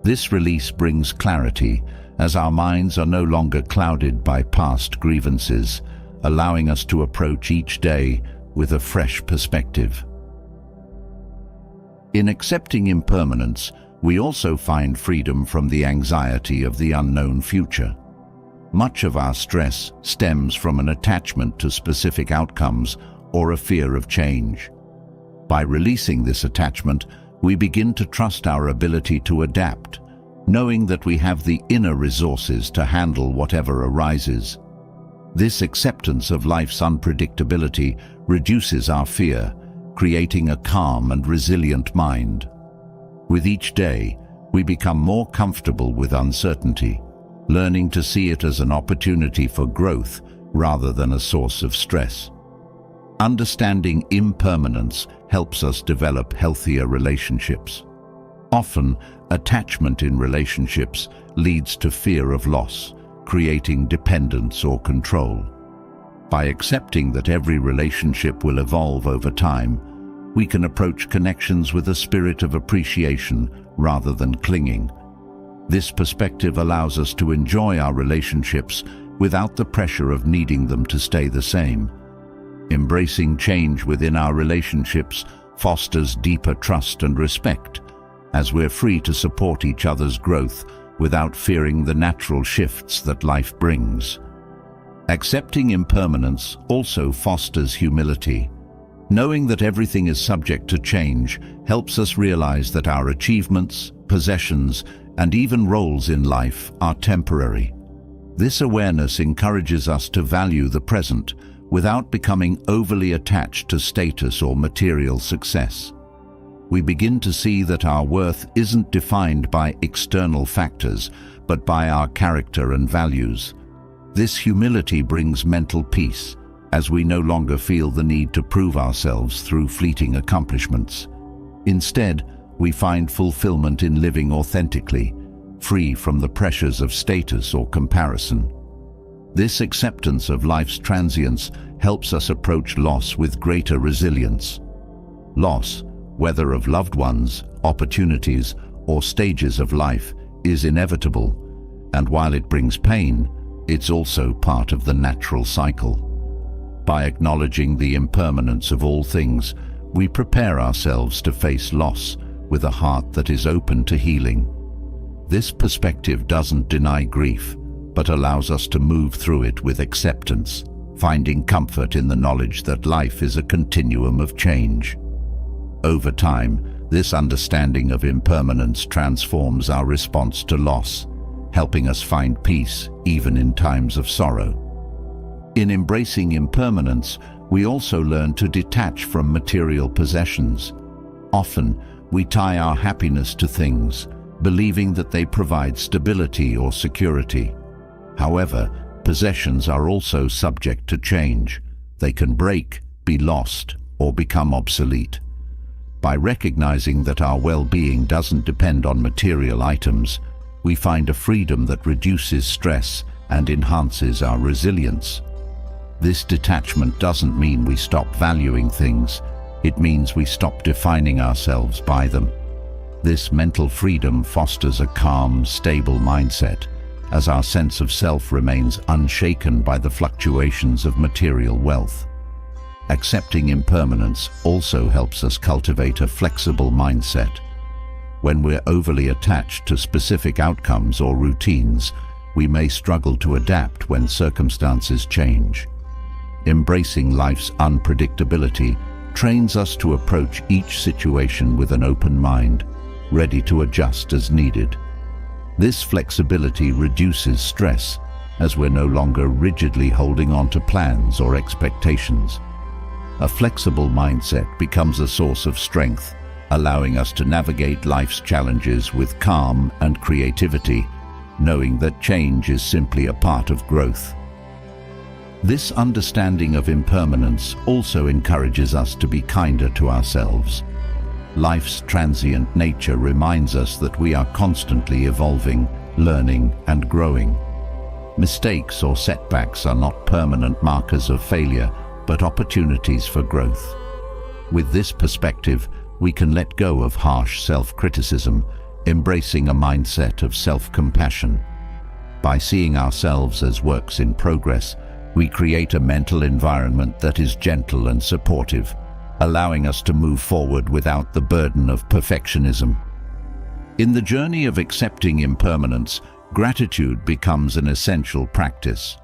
This release brings clarity, as our minds are no longer clouded by past grievances, allowing us to approach each day with a fresh perspective. In accepting impermanence, we also find freedom from the anxiety of the unknown future. Much of our stress stems from an attachment to specific outcomes or a fear of change. By releasing this attachment, we begin to trust our ability to adapt, knowing that we have the inner resources to handle whatever arises. This acceptance of life's unpredictability reduces our fear, creating a calm and resilient mind. With each day, we become more comfortable with uncertainty, learning to see it as an opportunity for growth rather than a source of stress. Understanding impermanence helps us develop healthier relationships. Often, attachment in relationships leads to fear of loss, creating dependence or control. By accepting that every relationship will evolve over time, we can approach connections with a spirit of appreciation rather than clinging. This perspective allows us to enjoy our relationships without the pressure of needing them to stay the same. Embracing change within our relationships fosters deeper trust and respect, as we're free to support each other's growth without fearing the natural shifts that life brings. Accepting impermanence also fosters humility. Knowing that everything is subject to change helps us realize that our achievements, possessions, and even roles in life are temporary. This awareness encourages us to value the present without becoming overly attached to status or material success. We begin to see that our worth isn't defined by external factors, but by our character and values. This humility brings mental peace, as we no longer feel the need to prove ourselves through fleeting accomplishments. Instead, we find fulfillment in living authentically, free from the pressures of status or comparison. This acceptance of life's transience helps us approach loss with greater resilience. Loss, whether of loved ones, opportunities, or stages of life, is inevitable, and while it brings pain, it's also part of the natural cycle. By acknowledging the impermanence of all things, we prepare ourselves to face loss with a heart that is open to healing. This perspective doesn't deny grief, but allows us to move through it with acceptance, finding comfort in the knowledge that life is a continuum of change. Over time, this understanding of impermanence transforms our response to loss, helping us find peace even in times of sorrow. In embracing impermanence, we also learn to detach from material possessions. Often, we tie our happiness to things, believing that they provide stability or security. However, possessions are also subject to change. They can break, be lost, or become obsolete. By recognizing that our well-being doesn't depend on material items, we find a freedom that reduces stress and enhances our resilience. This detachment doesn't mean we stop valuing things. It means we stop defining ourselves by them. This mental freedom fosters a calm, stable mindset, as our sense of self remains unshaken by the fluctuations of material wealth. Accepting impermanence also helps us cultivate a flexible mindset. When we're overly attached to specific outcomes or routines, we may struggle to adapt when circumstances change. Embracing life's unpredictability trains us to approach each situation with an open mind, ready to adjust as needed. This flexibility reduces stress, as we're no longer rigidly holding on to plans or expectations. A flexible mindset becomes a source of strength, allowing us to navigate life's challenges with calm and creativity, knowing that change is simply a part of growth. This understanding of impermanence also encourages us to be kinder to ourselves. Life's transient nature reminds us that we are constantly evolving, learning, and growing. Mistakes or setbacks are not permanent markers of failure, but opportunities for growth. With this perspective, we can let go of harsh self-criticism, embracing a mindset of self-compassion. By seeing ourselves as works in progress, we create a mental environment that is gentle and supportive, allowing us to move forward without the burden of perfectionism. In the journey of accepting impermanence, Gratitude becomes an essential practice.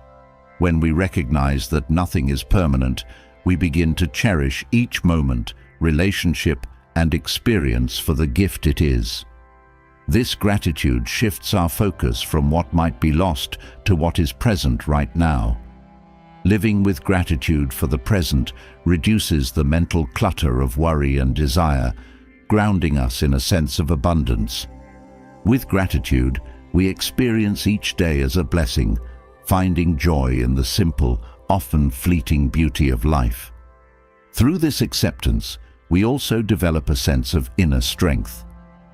When we recognize that nothing is permanent, we begin to cherish each moment, relationship, and experience for the gift it is. This gratitude shifts our focus from what might be lost to what is present right now. Living with gratitude for the present reduces the mental clutter of worry and desire, grounding us in a sense of abundance. With gratitude, we experience each day as a blessing, finding joy in the simple, often fleeting beauty of life. Through this acceptance, we also develop a sense of inner strength.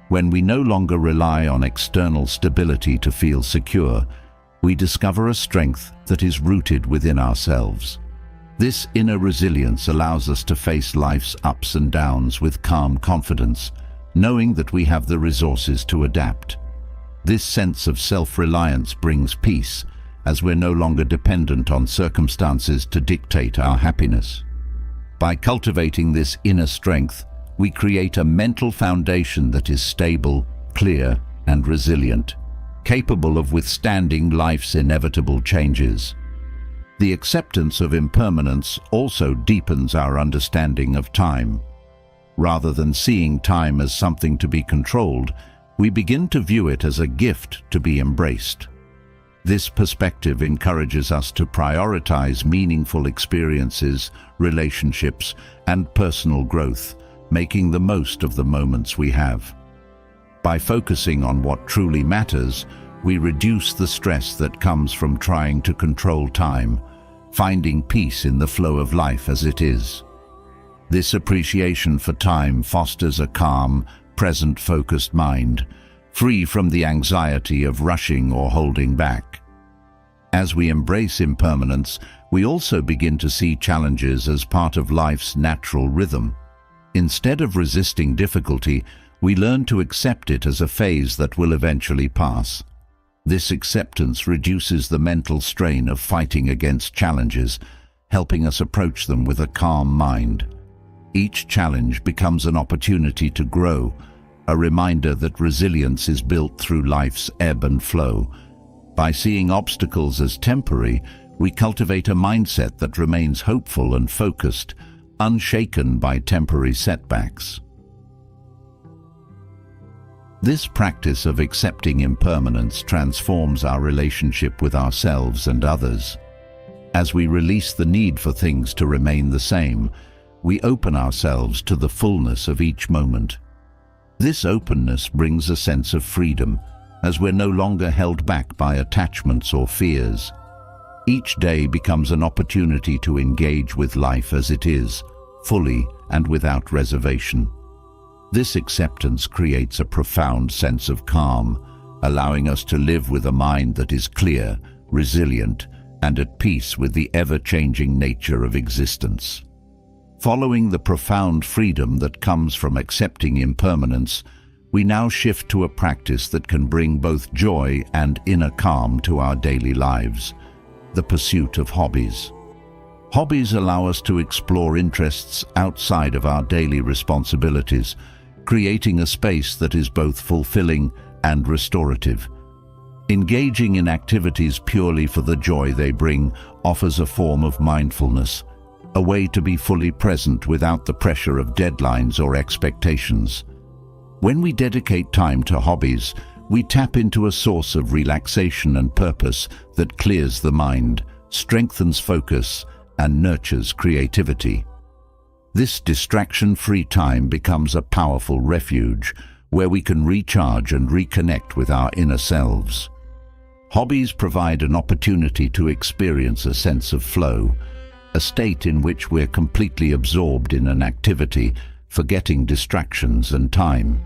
When we no longer rely on external stability to feel secure, we discover a strength that is rooted within ourselves. This inner resilience allows us to face life's ups and downs with calm confidence, knowing that we have the resources to adapt. This sense of self-reliance brings peace, as we're no longer dependent on circumstances to dictate our happiness. By cultivating this inner strength, we create a mental foundation that is stable, clear, and resilient, capable of withstanding life's inevitable changes. The acceptance of impermanence also deepens our understanding of time. Rather than seeing time as something to be controlled, we begin to view it as a gift to be embraced. This perspective encourages us to prioritize meaningful experiences, relationships, and personal growth, making the most of the moments we have. By focusing on what truly matters, we reduce the stress that comes from trying to control time, finding peace in the flow of life as it is. This appreciation for time fosters a calm, present-focused mind, free from the anxiety of rushing or holding back. As we embrace impermanence, we also begin to see challenges as part of life's natural rhythm. Instead of resisting difficulty, we learn to accept it as a phase that will eventually pass. This acceptance reduces the mental strain of fighting against challenges, helping us approach them with a calm mind. Each challenge becomes an opportunity to grow, a reminder that resilience is built through life's ebb and flow. By seeing obstacles as temporary, we cultivate a mindset that remains hopeful and focused, unshaken by temporary setbacks. This practice of accepting impermanence transforms our relationship with ourselves and others. As we release the need for things to remain the same, we open ourselves to the fullness of each moment. This openness brings a sense of freedom, as we're no longer held back by attachments or fears. Each day becomes an opportunity to engage with life as it is, fully and without reservation. This acceptance creates a profound sense of calm, allowing us to live with a mind that is clear, resilient, and at peace with the ever-changing nature of existence. Following the profound freedom that comes from accepting impermanence, we now shift to a practice that can bring both joy and inner calm to our daily lives: the pursuit of hobbies. Hobbies allow us to explore interests outside of our daily responsibilities, creating a space that is both fulfilling and restorative. Engaging in activities purely for the joy they bring offers a form of mindfulness, a way to be fully present without the pressure of deadlines or expectations. When we dedicate time to hobbies, we tap into a source of relaxation and purpose that clears the mind, strengthens focus, and nurtures creativity. This distraction-free time becomes a powerful refuge where we can recharge and reconnect with our inner selves. Hobbies provide an opportunity to experience a sense of flow, a state in which we're completely absorbed in an activity, forgetting distractions and time.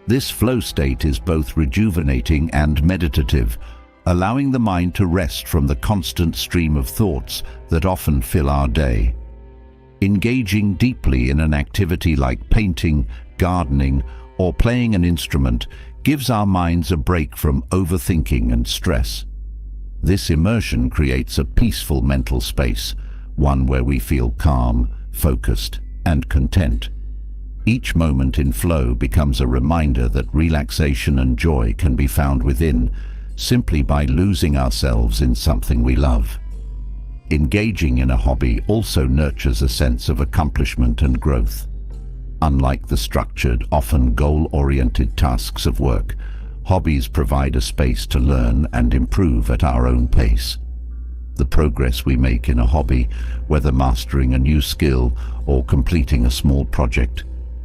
This flow state is both rejuvenating and meditative, allowing the mind to rest from the constant stream of thoughts that often fill our day. Engaging deeply in an activity like painting, gardening, or playing an instrument gives our minds a break from overthinking and stress. This immersion creates a peaceful mental space, one where we feel calm, focused, and content. Each moment in flow becomes a reminder that relaxation and joy can be found within, simply by losing ourselves in something we love. Engaging in a hobby also nurtures a sense of accomplishment and growth. Unlike the structured, often goal-oriented tasks of work, hobbies provide a space to learn and improve at our own pace. The progress we make in a hobby, whether mastering a new skill or completing a small project,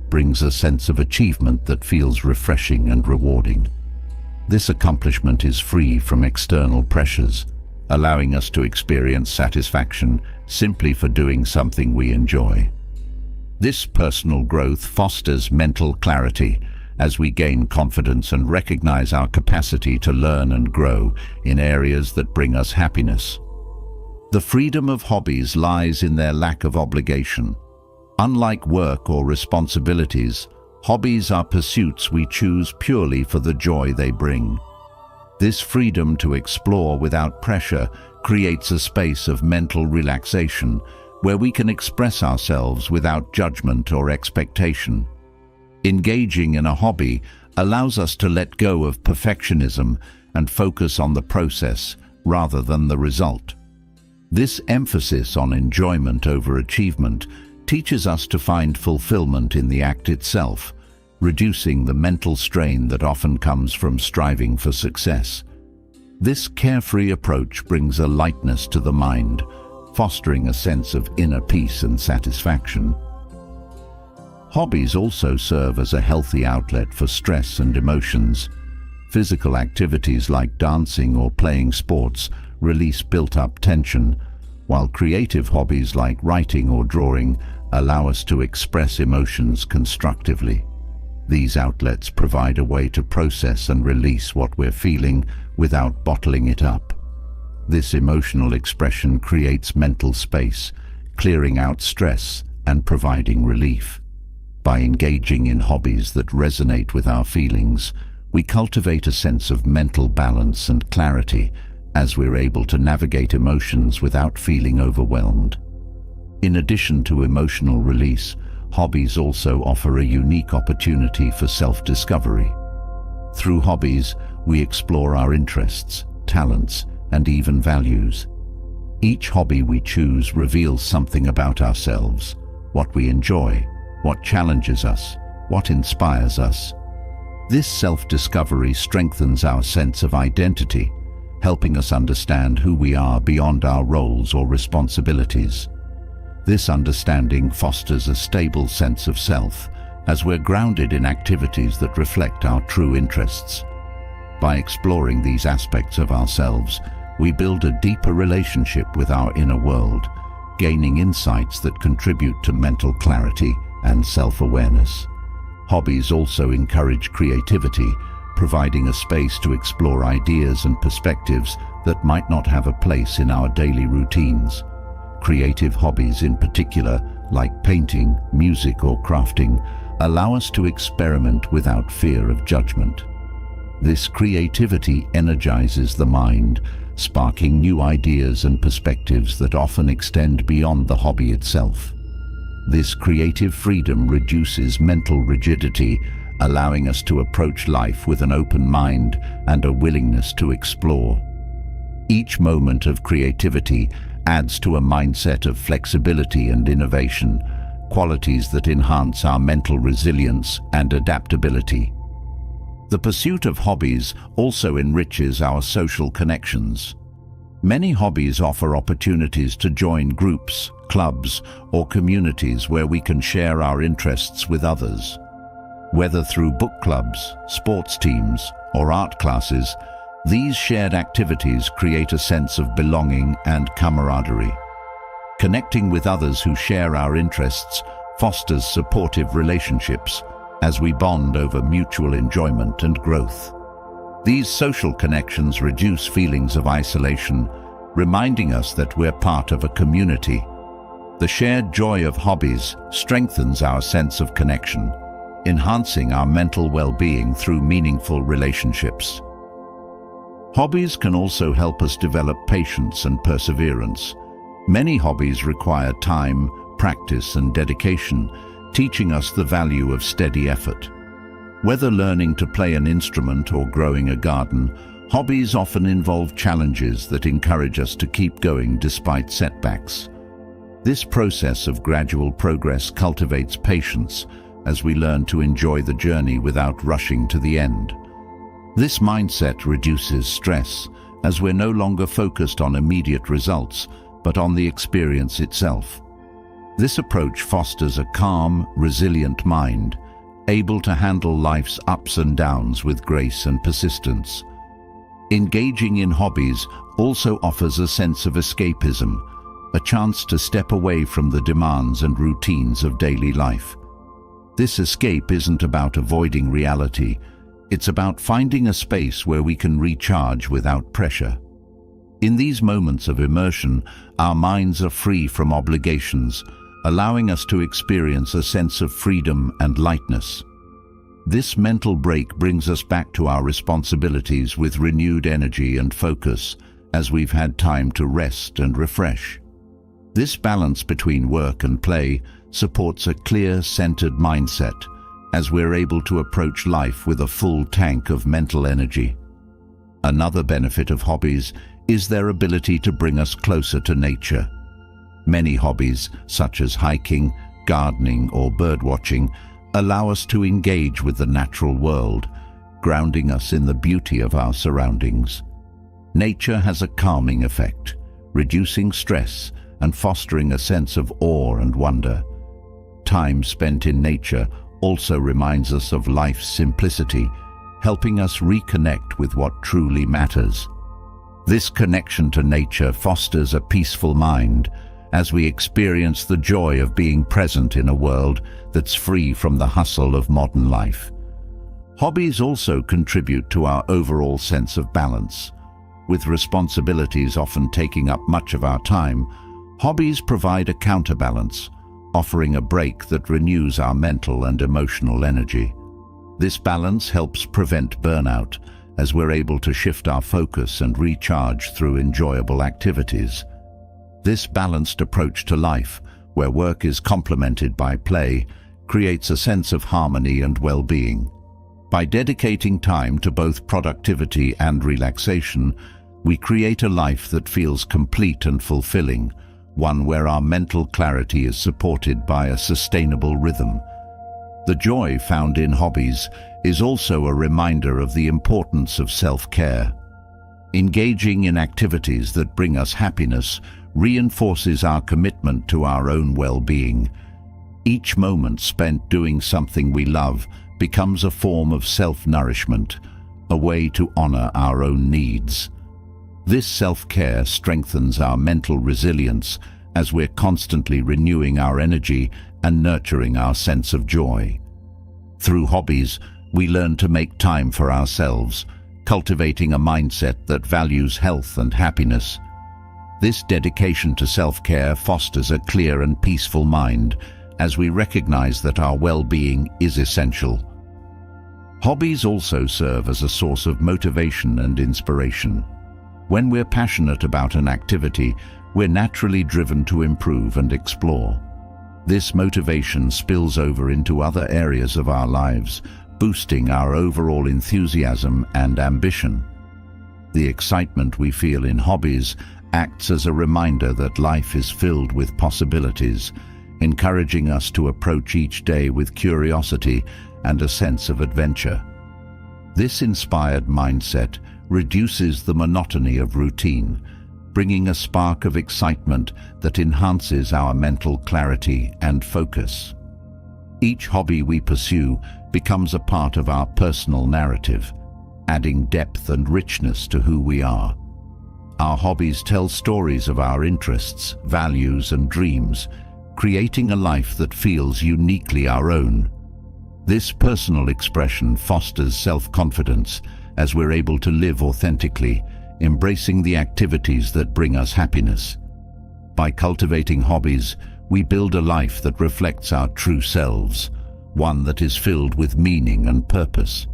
brings a sense of achievement that feels refreshing and rewarding. This accomplishment is free from external pressures, allowing us to experience satisfaction simply for doing something we enjoy. This personal growth fosters mental clarity as we gain confidence and recognize our capacity to learn and grow in areas that bring us happiness. The freedom of hobbies lies in their lack of obligation. Unlike work or responsibilities, hobbies are pursuits we choose purely for the joy they bring. This freedom to explore without pressure creates a space of mental relaxation where we can express ourselves without judgment or expectation. Engaging in a hobby allows us to let go of perfectionism and focus on the process rather than the result. This emphasis on enjoyment over achievement teaches us to find fulfillment in the act itself, reducing the mental strain that often comes from striving for success. This carefree approach brings a lightness to the mind, fostering a sense of inner peace and satisfaction. Hobbies also serve as a healthy outlet for stress and emotions. Physical activities like dancing or playing sports release built-up tension, while creative hobbies like writing or drawing allow us to express emotions constructively. These outlets provide a way to process and release what we're feeling without bottling it up. This emotional expression creates mental space, clearing out stress and providing relief. By engaging in hobbies that resonate with our feelings, we cultivate a sense of mental balance and clarity as we're able to navigate emotions without feeling overwhelmed. In addition to emotional release, hobbies also offer a unique opportunity for self-discovery. Through hobbies, we explore our interests, talents, and even values. Each hobby we choose reveals something about ourselves, what we enjoy, what challenges us, what inspires us. This self-discovery strengthens our sense of identity, helping us understand who we are beyond our roles or responsibilities. This understanding fosters a stable sense of self, as we're grounded in activities that reflect our true interests. By exploring these aspects of ourselves, we build a deeper relationship with our inner world, gaining insights that contribute to mental clarity and self-awareness. Hobbies also encourage creativity, providing a space to explore ideas and perspectives that might not have a place in our daily routines. Creative hobbies in particular, like painting, music, or crafting, allow us to experiment without fear of judgment. This creativity energizes the mind, sparking new ideas and perspectives that often extend beyond the hobby itself. This creative freedom reduces mental rigidity, allowing us to approach life with an open mind and a willingness to explore. Each moment of creativity adds to a mindset of flexibility and innovation, qualities that enhance our mental resilience and adaptability. The pursuit of hobbies also enriches our social connections. Many hobbies offer opportunities to join groups, clubs, or communities where we can share our interests with others. Whether through book clubs, sports teams, or art classes, these shared activities create a sense of belonging and camaraderie. Connecting with others who share our interests fosters supportive relationships as we bond over mutual enjoyment and growth. These social connections reduce feelings of isolation, reminding us that we're part of a community. The shared joy of hobbies strengthens our sense of connection, enhancing our mental well-being through meaningful relationships. Hobbies can also help us develop patience and perseverance. Many hobbies require time, practice, and dedication, teaching us the value of steady effort. Whether learning to play an instrument or growing a garden, Hobbies often involve challenges that encourage us to keep going despite setbacks. This process of gradual progress cultivates patience as we learn to enjoy the journey without rushing to the end. This mindset reduces stress as we're no longer focused on immediate results, but on the experience itself. This approach fosters a calm, resilient mind, able to handle life's ups and downs with grace and persistence. Engaging in hobbies also offers a sense of escapism, a chance to step away from the demands and routines of daily life. This escape isn't about avoiding reality, it's about finding a space where we can recharge without pressure. In these moments of immersion, our minds are free from obligations, allowing us to experience a sense of freedom and lightness. This mental break brings us back to our responsibilities with renewed energy and focus, as we've had time to rest and refresh. This balance between work and play supports a clear, centered mindset, as we're able to approach life with a full tank of mental energy. Another benefit of hobbies is their ability to bring us closer to nature. Many hobbies, such as hiking, gardening, or birdwatching, allow us to engage with the natural world, grounding us in the beauty of our surroundings. Nature has a calming effect, reducing stress and fostering a sense of awe and wonder. Time spent in nature also reminds us of life's simplicity, helping us reconnect with what truly matters. This connection to nature fosters a peaceful mind as we experience the joy of being present in a world that's free from the hustle of modern life. Hobbies also contribute to our overall sense of balance. With responsibilities often taking up much of our time, hobbies provide a counterbalance, offering a break that renews our mental and emotional energy. This balance helps prevent burnout, as we're able to shift our focus and recharge through enjoyable activities. This balanced approach to life, where work is complemented by play, creates a sense of harmony and well-being. By dedicating time to both productivity and relaxation, we create a life that feels complete and fulfilling, one where our mental clarity is supported by a sustainable rhythm. The joy found in hobbies is also a reminder of the importance of self-care. Engaging in activities that bring us happiness reinforces our commitment to our own well-being. Each moment spent doing something we love becomes a form of self-nourishment, a way to honor our own needs. This self-care strengthens our mental resilience as we're constantly renewing our energy and nurturing our sense of joy. Through hobbies, we learn to make time for ourselves, cultivating a mindset that values health and happiness. This dedication to self-care fosters a clear and peaceful mind as we recognize that our well-being is essential. Hobbies also serve as a source of motivation and inspiration. When we're passionate about an activity, we're naturally driven to improve and explore. This motivation spills over into other areas of our lives, boosting our overall enthusiasm and ambition. The excitement we feel in hobbies acts as a reminder that life is filled with possibilities, encouraging us to approach each day with curiosity and a sense of adventure. This inspired mindset reduces the monotony of routine, bringing a spark of excitement that enhances our mental clarity and focus. Each hobby we pursue becomes a part of our personal narrative, adding depth and richness to who we are. Our hobbies tell stories of our interests, values, and dreams, creating a life that feels uniquely our own. This personal expression fosters self-confidence as we're able to live authentically, embracing the activities that bring us happiness. By cultivating hobbies, we build a life that reflects our true selves, one that is filled with meaning and purpose.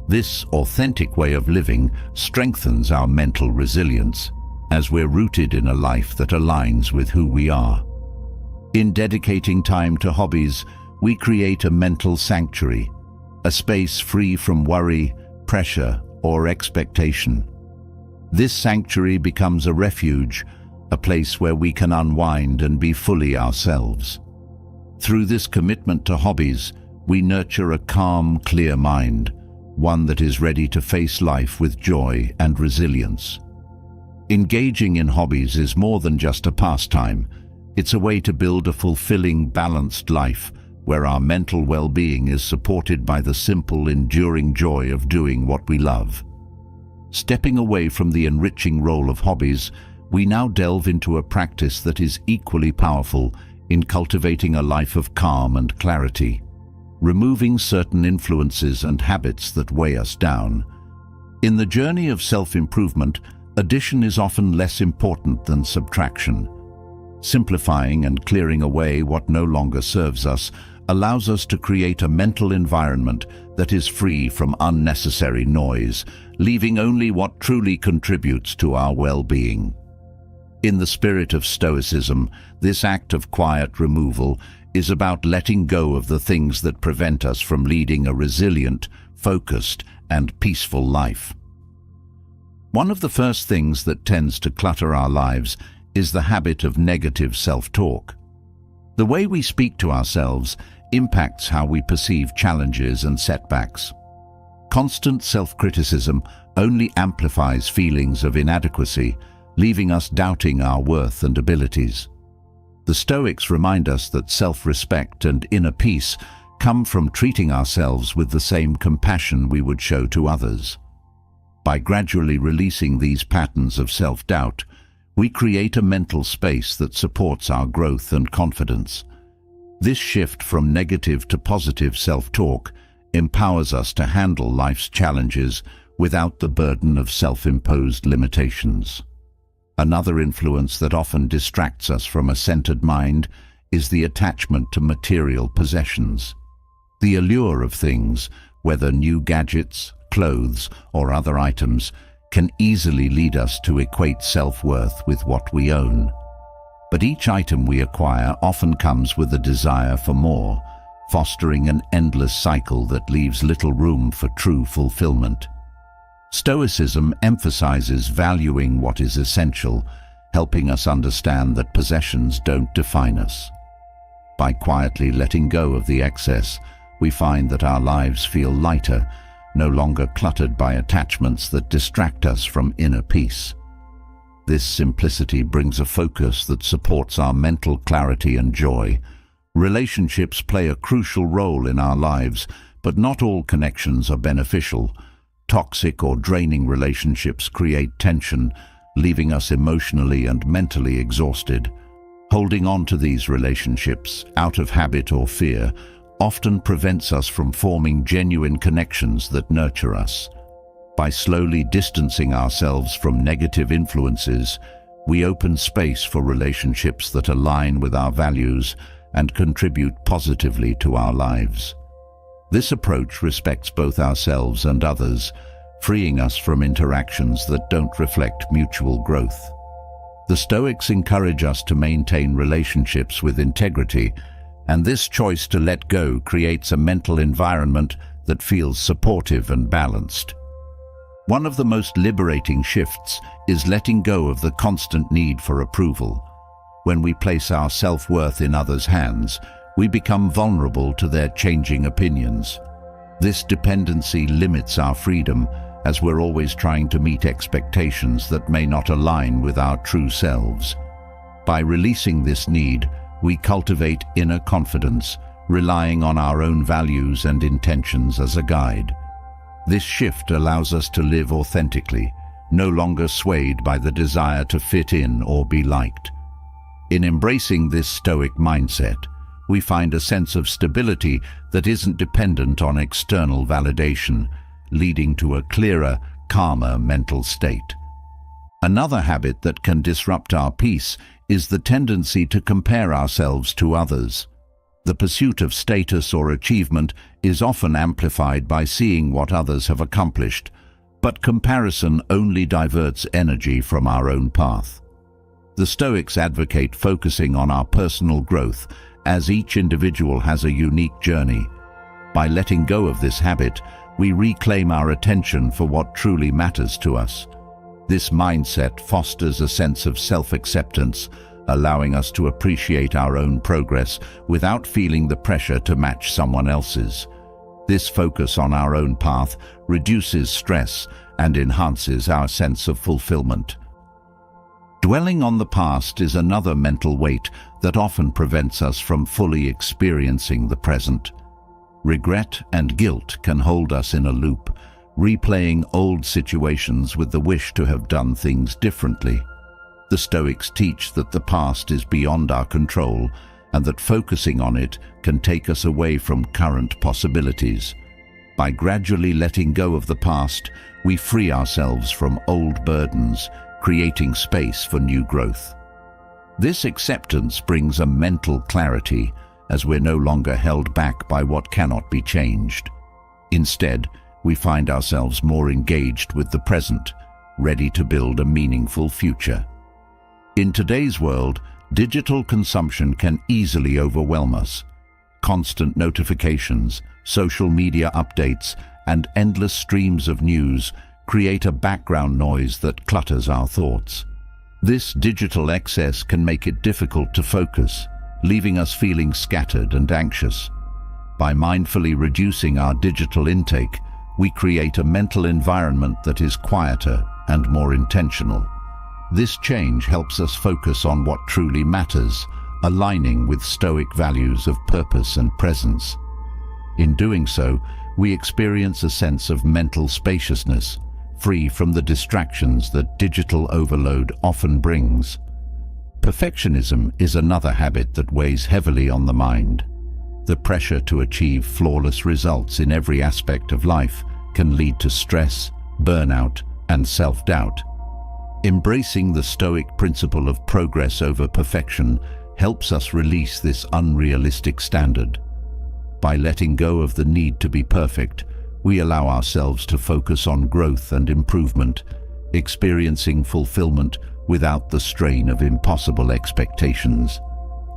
This authentic way of living strengthens our mental resilience, as we're rooted in a life that aligns with who we are. In dedicating time to hobbies, we create a mental sanctuary, a space free from worry, pressure, or expectation. This sanctuary becomes a refuge, a place where we can unwind and be fully ourselves. Through this commitment to hobbies, we nurture a calm, clear mind, one that is ready to face life with joy and resilience. Engaging in hobbies is more than just a pastime. It's a way to build a fulfilling, balanced life where our mental well-being is supported by the simple, enduring joy of doing what we love. Stepping away from the enriching role of hobbies, we now delve into a practice that is equally powerful in cultivating a life of calm and clarity, removing certain influences and habits that weigh us down. In the journey of self-improvement, addition is often less important than subtraction. Simplifying and clearing away what no longer serves us allows us to create a mental environment that is free from unnecessary noise, leaving only what truly contributes to our well-being. In the spirit of Stoicism, this act of quiet removal is about letting go of the things that prevent us from leading a resilient, focused, and peaceful life. One of the first things that tends to clutter our lives is the habit of negative self-talk. The way we speak to ourselves impacts how we perceive challenges and setbacks. Constant self-criticism only amplifies feelings of inadequacy, leaving us doubting our worth and abilities. The Stoics remind us that self-respect and inner peace come from treating ourselves with the same compassion we would show to others. By gradually releasing these patterns of self-doubt, we create a mental space that supports our growth and confidence. This shift from negative to positive self-talk empowers us to handle life's challenges without the burden of self-imposed limitations. Another influence that often distracts us from a centered mind is the attachment to material possessions. The allure of things, whether new gadgets, clothes, or other items, can easily lead us to equate self-worth with what we own. But each item we acquire often comes with a desire for more, fostering an endless cycle that leaves little room for true fulfillment. Stoicism emphasizes valuing what is essential, helping us understand that possessions don't define us. By quietly letting go of the excess, we find that our lives feel lighter, no longer cluttered by attachments that distract us from inner peace. This simplicity brings a focus that supports our mental clarity and joy. Relationships play a crucial role in our lives, but not all connections are beneficial. Toxic or draining relationships create tension, leaving us emotionally and mentally exhausted. Holding on to these relationships, out of habit or fear, often prevents us from forming genuine connections that nurture us. By slowly distancing ourselves from negative influences, we open space for relationships that align with our values and contribute positively to our lives. This approach respects both ourselves and others, freeing us from interactions that don't reflect mutual growth. The Stoics encourage us to maintain relationships with integrity, and this choice to let go creates a mental environment that feels supportive and balanced. One of the most liberating shifts is letting go of the constant need for approval. When we place our self-worth in others' hands, we become vulnerable to their changing opinions. This dependency limits our freedom, as we're always trying to meet expectations that may not align with our true selves. By releasing this need, we cultivate inner confidence, relying on our own values and intentions as a guide. This shift allows us to live authentically, no longer swayed by the desire to fit in or be liked. In embracing this Stoic mindset, we find a sense of stability that isn't dependent on external validation, leading to a clearer, calmer mental state. Another habit that can disrupt our peace is the tendency to compare ourselves to others. The pursuit of status or achievement is often amplified by seeing what others have accomplished, but comparison only diverts energy from our own path. The Stoics advocate focusing on our personal growth, as each individual has a unique journey. By letting go of this habit, we reclaim our attention for what truly matters to us. This mindset fosters a sense of self-acceptance, allowing us to appreciate our own progress without feeling the pressure to match someone else's. This focus on our own path reduces stress and enhances our sense of fulfillment. Dwelling on the past is another mental weight that often prevents us from fully experiencing the present. Regret and guilt can hold us in a loop, replaying old situations with the wish to have done things differently. The Stoics teach that the past is beyond our control and that focusing on it can take us away from current possibilities. By gradually letting go of the past, we free ourselves from old burdens, creating space for new growth. This acceptance brings a mental clarity, as we're no longer held back by what cannot be changed. Instead, we find ourselves more engaged with the present, ready to build a meaningful future. In today's world, digital consumption can easily overwhelm us. Constant notifications, social media updates, and endless streams of news create a background noise that clutters our thoughts. This digital excess can make it difficult to focus, leaving us feeling scattered and anxious. By mindfully reducing our digital intake, we create a mental environment that is quieter and more intentional. This change helps us focus on what truly matters, aligning with Stoic values of purpose and presence. In doing so, we experience a sense of mental spaciousness, free from the distractions that digital overload often brings. Perfectionism is another habit that weighs heavily on the mind. The pressure to achieve flawless results in every aspect of life can lead to stress, burnout, and self-doubt. Embracing the Stoic principle of progress over perfection helps us release this unrealistic standard. By letting go of the need to be perfect, we allow ourselves to focus on growth and improvement, experiencing fulfillment without the strain of impossible expectations.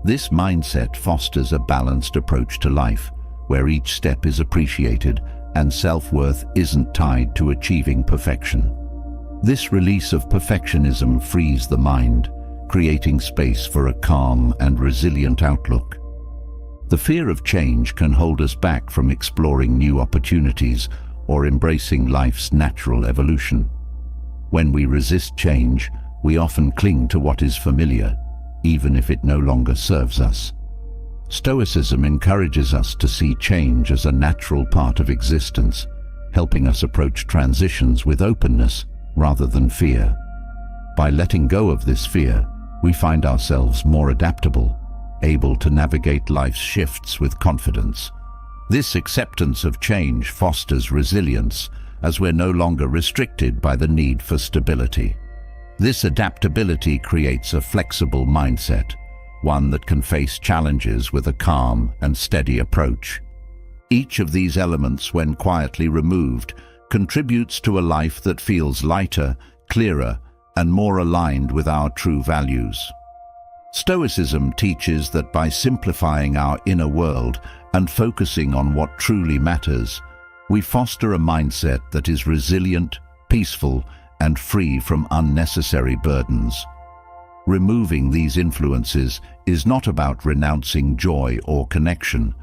This mindset fosters a balanced approach to life, where each step is appreciated and self-worth isn't tied to achieving perfection. This release of perfectionism frees the mind, creating space for a calm and resilient outlook. The fear of change can hold us back from exploring new opportunities or embracing life's natural evolution. When we resist change, we often cling to what is familiar, even if it no longer serves us. Stoicism encourages us to see change as a natural part of existence, helping us approach transitions with openness rather than fear. By letting go of this fear, we find ourselves more adaptable, able to navigate life's shifts with confidence. This acceptance of change fosters resilience, as we're no longer restricted by the need for stability. This adaptability creates a flexible mindset, one that can face challenges with a calm and steady approach. Each of these elements, when quietly removed, contributes to a life that feels lighter, clearer, and more aligned with our true values. Stoicism teaches that by simplifying our inner world and focusing on what truly matters, we foster a mindset that is resilient, peaceful, and free from unnecessary burdens. Removing these influences is not about renouncing joy or connection.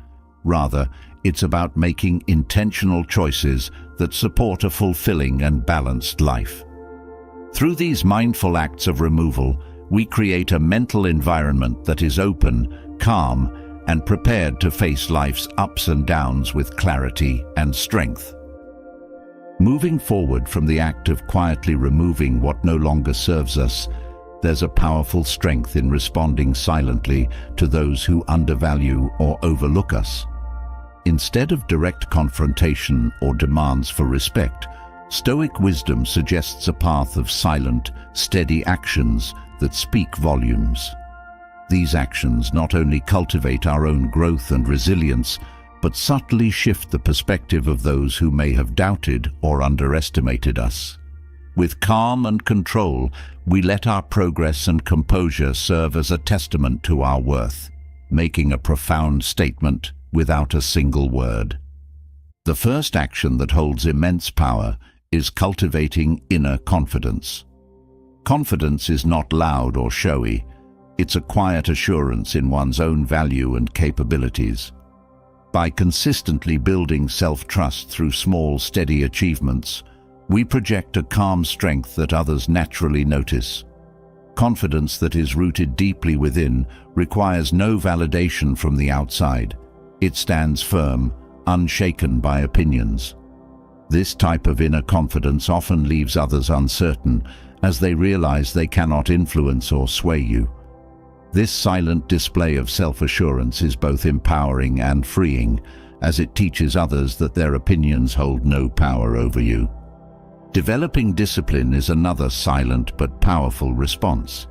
Rather, it's about making intentional choices that support a fulfilling and balanced life. Through these mindful acts of removal, we create a mental environment that is open, calm, and prepared to face life's ups and downs with clarity and strength. Moving forward from the act of quietly removing what no longer serves us, there's a powerful strength in responding silently to those who undervalue or overlook us. Instead of direct confrontation or demands for respect, Stoic wisdom suggests a path of silent, steady actions that speak volumes. These actions not only cultivate our own growth and resilience, but subtly shift the perspective of those who may have doubted or underestimated us. With calm and control, we let our progress and composure serve as a testament to our worth, making a profound statement without a single word. The first action that holds immense power is cultivating inner confidence. Confidence is not loud or showy. It's a quiet assurance in one's own value and capabilities. By consistently building self-trust through small, steady achievements, we project a calm strength that others naturally notice. Confidence that is rooted deeply within requires no validation from the outside. It stands firm, unshaken by opinions. This type of inner confidence often leaves others uncertain as they realize they cannot influence or sway you. This silent display of self-assurance is both empowering and freeing, as it teaches others that their opinions hold no power over you. Developing discipline is another silent but powerful response.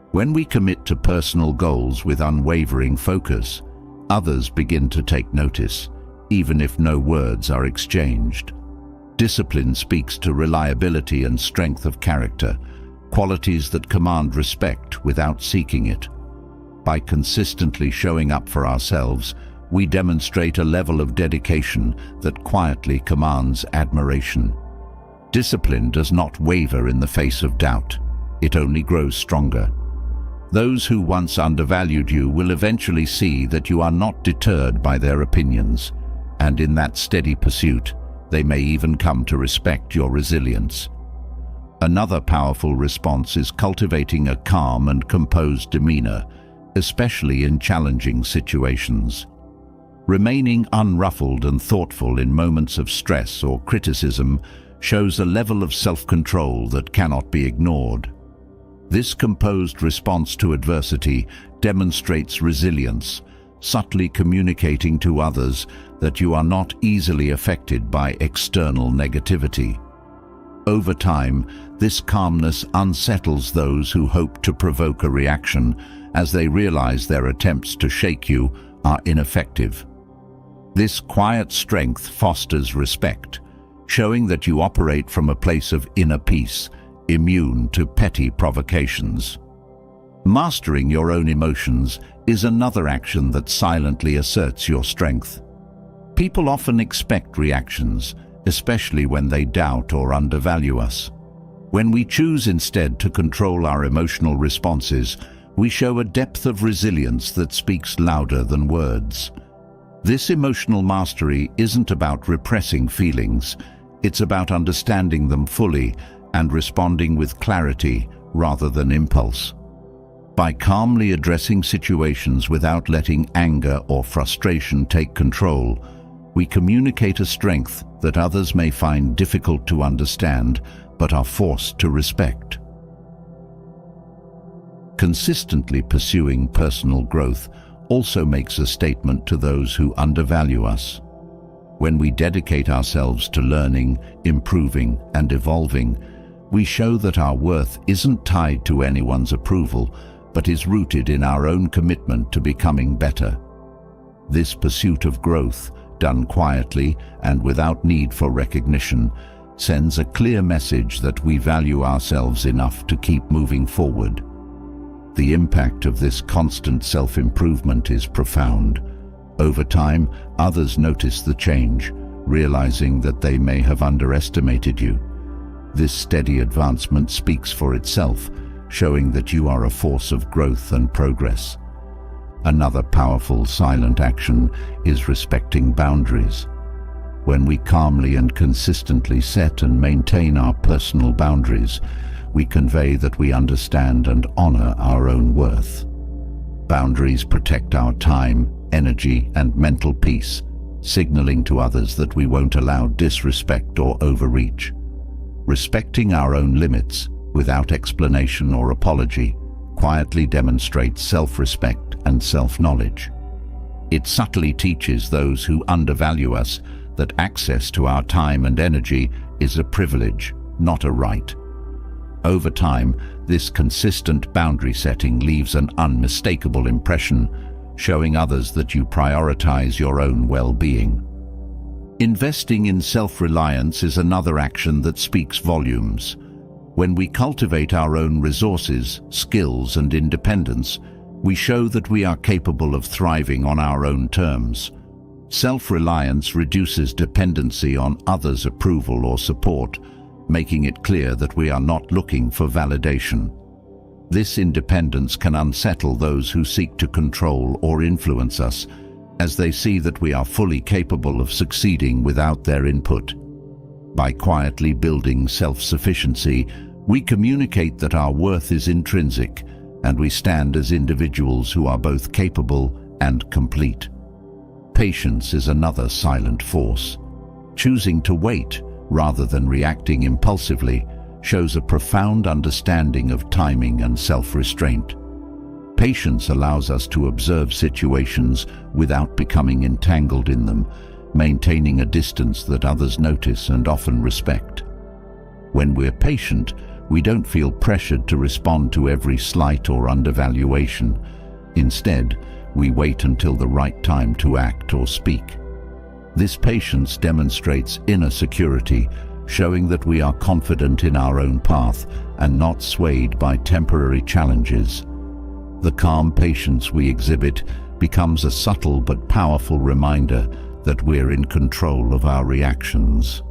When we commit to personal goals with unwavering focus, others begin to take notice, even if no words are exchanged. Discipline speaks to reliability and strength of character, qualities that command respect without seeking it. By consistently showing up for ourselves, we demonstrate a level of dedication that quietly commands admiration. Discipline does not waver in the face of doubt. It only grows stronger. Those who once undervalued you will eventually see that you are not deterred by their opinions, and in that steady pursuit, they may even come to respect your resilience. Another powerful response is cultivating a calm and composed demeanor, especially in challenging situations. Remaining unruffled and thoughtful in moments of stress or criticism shows a level of self-control that cannot be ignored. This composed response to adversity demonstrates resilience, subtly communicating to others that you are not easily affected by external negativity. Over time, this calmness unsettles those who hope to provoke a reaction, as they realize their attempts to shake you are ineffective. This quiet strength fosters respect, showing that you operate from a place of inner peace, immune to petty provocations. Mastering your own emotions is another action that silently asserts your strength. People often expect reactions, especially when they doubt or undervalue us. When we choose instead to control our emotional responses, we show a depth of resilience that speaks louder than words. This emotional mastery isn't about repressing feelings. It's about understanding them fully and responding with clarity rather than impulse. By calmly addressing situations without letting anger or frustration take control, we communicate a strength that others may find difficult to understand but are forced to respect. Consistently pursuing personal growth also makes a statement to those who undervalue us. When we dedicate ourselves to learning, improving, and evolving, we show that our worth isn't tied to anyone's approval, but is rooted in our own commitment to becoming better. This pursuit of growth, done quietly and without need for recognition, sends a clear message that we value ourselves enough to keep moving forward. The impact of this constant self-improvement is profound. Over time, others notice the change, realizing that they may have underestimated you. This steady advancement speaks for itself, showing that you are a force of growth and progress. Another powerful silent action is respecting boundaries. When we calmly and consistently set and maintain our personal boundaries, we convey that we understand and honor our own worth. Boundaries protect our time, energy, and mental peace, signaling to others that we won't allow disrespect or overreach. Respecting our own limits, without explanation or apology, quietly demonstrates self-respect and self-knowledge. It subtly teaches those who undervalue us that access to our time and energy is a privilege, not a right. Over time, this consistent boundary setting leaves an unmistakable impression, showing others that you prioritize your own well-being. Investing in self-reliance is another action that speaks volumes. When we cultivate our own resources, skills, and independence, we show that we are capable of thriving on our own terms. Self-reliance reduces dependency on others' approval or support, making it clear that we are not looking for validation. This independence can unsettle those who seek to control or influence us, as they see that we are fully capable of succeeding without their input. By quietly building self-sufficiency, we communicate that our worth is intrinsic, and we stand as individuals who are both capable and complete. Patience is another silent force. Choosing to wait rather than reacting impulsively shows a profound understanding of timing and self-restraint. Patience allows us to observe situations without becoming entangled in them, maintaining a distance that others notice and often respect. When we're patient, we don't feel pressured to respond to every slight or undervaluation. Instead, we wait until the right time to act or speak. This patience demonstrates inner security, showing that we are confident in our own path and not swayed by temporary challenges. The calm patience we exhibit becomes a subtle but powerful reminder that we're in control of our reactions.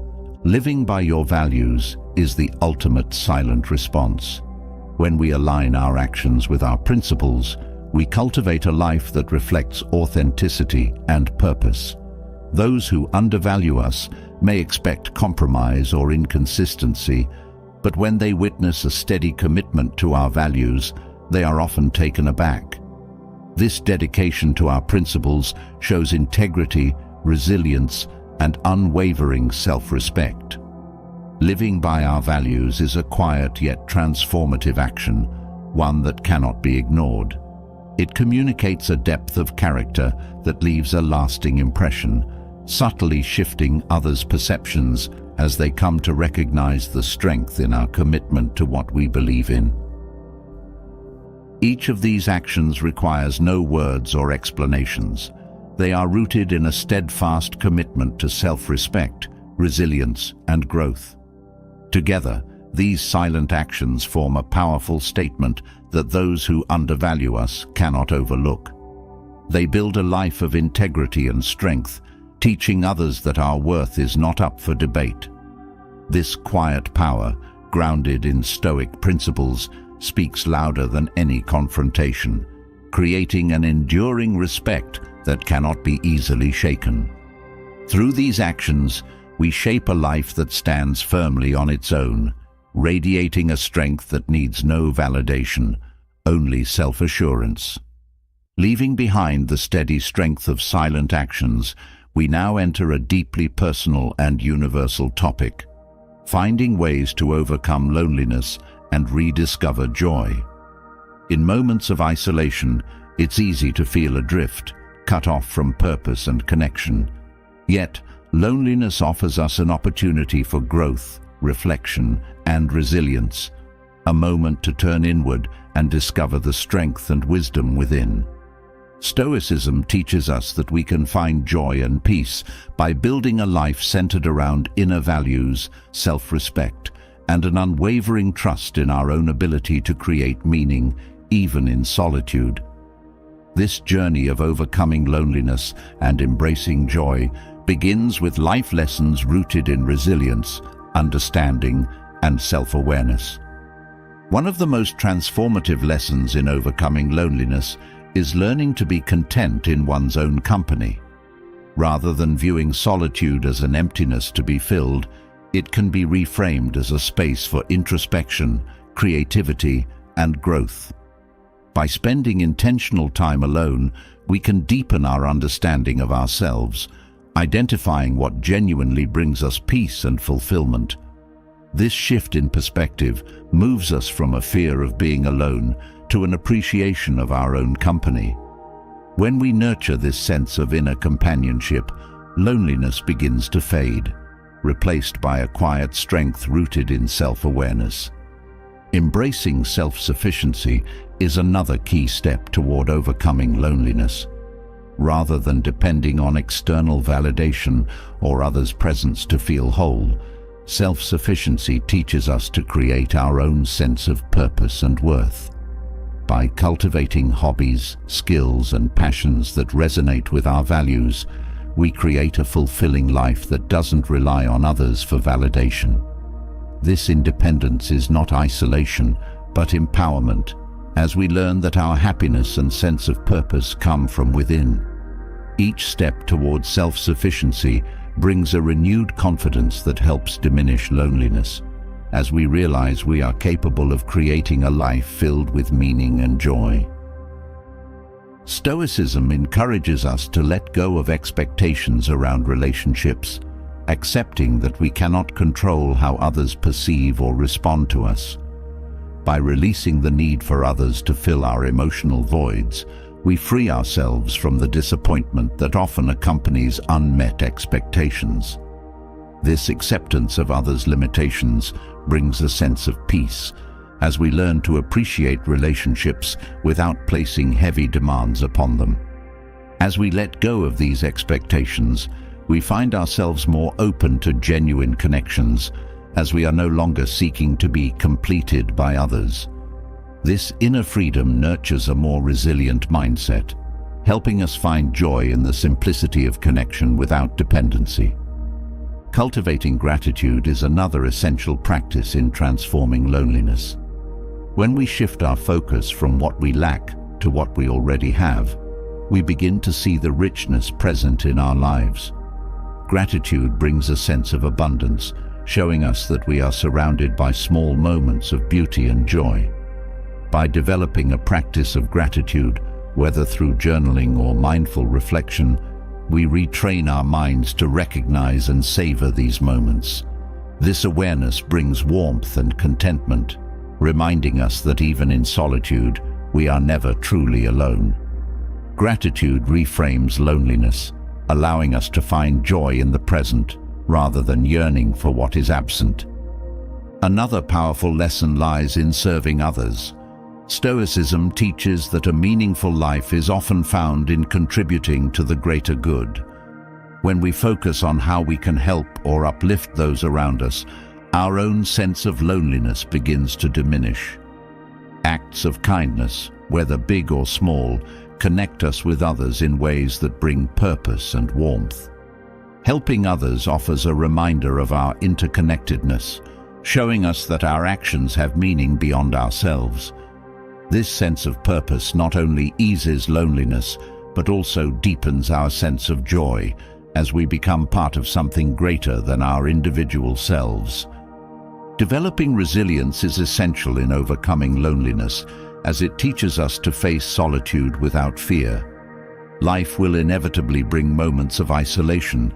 Living by your values is the ultimate silent response. When we align our actions with our principles, we cultivate a life that reflects authenticity and purpose. Those who undervalue us may expect compromise or inconsistency, but when they witness a steady commitment to our values, they are often taken aback. This dedication to our principles shows integrity, resilience, and unwavering self-respect. Living by our values is a quiet yet transformative action, one that cannot be ignored. It communicates a depth of character that leaves a lasting impression, subtly shifting others' perceptions as they come to recognize the strength in our commitment to what we believe in. Each of these actions requires no words or explanations. They are rooted in a steadfast commitment to self-respect, resilience, and growth. Together, these silent actions form a powerful statement that those who undervalue us cannot overlook. They build a life of integrity and strength, teaching others that our worth is not up for debate. This quiet power, grounded in Stoic principles, speaks louder than any confrontation, creating an enduring respect that cannot be easily shaken. Through these actions, we shape a life that stands firmly on its own, radiating a strength that needs no validation, only self-assurance. Leaving behind the steady strength of silent actions, we now enter a deeply personal and universal topic: finding ways to overcome loneliness and rediscover joy. In moments of isolation, it's easy to feel adrift, cut off from purpose and connection. Yet, loneliness offers us an opportunity for growth, reflection, and resilience, a moment to turn inward and discover the strength and wisdom within. Stoicism teaches us that we can find joy and peace by building a life centered around inner values, self-respect, and an unwavering trust in our own ability to create meaning, even in solitude. This journey of overcoming loneliness and embracing joy begins with life lessons rooted in resilience, understanding, and self-awareness. One of the most transformative lessons in overcoming loneliness is learning to be content in one's own company. Rather than viewing solitude as an emptiness to be filled, it can be reframed as a space for introspection, creativity, and growth. By spending intentional time alone, we can deepen our understanding of ourselves, identifying what genuinely brings us peace and fulfillment. This shift in perspective moves us from a fear of being alone to an appreciation of our own company. When we nurture this sense of inner companionship, loneliness begins to fade, replaced by a quiet strength rooted in self-awareness. Embracing self-sufficiency is another key step toward overcoming loneliness. Rather than depending on external validation or others' presence to feel whole, self-sufficiency teaches us to create our own sense of purpose and worth. By cultivating hobbies, skills, and passions that resonate with our values, we create a fulfilling life that doesn't rely on others for validation. This independence is not isolation, but empowerment, as we learn that our happiness and sense of purpose come from within. Each step towards self-sufficiency brings a renewed confidence that helps diminish loneliness, as we realize we are capable of creating a life filled with meaning and joy. Stoicism encourages us to let go of expectations around relationships, accepting that we cannot control how others perceive or respond to us. By releasing the need for others to fill our emotional voids, we free ourselves from the disappointment that often accompanies unmet expectations. This acceptance of others' limitations brings a sense of peace, as we learn to appreciate relationships without placing heavy demands upon them. As we let go of these expectations, we find ourselves more open to genuine connections, as we are no longer seeking to be completed by others. This inner freedom nurtures a more resilient mindset, helping us find joy in the simplicity of connection without dependency. Cultivating gratitude is another essential practice in transforming loneliness. When we shift our focus from what we lack to what we already have, we begin to see the richness present in our lives. Gratitude brings a sense of abundance, showing us that we are surrounded by small moments of beauty and joy. By developing a practice of gratitude, whether through journaling or mindful reflection, we retrain our minds to recognize and savor these moments. This awareness brings warmth and contentment, reminding us that even in solitude, we are never truly alone. Gratitude reframes loneliness, allowing us to find joy in the present rather than yearning for what is absent. Another powerful lesson lies in serving others. Stoicism teaches that a meaningful life is often found in contributing to the greater good. When we focus on how we can help or uplift those around us, our own sense of loneliness begins to diminish. Acts of kindness, whether big or small, connect us with others in ways that bring purpose and warmth. Helping others offers a reminder of our interconnectedness, showing us that our actions have meaning beyond ourselves. This sense of purpose not only eases loneliness, but also deepens our sense of joy as we become part of something greater than our individual selves. Developing resilience is essential in overcoming loneliness, as it teaches us to face solitude without fear. Life will inevitably bring moments of isolation,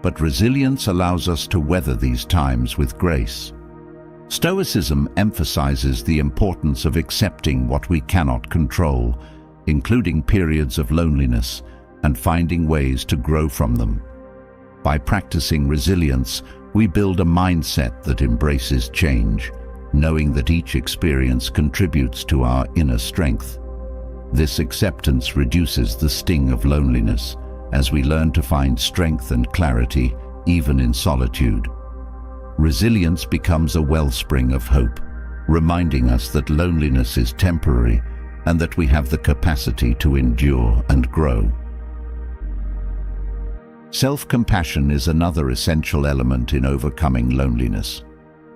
but resilience allows us to weather these times with grace. Stoicism emphasizes the importance of accepting what we cannot control, including periods of loneliness, and finding ways to grow from them. By practicing resilience, we build a mindset that embraces change, knowing that each experience contributes to our inner strength. This acceptance reduces the sting of loneliness, as we learn to find strength and clarity even in solitude. Resilience becomes a wellspring of hope, reminding us that loneliness is temporary and that we have the capacity to endure and grow. Self-compassion is another essential element in overcoming loneliness.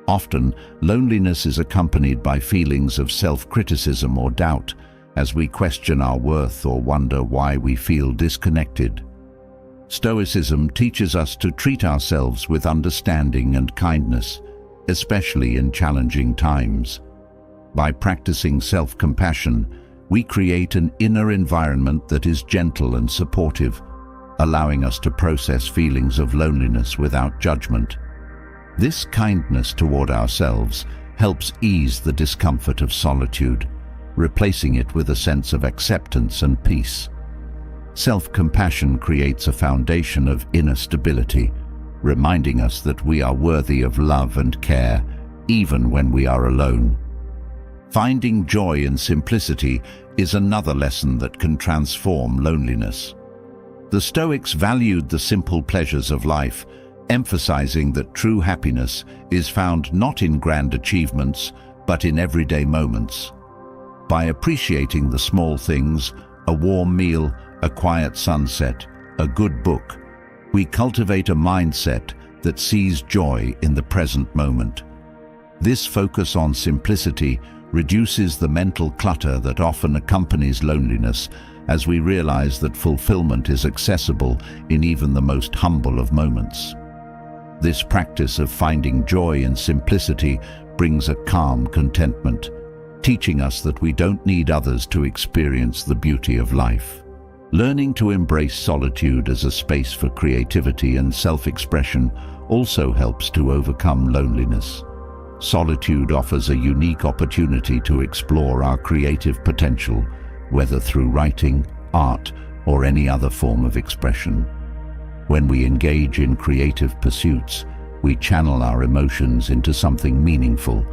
Often, loneliness is accompanied by feelings of self-criticism or doubt, as we question our worth or wonder why we feel disconnected. Stoicism teaches us to treat ourselves with understanding and kindness, especially in challenging times. By practicing self-compassion, we create an inner environment that is gentle and supportive, allowing us to process feelings of loneliness without judgment. This kindness toward ourselves helps ease the discomfort of solitude, replacing it with a sense of acceptance and peace. Self-compassion creates a foundation of inner stability, reminding us that we are worthy of love and care, even when we are alone. Finding joy in simplicity is another lesson that can transform loneliness. The Stoics valued the simple pleasures of life, emphasizing that true happiness is found not in grand achievements, but in everyday moments. By appreciating the small things, a warm meal, a quiet sunset, a good book, We cultivate a mindset that sees joy in the present moment. This focus on simplicity reduces the mental clutter that often accompanies loneliness, as we realize that fulfillment is accessible in even the most humble of moments. This practice of finding joy in simplicity brings a calm contentment, teaching us that we don't need others to experience the beauty of life. Learning to embrace solitude as a space for creativity and self-expression also helps to overcome loneliness. Solitude offers a unique opportunity to explore our creative potential, whether through writing, art, or any other form of expression. When we engage in creative pursuits, we channel our emotions into something meaningful,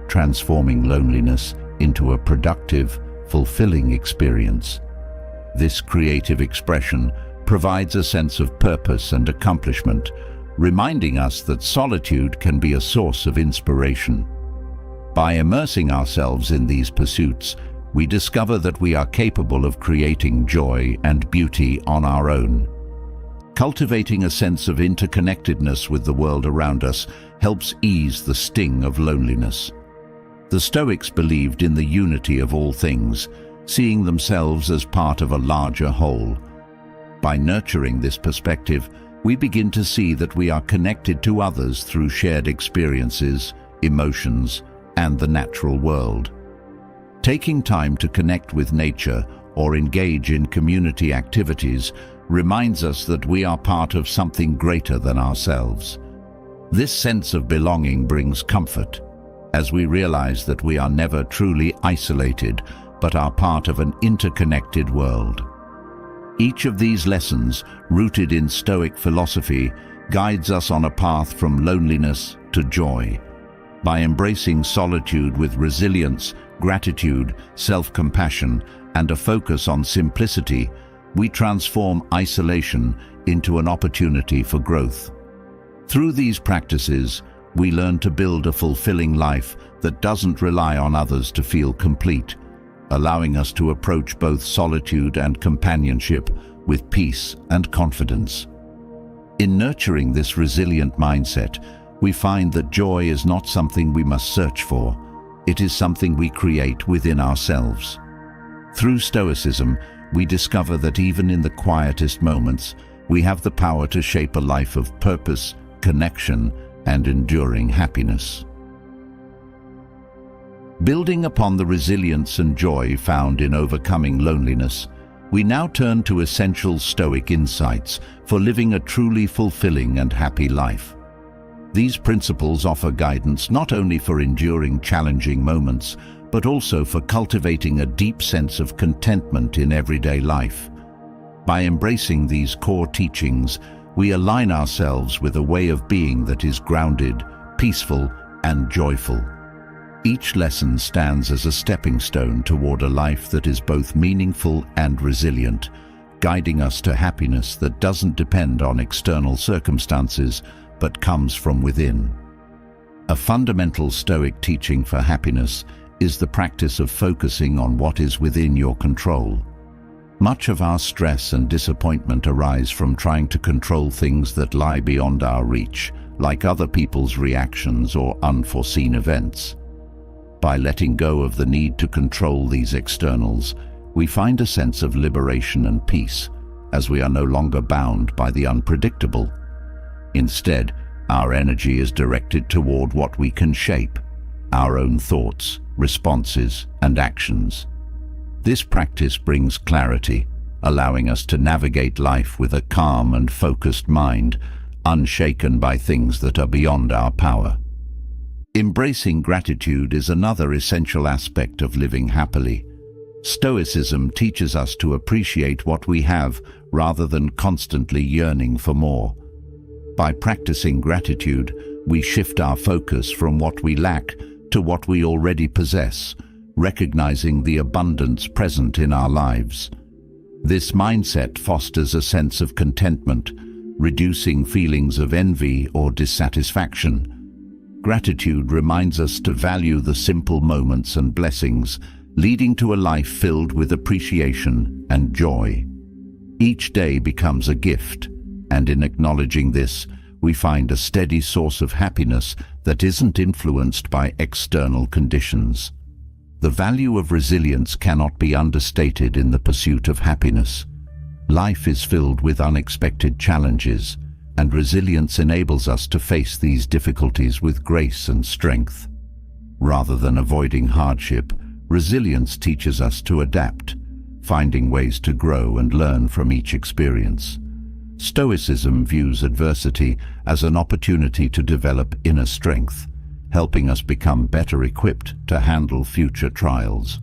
transforming loneliness into a productive, fulfilling experience. This creative expression provides a sense of purpose and accomplishment, reminding us that solitude can be a source of inspiration. By immersing ourselves in these pursuits, we discover that we are capable of creating joy and beauty on our own. Cultivating a sense of interconnectedness with the world around us helps ease the sting of loneliness. The Stoics believed in the unity of all things, seeing themselves as part of a larger whole. By nurturing this perspective, we begin to see that we are connected to others through shared experiences, emotions, and the natural world. Taking time to connect with nature or engage in community activities reminds us that we are part of something greater than ourselves. This sense of belonging brings comfort, as we realize that we are never truly isolated, but are part of an interconnected world. Each of these lessons, rooted in Stoic philosophy, guides us on a path from loneliness to joy. By embracing solitude with resilience, gratitude, self-compassion, and a focus on simplicity, we transform isolation into an opportunity for growth. Through these practices, we learn to build a fulfilling life that doesn't rely on others to feel complete, allowing us to approach both solitude and companionship with peace and confidence. In nurturing this resilient mindset, we find that joy is not something we must search for. It is something we create within ourselves. Through Stoicism, we discover that even in the quietest moments, we have the power to shape a life of purpose, connection, and enduring happiness. Building upon the resilience and joy found in overcoming loneliness, we now turn to essential Stoic insights for living a truly fulfilling and happy life. These principles offer guidance not only for enduring challenging moments, but also for cultivating a deep sense of contentment in everyday life. By embracing these core teachings, we align ourselves with a way of being that is grounded, peaceful, and joyful. Each lesson stands as a stepping stone toward a life that is both meaningful and resilient, guiding us to happiness that doesn't depend on external circumstances, but comes from within. A fundamental Stoic teaching for happiness is the practice of focusing on what is within your control. Much of our stress and disappointment arise from trying to control things that lie beyond our reach, like other people's reactions or unforeseen events. By letting go of the need to control these externals, we find a sense of liberation and peace, as we are no longer bound by the unpredictable. Instead, our energy is directed toward what we can shape: our own thoughts, responses, and actions. This practice brings clarity, allowing us to navigate life with a calm and focused mind, unshaken by things that are beyond our power. Embracing gratitude is another essential aspect of living happily. Stoicism teaches us to appreciate what we have rather than constantly yearning for more. By practicing gratitude, we shift our focus from what we lack to what we already possess, recognizing the abundance present in our lives. This mindset fosters a sense of contentment, reducing feelings of envy or dissatisfaction. Gratitude reminds us to value the simple moments and blessings, leading to a life filled with appreciation and joy. Each day becomes a gift, And in acknowledging this, we find a steady source of happiness that isn't influenced by external conditions. The value of resilience cannot be understated in the pursuit of happiness. Life is filled with unexpected challenges, and resilience enables us to face these difficulties with grace and strength. Rather than avoiding hardship, resilience teaches us to adapt, finding ways to grow and learn from each experience. Stoicism views adversity as an opportunity to develop inner strength, helping us become better equipped to handle future trials.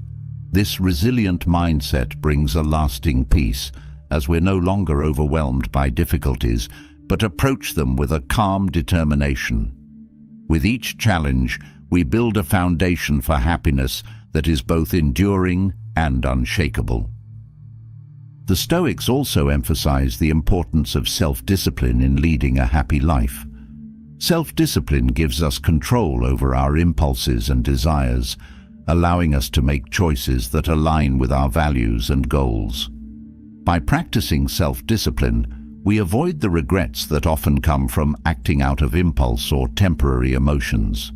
This resilient mindset brings a lasting peace, as we're no longer overwhelmed by difficulties, but approach them with a calm determination. With each challenge, we build a foundation for happiness that is both enduring and unshakable. The Stoics also emphasize the importance of self-discipline in leading a happy life. Self-discipline gives us control over our impulses and desires, allowing us to make choices that align with our values and goals. By practicing self-discipline, we avoid the regrets that often come from acting out of impulse or temporary emotions.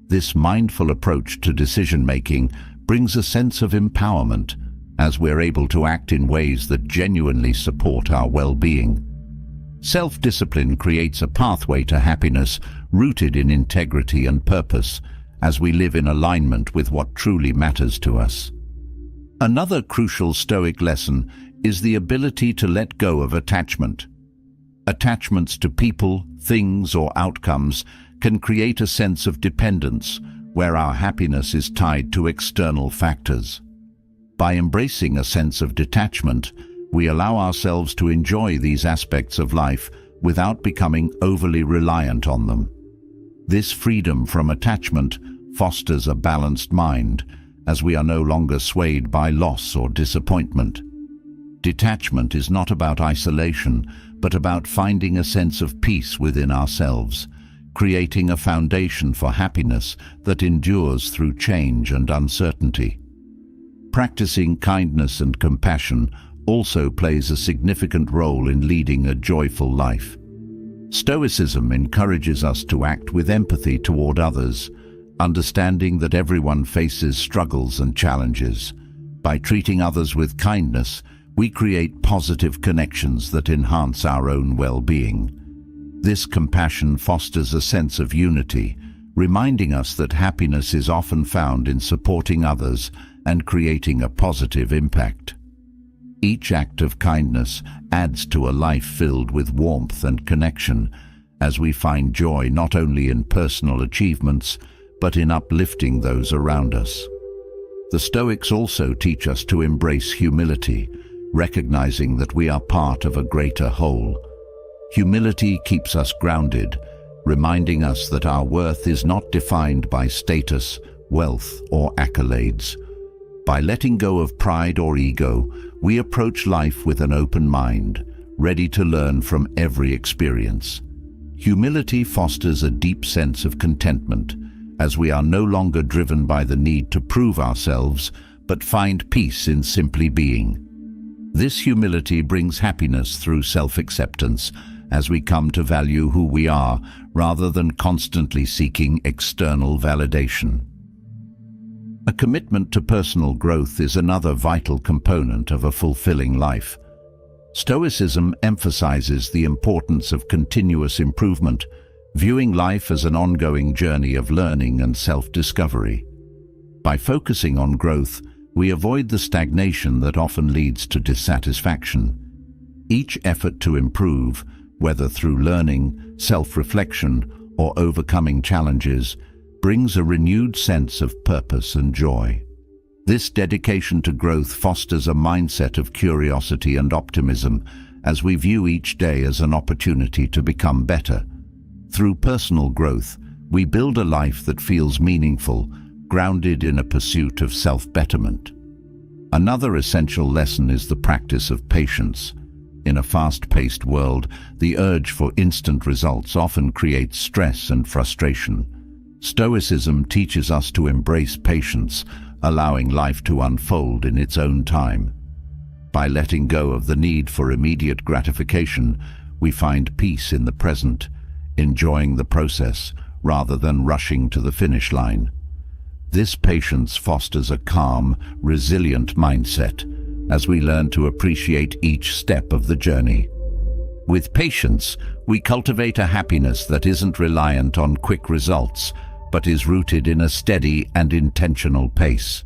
This mindful approach to decision-making brings a sense of empowerment, as we're able to act in ways that genuinely support our well-being. Self-discipline creates a pathway to happiness rooted in integrity and purpose, as we live in alignment with what truly matters to us. Another crucial Stoic lesson is the ability to let go of attachment. Attachments to people, things, or outcomes can create a sense of dependence, where our happiness is tied to external factors. By embracing a sense of detachment, we allow ourselves to enjoy these aspects of life without becoming overly reliant on them. This freedom from attachment fosters a balanced mind, as we are no longer swayed by loss or disappointment. Detachment is not about isolation, but about finding a sense of peace within ourselves, creating a foundation for happiness that endures through change and uncertainty. Practicing kindness and compassion also plays a significant role in leading a joyful life. Stoicism encourages us to act with empathy toward others, understanding that everyone faces struggles and challenges. By treating others with kindness, we create positive connections that enhance our own well-being. This compassion fosters a sense of unity, reminding us that happiness is often found in supporting others and creating a positive impact. Each act of kindness adds to a life filled with warmth and connection, as we find joy not only in personal achievements, but in uplifting those around us. The Stoics also teach us to embrace humility, recognizing that we are part of a greater whole. Humility keeps us grounded, reminding us that our worth is not defined by status, wealth, or accolades. By letting go of pride or ego, we approach life with an open mind, ready to learn from every experience. Humility fosters a deep sense of contentment, as we are no longer driven by the need to prove ourselves, but find peace in simply being. This humility brings happiness through self-acceptance, as we come to value who we are, rather than constantly seeking external validation. A commitment to personal growth is another vital component of a fulfilling life. Stoicism emphasizes the importance of continuous improvement, viewing life as an ongoing journey of learning and self-discovery. By focusing on growth, we avoid the stagnation that often leads to dissatisfaction. Each effort to improve, whether through learning, self-reflection, or overcoming challenges, brings a renewed sense of purpose and joy. This dedication to growth fosters a mindset of curiosity and optimism, as we view each day as an opportunity to become better. Through personal growth, we build a life that feels meaningful, grounded in a pursuit of self-betterment. Another essential lesson is the practice of patience. In a fast-paced world, the urge for instant results often creates stress and frustration. Stoicism teaches us to embrace patience, allowing life to unfold in its own time. By letting go of the need for immediate gratification, we find peace in the present, enjoying the process rather than rushing to the finish line. This patience fosters a calm, resilient mindset as we learn to appreciate each step of the journey. With patience, we cultivate a happiness that isn't reliant on quick results, but is rooted in a steady and intentional pace.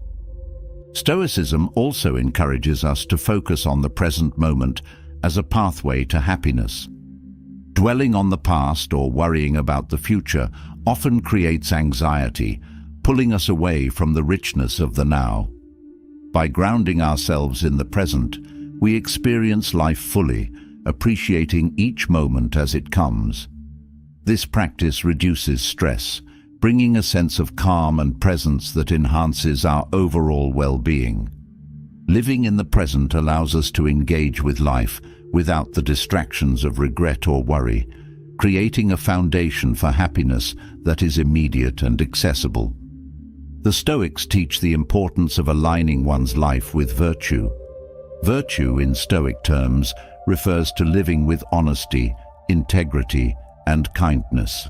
Stoicism also encourages us to focus on the present moment as a pathway to happiness. Dwelling on the past or worrying about the future often creates anxiety, pulling us away from the richness of the now. By grounding ourselves in the present, we experience life fully, appreciating each moment as it comes. This practice reduces stress, bringing a sense of calm and presence that enhances our overall well-being. Living in the present allows us to engage with life without the distractions of regret or worry, creating a foundation for happiness that is immediate and accessible. The Stoics teach the importance of aligning one's life with virtue. Virtue, in Stoic terms, refers to living with honesty, integrity, and kindness.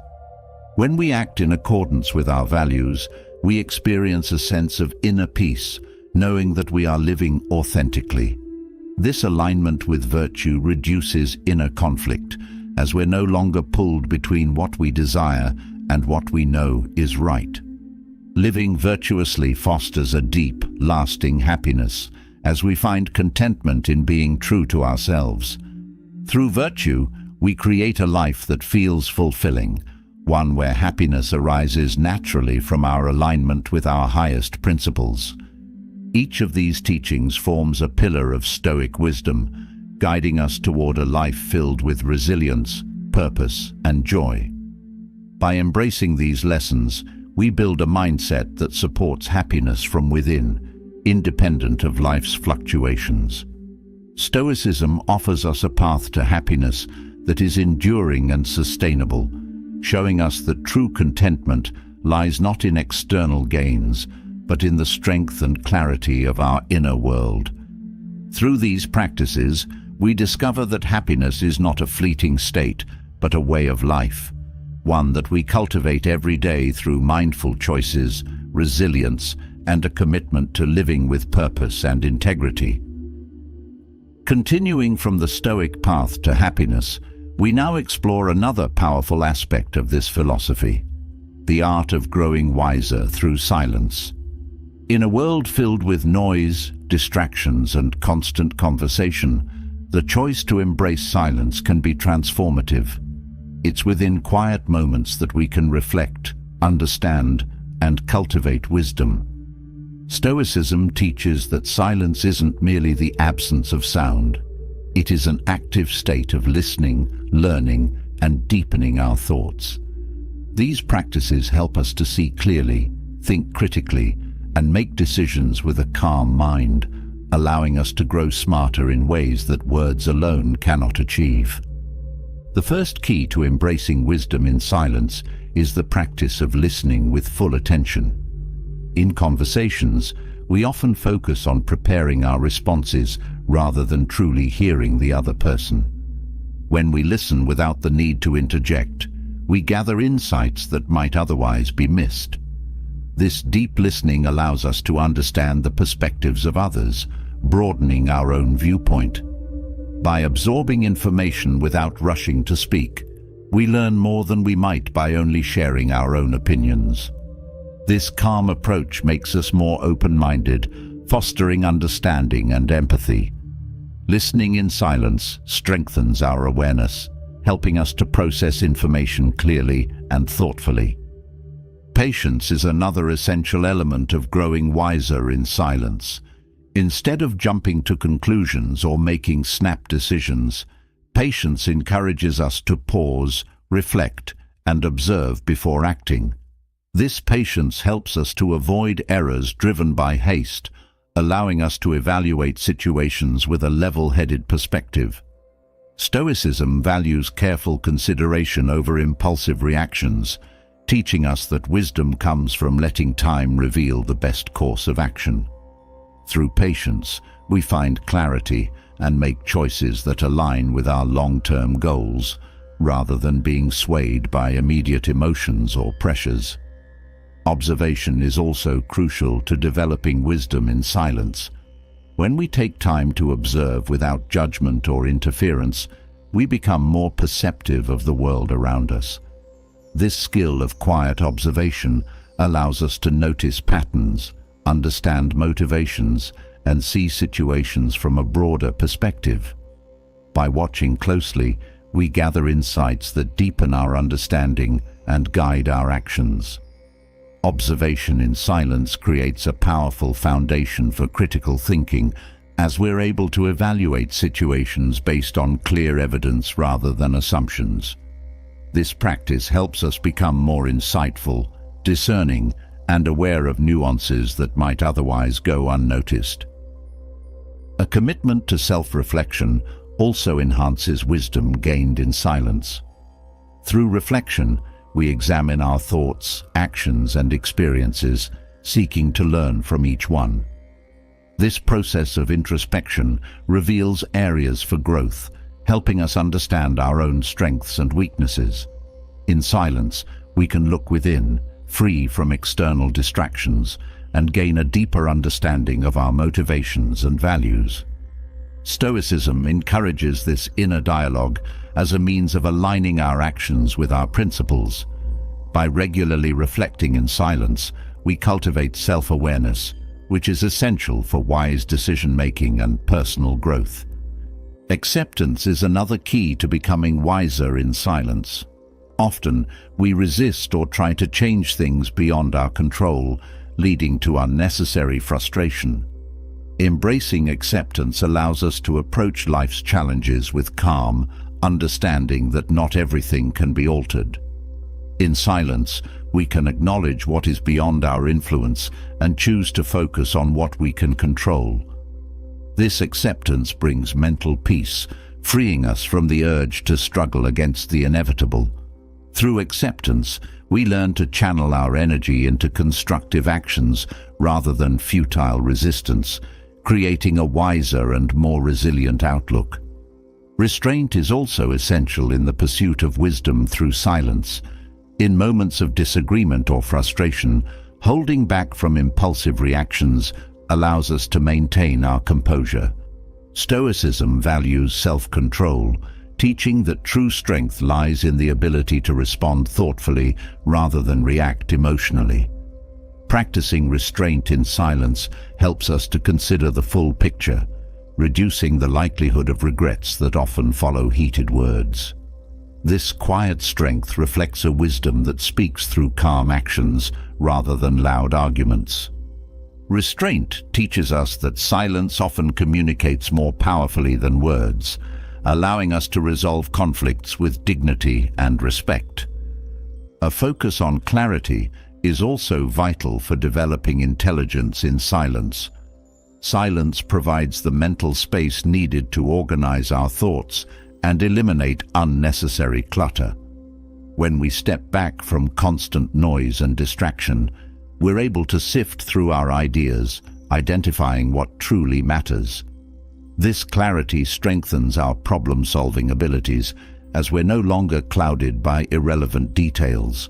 When we act in accordance with our values, we experience a sense of inner peace, knowing that we are living authentically. This alignment with virtue reduces inner conflict, as we're no longer pulled between what we desire and what we know is right. Living virtuously fosters a deep, lasting happiness, as we find contentment in being true to ourselves. Through virtue, we create a life that feels fulfilling, one where happiness arises naturally from our alignment with our highest principles. Each of these teachings forms a pillar of Stoic wisdom, guiding us toward a life filled with resilience, purpose, and joy. By embracing these lessons, we build a mindset that supports happiness from within, independent of life's fluctuations. Stoicism offers us a path to happiness that is enduring and sustainable, showing us that true contentment lies not in external gains, but in the strength and clarity of our inner world. Through these practices, we discover that happiness is not a fleeting state, but a way of life, one that we cultivate every day through mindful choices, resilience, and a commitment to living with purpose and integrity. Continuing from the Stoic path to happiness, we now explore another powerful aspect of this philosophy: the art of growing wiser through silence. In a world filled with noise, distractions, and constant conversation, the choice to embrace silence can be transformative. It's within quiet moments that we can reflect, understand, and cultivate wisdom. Stoicism teaches that silence isn't merely the absence of sound. It is an active state of listening, learning, and deepening our thoughts. These practices help us to see clearly, think critically, and make decisions with a calm mind, allowing us to grow smarter in ways that words alone cannot achieve. The first key to embracing wisdom in silence is the practice of listening with full attention. In conversations, we often focus on preparing our responses rather than truly hearing the other person. When we listen without the need to interject, we gather insights that might otherwise be missed. This deep listening allows us to understand the perspectives of others, broadening our own viewpoint. By absorbing information without rushing to speak, we learn more than we might by only sharing our own opinions. This calm approach makes us more open-minded, fostering understanding and empathy. Listening in silence strengthens our awareness, helping us to process information clearly and thoughtfully. Patience is another essential element of growing wiser in silence. Instead of jumping to conclusions or making snap decisions, patience encourages us to pause, reflect, and observe before acting. This patience helps us to avoid errors driven by haste, allowing us to evaluate situations with a level-headed perspective. Stoicism values careful consideration over impulsive reactions, teaching us that wisdom comes from letting time reveal the best course of action. Through patience, we find clarity and make choices that align with our long-term goals, rather than being swayed by immediate emotions or pressures. Observation is also crucial to developing wisdom in silence. When we take time to observe without judgment or interference, we become more perceptive of the world around us. This skill of quiet observation allows us to notice patterns, understand motivations, and see situations from a broader perspective. By watching closely, we gather insights that deepen our understanding and guide our actions. Observation in silence creates a powerful foundation for critical thinking, as we're able to evaluate situations based on clear evidence rather than assumptions. This practice helps us become more insightful, discerning, and aware of nuances that might otherwise go unnoticed. A commitment to self-reflection also enhances wisdom gained in silence. Through reflection, we examine our thoughts, actions, and experiences, seeking to learn from each one. This process of introspection reveals areas for growth, helping us understand our own strengths and weaknesses. In silence, we can look within, free from external distractions, and gain a deeper understanding of our motivations and values. Stoicism encourages this inner dialogue as a means of aligning our actions with our principles. By regularly reflecting in silence, we cultivate self-awareness, which is essential for wise decision-making and personal growth. Acceptance is another key to becoming wiser in silence. Often, we resist or try to change things beyond our control, leading to unnecessary frustration. Embracing acceptance allows us to approach life's challenges with calm, understanding that not everything can be altered. In silence, we can acknowledge what is beyond our influence and choose to focus on what we can control. This acceptance brings mental peace, freeing us from the urge to struggle against the inevitable. Through acceptance, we learn to channel our energy into constructive actions rather than futile resistance, creating a wiser and more resilient outlook. Restraint is also essential in the pursuit of wisdom through silence. In moments of disagreement or frustration, holding back from impulsive reactions allows us to maintain our composure. Stoicism values self-control, teaching that true strength lies in the ability to respond thoughtfully rather than react emotionally. Practicing restraint in silence helps us to consider the full picture, reducing the likelihood of regrets that often follow heated words. This quiet strength reflects a wisdom that speaks through calm actions rather than loud arguments. Restraint teaches us that silence often communicates more powerfully than words, allowing us to resolve conflicts with dignity and respect. A focus on clarity is also vital for developing intelligence in silence. Silence provides the mental space needed to organize our thoughts and eliminate unnecessary clutter. When we step back from constant noise and distraction, we're able to sift through our ideas, identifying what truly matters. This clarity strengthens our problem-solving abilities, as we're no longer clouded by irrelevant details.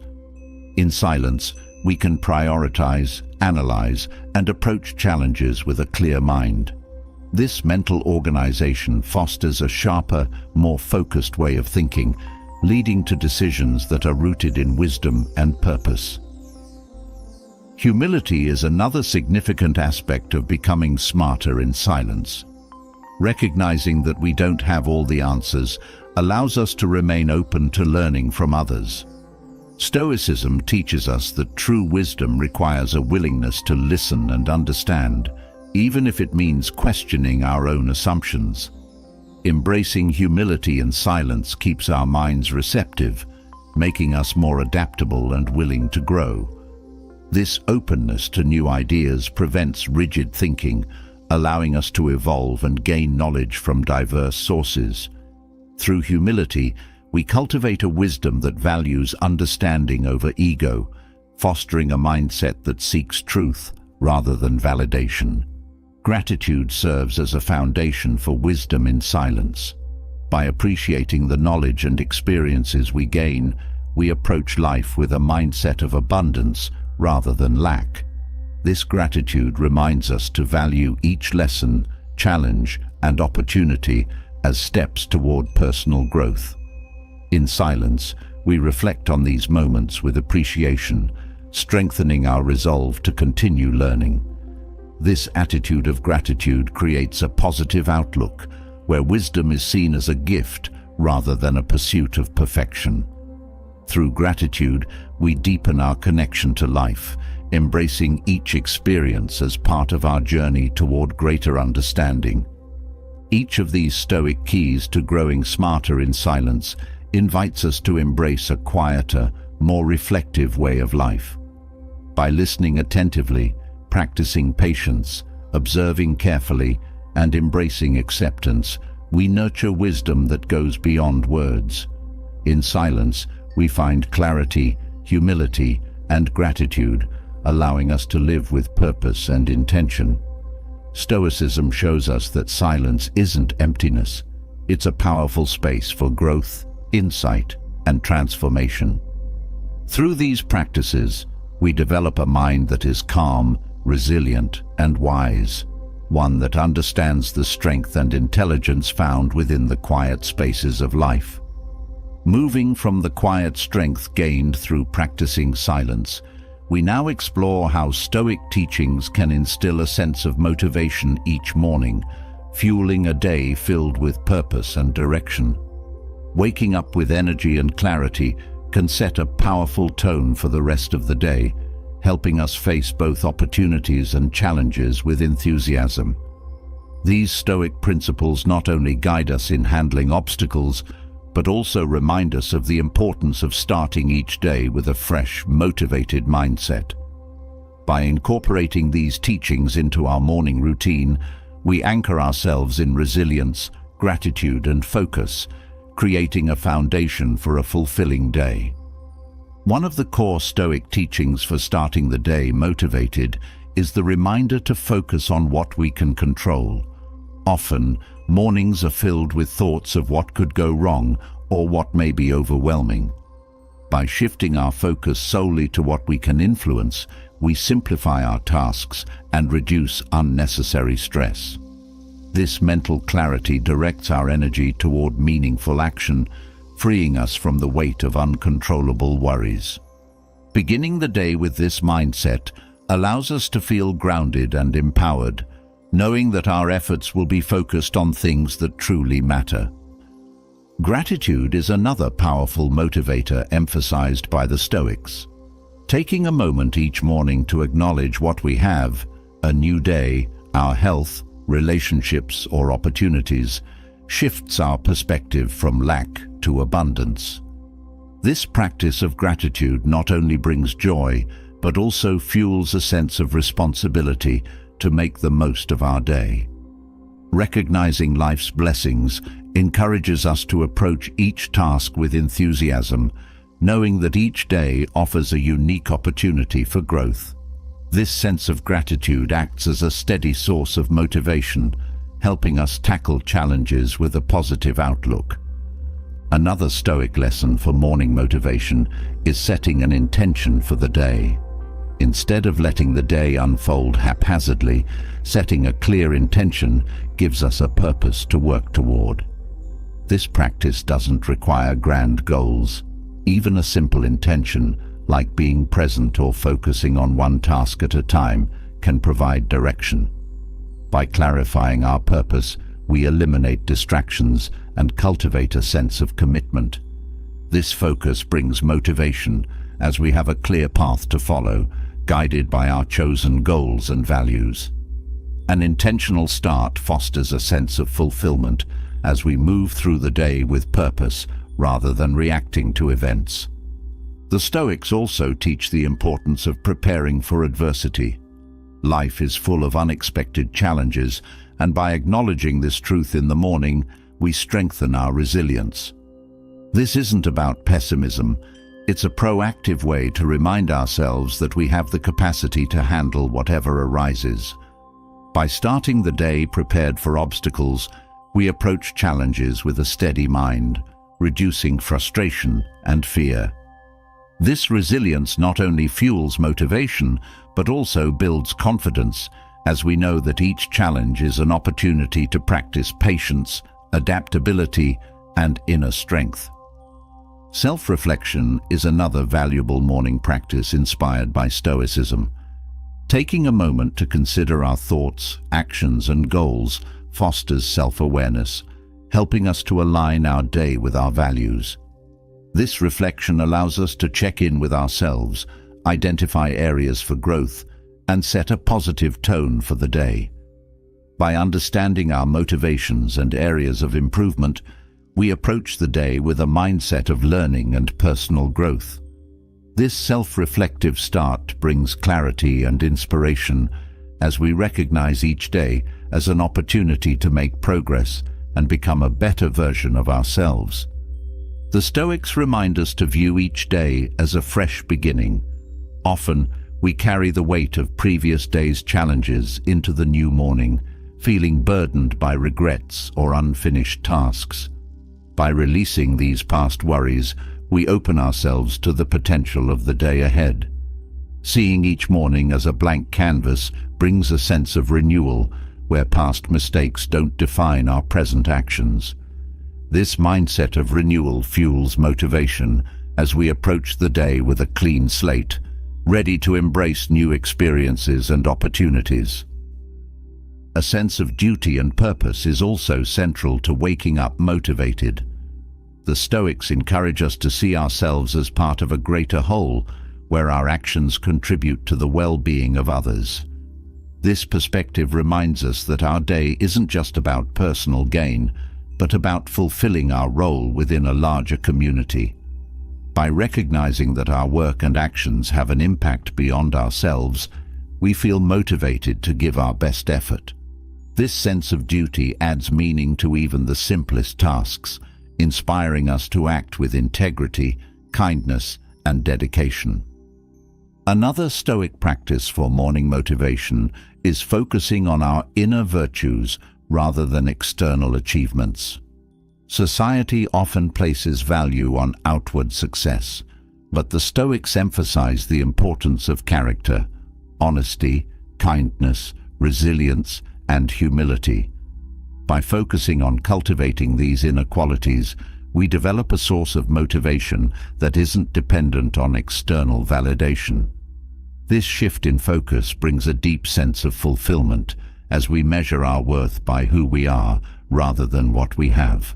In silence, we can prioritize, analyze, and approach challenges with a clear mind. This mental organization fosters a sharper, more focused way of thinking, leading to decisions that are rooted in wisdom and purpose. Humility is another significant aspect of becoming smarter in silence. Recognizing that we don't have all the answers allows us to remain open to learning from others. Stoicism teaches us that true wisdom requires a willingness to listen and understand, even if it means questioning our own assumptions. Embracing humility and silence keeps our minds receptive, making us more adaptable and willing to grow. This openness to new ideas prevents rigid thinking, allowing us to evolve and gain knowledge from diverse sources. Through humility, we cultivate a wisdom that values understanding over ego, fostering a mindset that seeks truth rather than validation. Gratitude serves as a foundation for wisdom in silence. By appreciating the knowledge and experiences we gain, we approach life with a mindset of abundance rather than lack. This gratitude reminds us to value each lesson, challenge, and opportunity as steps toward personal growth. In silence, we reflect on these moments with appreciation, strengthening our resolve to continue learning. This attitude of gratitude creates a positive outlook, where wisdom is seen as a gift rather than a pursuit of perfection. Through gratitude, we deepen our connection to life, embracing each experience as part of our journey toward greater understanding. Each of these Stoic keys to growing smarter in silence invites us to embrace a quieter, more reflective way of life. By listening attentively, practicing patience, observing carefully, and embracing acceptance, we nurture wisdom that goes beyond words. In silence, we find clarity, humility, and gratitude, allowing us to live with purpose and intention. Stoicism shows us that silence isn't emptiness. It's a powerful space for growth, insight, and transformation. Through these practices, we develop a mind that is calm, resilient, and wise, one that understands the strength and intelligence found within the quiet spaces of life. Moving from the quiet strength gained through practicing silence, we now explore how Stoic teachings can instill a sense of motivation each morning, fueling a day filled with purpose and direction. Waking up with energy and clarity can set a powerful tone for the rest of the day, helping us face both opportunities and challenges with enthusiasm. These Stoic principles not only guide us in handling obstacles, but also remind us of the importance of starting each day with a fresh, motivated mindset. By incorporating these teachings into our morning routine, we anchor ourselves in resilience, gratitude, and focus, creating a foundation for a fulfilling day. One of the core Stoic teachings for starting the day motivated is the reminder to focus on what we can control. Often, mornings are filled with thoughts of what could go wrong or what may be overwhelming. By shifting our focus solely to what we can influence, we simplify our tasks and reduce unnecessary stress. This mental clarity directs our energy toward meaningful action, freeing us from the weight of uncontrollable worries. Beginning the day with this mindset allows us to feel grounded and empowered, knowing that our efforts will be focused on things that truly matter. Gratitude is another powerful motivator emphasized by the Stoics. Taking a moment each morning to acknowledge what we have, a new day, our health, relationships, or opportunities, shifts our perspective from lack to abundance. This practice of gratitude not only brings joy, but also fuels a sense of responsibility to make the most of our day. Recognizing life's blessings encourages us to approach each task with enthusiasm, knowing that each day offers a unique opportunity for growth. This sense of gratitude acts as a steady source of motivation, helping us tackle challenges with a positive outlook. Another Stoic lesson for morning motivation is setting an intention for the day. Instead of letting the day unfold haphazardly, setting a clear intention gives us a purpose to work toward. This practice doesn't require grand goals. Even a simple intention, like being present or focusing on one task at a time, can provide direction. By clarifying our purpose, we eliminate distractions and cultivate a sense of commitment. This focus brings motivation, as we have a clear path to follow, guided by our chosen goals and values. An intentional start fosters a sense of fulfillment as we move through the day with purpose rather than reacting to events. The Stoics also teach the importance of preparing for adversity. Life is full of unexpected challenges, and by acknowledging this truth in the morning, we strengthen our resilience. This isn't about pessimism. It's a proactive way to remind ourselves that we have the capacity to handle whatever arises. By starting the day prepared for obstacles, we approach challenges with a steady mind, reducing frustration and fear. This resilience not only fuels motivation, but also builds confidence, as we know that each challenge is an opportunity to practice patience, adaptability, and inner strength. Self-reflection is another valuable morning practice inspired by Stoicism. Taking a moment to consider our thoughts, actions, and goals fosters self-awareness, helping us to align our day with our values. This reflection allows us to check in with ourselves, identify areas for growth, and set a positive tone for the day. By understanding our motivations and areas of improvement, we approach the day with a mindset of learning and personal growth. This self-reflective start brings clarity and inspiration as we recognize each day as an opportunity to make progress and become a better version of ourselves. The Stoics remind us to view each day as a fresh beginning. Often, we carry the weight of previous days' challenges into the new morning, feeling burdened by regrets or unfinished tasks. By releasing these past worries, we open ourselves to the potential of the day ahead. Seeing each morning as a blank canvas brings a sense of renewal, where past mistakes don't define our present actions. This mindset of renewal fuels motivation as we approach the day with a clean slate, ready to embrace new experiences and opportunities. A sense of duty and purpose is also central to waking up motivated. The Stoics encourage us to see ourselves as part of a greater whole, where our actions contribute to the well-being of others. This perspective reminds us that our day isn't just about personal gain, but about fulfilling our role within a larger community. By recognizing that our work and actions have an impact beyond ourselves, we feel motivated to give our best effort. This sense of duty adds meaning to even the simplest tasks, inspiring us to act with integrity, kindness, and dedication. Another Stoic practice for morning motivation is focusing on our inner virtues rather than external achievements. Society often places value on outward success, but the Stoics emphasize the importance of character, honesty, kindness, resilience, and humility. By focusing on cultivating these inner qualities, we develop a source of motivation that isn't dependent on external validation. This shift in focus brings a deep sense of fulfillment as we measure our worth by who we are rather than what we have.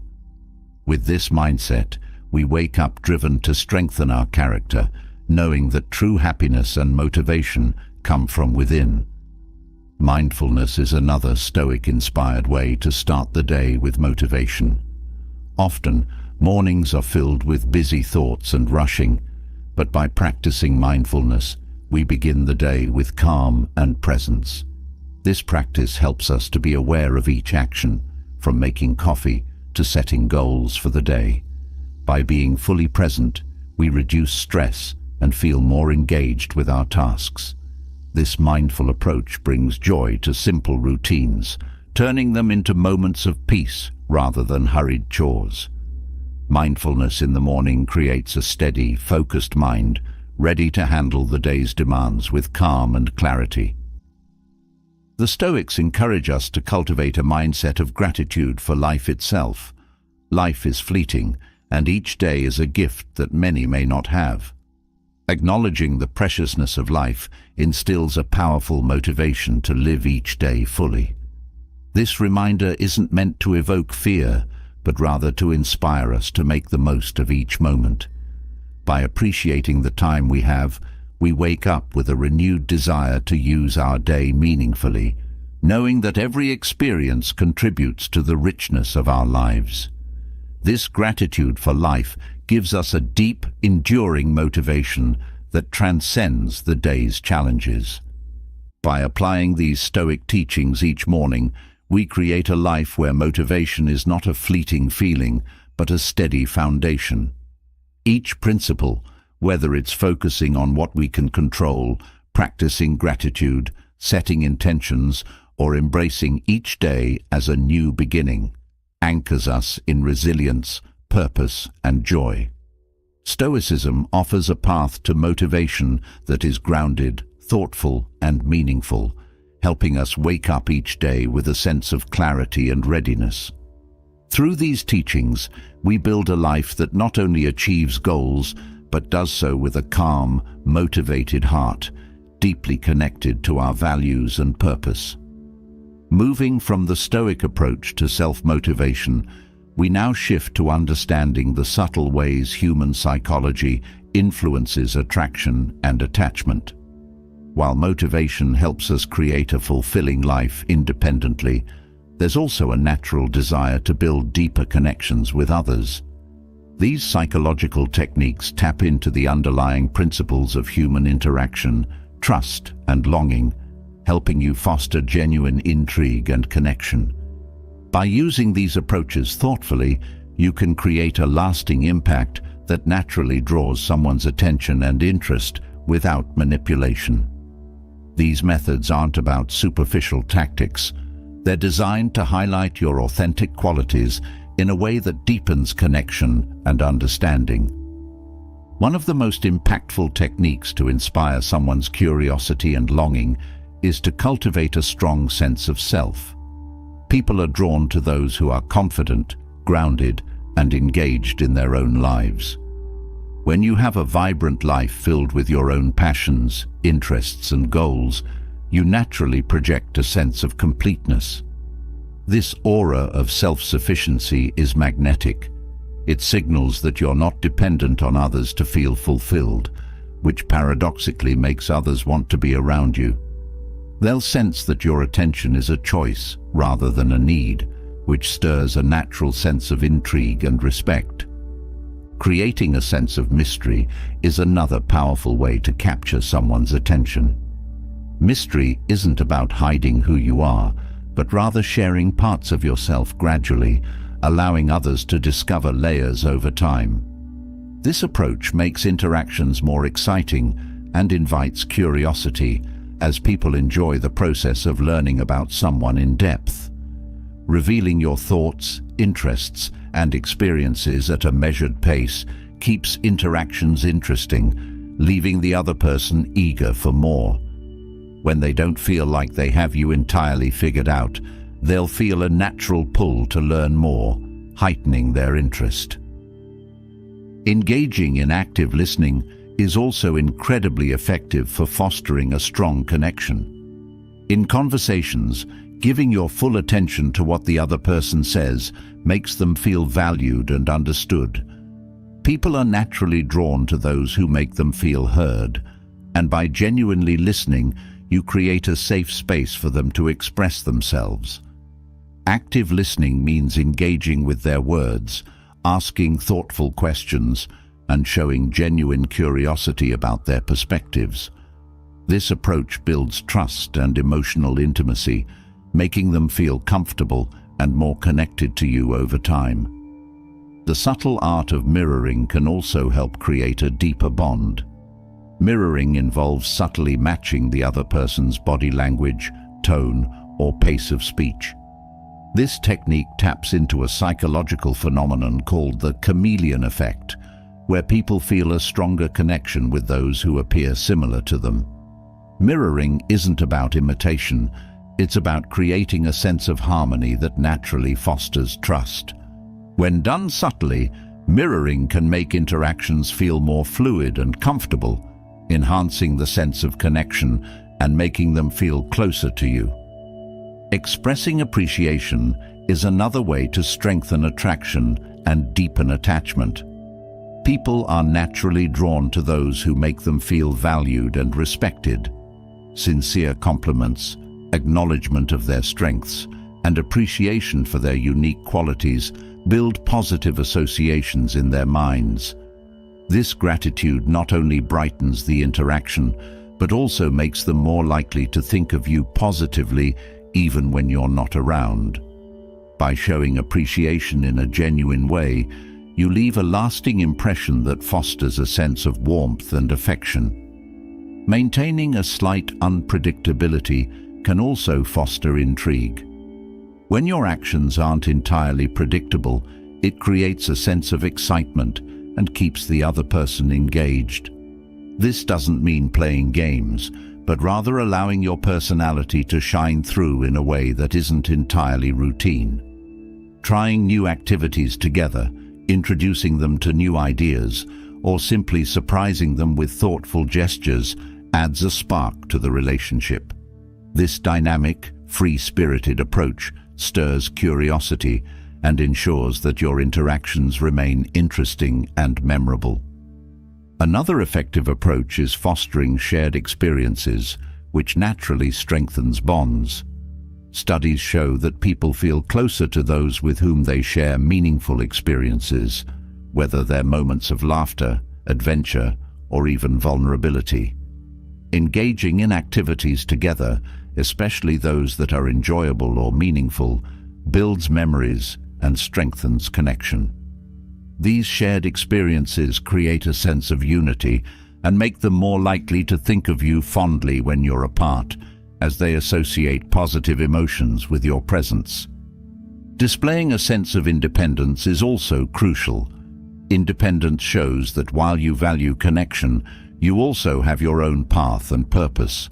With this mindset, we wake up driven to strengthen our character, knowing that true happiness and motivation come from within. Mindfulness is another Stoic-inspired way to start the day with motivation. Often, mornings are filled with busy thoughts and rushing, but by practicing mindfulness, we begin the day with calm and presence. This practice helps us to be aware of each action, from making coffee to setting goals for the day. By being fully present, we reduce stress and feel more engaged with our tasks. This mindful approach brings joy to simple routines, turning them into moments of peace rather than hurried chores. Mindfulness in the morning creates a steady, focused mind, ready to handle the day's demands with calm and clarity. The Stoics encourage us to cultivate a mindset of gratitude for life itself. Life is fleeting, and each day is a gift that many may not have. Acknowledging the preciousness of life instills a powerful motivation to live each day fully. This reminder isn't meant to evoke fear, but rather to inspire us to make the most of each moment. By appreciating the time we have, we wake up with a renewed desire to use our day meaningfully, knowing that every experience contributes to the richness of our lives. This gratitude for life gives us a deep, enduring motivation that transcends the day's challenges. By applying these Stoic teachings each morning, we create a life where motivation is not a fleeting feeling, but a steady foundation. Each principle, whether it's focusing on what we can control, practicing gratitude, setting intentions, or embracing each day as a new beginning, anchors us in resilience, purpose, and joy. Stoicism offers a path to motivation that is grounded, thoughtful, and meaningful, helping us wake up each day with a sense of clarity and readiness. Through these teachings, we build a life that not only achieves goals, but does so with a calm, motivated heart, deeply connected to our values and purpose. Moving from the Stoic approach to self-motivation, we now shift to understanding the subtle ways human psychology influences attraction and attachment. While motivation helps us create a fulfilling life independently, there's also a natural desire to build deeper connections with others. These psychological techniques tap into the underlying principles of human interaction, trust, and longing, helping you foster genuine intrigue and connection. By using these approaches thoughtfully, you can create a lasting impact that naturally draws someone's attention and interest without manipulation. These methods aren't about superficial tactics. They're designed to highlight your authentic qualities in a way that deepens connection and understanding. One of the most impactful techniques to inspire someone's curiosity and longing is to cultivate a strong sense of self. People are drawn to those who are confident, grounded, and engaged in their own lives. When you have a vibrant life filled with your own passions, interests, and goals, you naturally project a sense of completeness. This aura of self-sufficiency is magnetic. It signals that you're not dependent on others to feel fulfilled, which paradoxically makes others want to be around you. They'll sense that your attention is a choice rather than a need, which stirs a natural sense of intrigue and respect. Creating a sense of mystery is another powerful way to capture someone's attention. Mystery isn't about hiding who you are, but rather sharing parts of yourself gradually, allowing others to discover layers over time. This approach makes interactions more exciting and invites curiosity, as people enjoy the process of learning about someone in depth. Revealing your thoughts, interests, and experiences at a measured pace keeps interactions interesting, leaving the other person eager for more. When they don't feel like they have you entirely figured out, they'll feel a natural pull to learn more, heightening their interest. Engaging in active listening is also incredibly effective for fostering a strong connection. In conversations, giving your full attention to what the other person says makes them feel valued and understood. People are naturally drawn to those who make them feel heard, and by genuinely listening, you create a safe space for them to express themselves. Active listening means engaging with their words, asking thoughtful questions, and showing genuine curiosity about their perspectives. This approach builds trust and emotional intimacy, making them feel comfortable and more connected to you over time. The subtle art of mirroring can also help create a deeper bond. Mirroring involves subtly matching the other person's body language, tone, or pace of speech. This technique taps into a psychological phenomenon called the chameleon effect, where people feel a stronger connection with those who appear similar to them. Mirroring isn't about imitation, it's about creating a sense of harmony that naturally fosters trust. When done subtly, mirroring can make interactions feel more fluid and comfortable, enhancing the sense of connection and making them feel closer to you. Expressing appreciation is another way to strengthen attraction and deepen attachment. People are naturally drawn to those who make them feel valued and respected. Sincere compliments, acknowledgement of their strengths, and appreciation for their unique qualities build positive associations in their minds. This gratitude not only brightens the interaction, but also makes them more likely to think of you positively even when you're not around. By showing appreciation in a genuine way, you leave a lasting impression that fosters a sense of warmth and affection. Maintaining a slight unpredictability can also foster intrigue. When your actions aren't entirely predictable, it creates a sense of excitement and keeps the other person engaged. This doesn't mean playing games, but rather allowing your personality to shine through in a way that isn't entirely routine. Trying new activities together, introducing them to new ideas, or simply surprising them with thoughtful gestures adds a spark to the relationship. This dynamic, free-spirited approach stirs curiosity and ensures that your interactions remain interesting and memorable. Another effective approach is fostering shared experiences, which naturally strengthens bonds. Studies show that people feel closer to those with whom they share meaningful experiences, whether they're moments of laughter, adventure, or even vulnerability. Engaging in activities together, especially those that are enjoyable or meaningful, builds memories and strengthens connection. These shared experiences create a sense of unity and make them more likely to think of you fondly when you're apart, as they associate positive emotions with your presence. Displaying a sense of independence is also crucial. Independence shows that while you value connection, you also have your own path and purpose.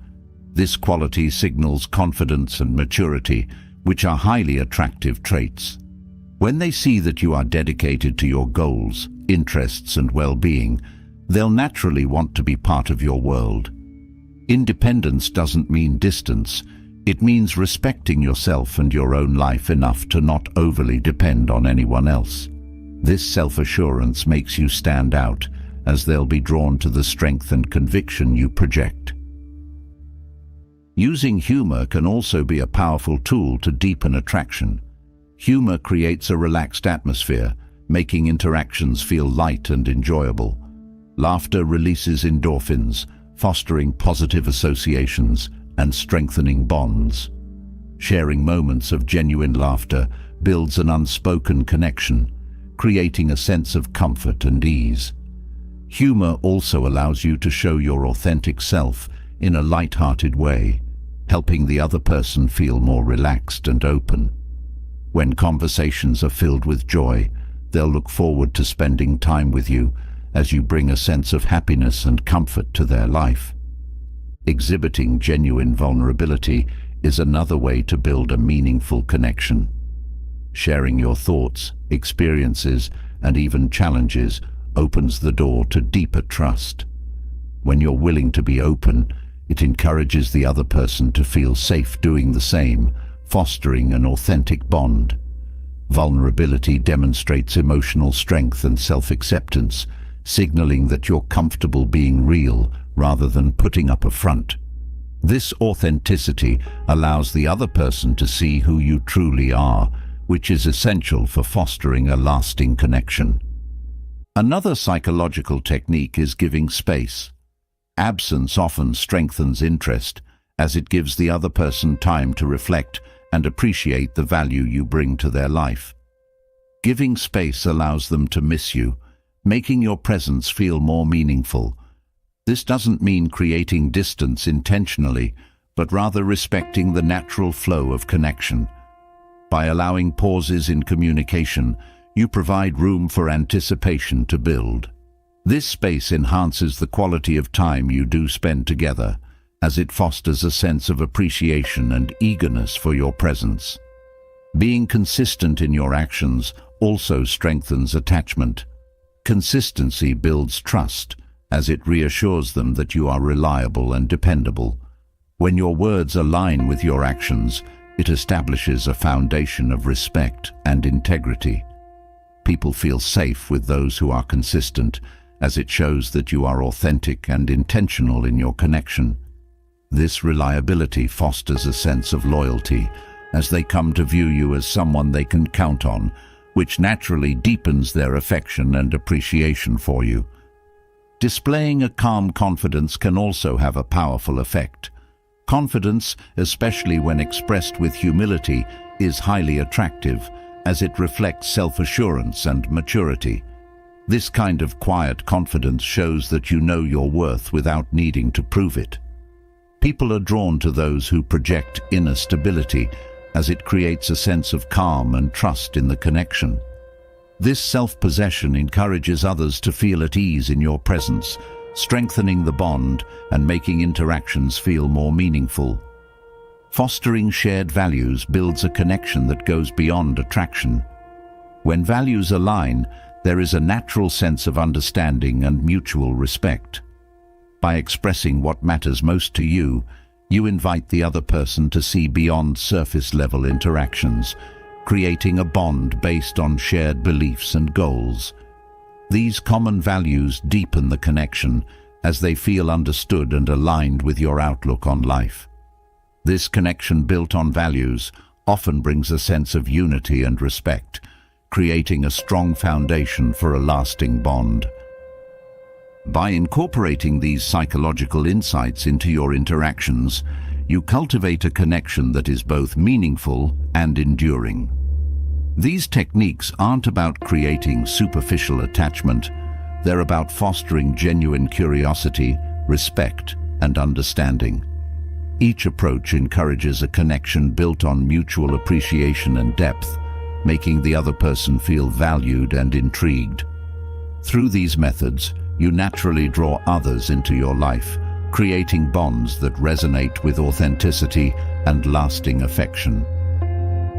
This quality signals confidence and maturity, which are highly attractive traits. When they see that you are dedicated to your goals, interests, and well-being, they'll naturally want to be part of your world. Independence doesn't mean distance. It means respecting yourself and your own life enough to not overly depend on anyone else. This self-assurance makes you stand out, as they'll be drawn to the strength and conviction you project. Using humor can also be a powerful tool to deepen attraction. Humor creates a relaxed atmosphere, making interactions feel light and enjoyable. Laughter releases endorphins, fostering positive associations and strengthening bonds. Sharing moments of genuine laughter builds an unspoken connection, creating a sense of comfort and ease. Humor also allows you to show your authentic self in a light-hearted way, helping the other person feel more relaxed and open. When conversations are filled with joy, they'll look forward to spending time with you as you bring a sense of happiness and comfort to their life. Exhibiting genuine vulnerability is another way to build a meaningful connection. Sharing your thoughts, experiences, and even challenges opens the door to deeper trust. When you're willing to be open, it encourages the other person to feel safe doing the same, fostering an authentic bond. Vulnerability demonstrates emotional strength and self-acceptance, signaling that you're comfortable being real rather than putting up a front. This authenticity allows the other person to see who you truly are, which is essential for fostering a lasting connection. Another psychological technique is giving space. Absence often strengthens interest, as it gives the other person time to reflect and appreciate the value you bring to their life. Giving space allows them to miss you, making your presence feel more meaningful. This doesn't mean creating distance intentionally, but rather respecting the natural flow of connection. By allowing pauses in communication, you provide room for anticipation to build. This space enhances the quality of time you do spend together, as it fosters a sense of appreciation and eagerness for your presence. Being consistent in your actions also strengthens attachment. Consistency builds trust, as it reassures them that you are reliable and dependable. When your words align with your actions, it establishes a foundation of respect and integrity. People feel safe with those who are consistent, as it shows that you are authentic and intentional in your connection. This reliability fosters a sense of loyalty, as they come to view you as someone they can count on, which naturally deepens their affection and appreciation for you. Displaying a calm confidence can also have a powerful effect. Confidence, especially when expressed with humility, is highly attractive, as it reflects self-assurance and maturity. This kind of quiet confidence shows that you know your worth without needing to prove it. People are drawn to those who project inner stability, as it creates a sense of calm and trust in the connection. This self-possession encourages others to feel at ease in your presence, strengthening the bond and making interactions feel more meaningful. Fostering shared values builds a connection that goes beyond attraction. When values align, there is a natural sense of understanding and mutual respect. By expressing what matters most to you, you invite the other person to see beyond surface-level interactions, creating a bond based on shared beliefs and goals. These common values deepen the connection as they feel understood and aligned with your outlook on life. This connection built on values often brings a sense of unity and respect, creating a strong foundation for a lasting bond. By incorporating these psychological insights into your interactions, you cultivate a connection that is both meaningful and enduring. These techniques aren't about creating superficial attachment. They're about fostering genuine curiosity, respect, and understanding. Each approach encourages a connection built on mutual appreciation and depth, making the other person feel valued and intrigued. Through these methods, you naturally draw others into your life, creating bonds that resonate with authenticity and lasting affection.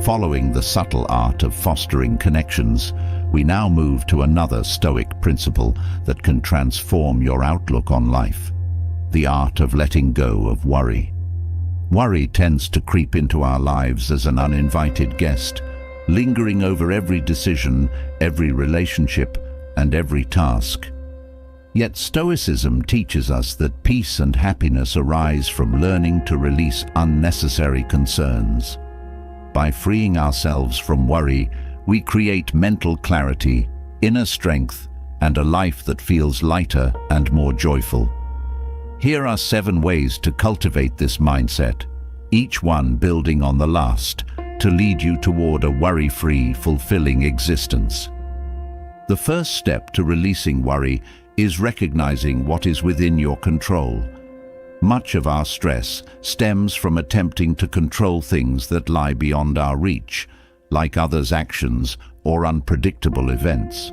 Following the subtle art of fostering connections, we now move to another Stoic principle that can transform your outlook on life: the art of letting go of worry. Worry tends to creep into our lives as an uninvited guest, lingering over every decision, every relationship, and every task. Yet Stoicism teaches us that peace and happiness arise from learning to release unnecessary concerns. By freeing ourselves from worry, we create mental clarity, inner strength, and a life that feels lighter and more joyful. Here are 7 ways to cultivate this mindset, each one building on the last, to lead you toward a worry-free, fulfilling existence. The first step to releasing worry is recognizing what is within your control. Much of our stress stems from attempting to control things that lie beyond our reach, like others' actions or unpredictable events.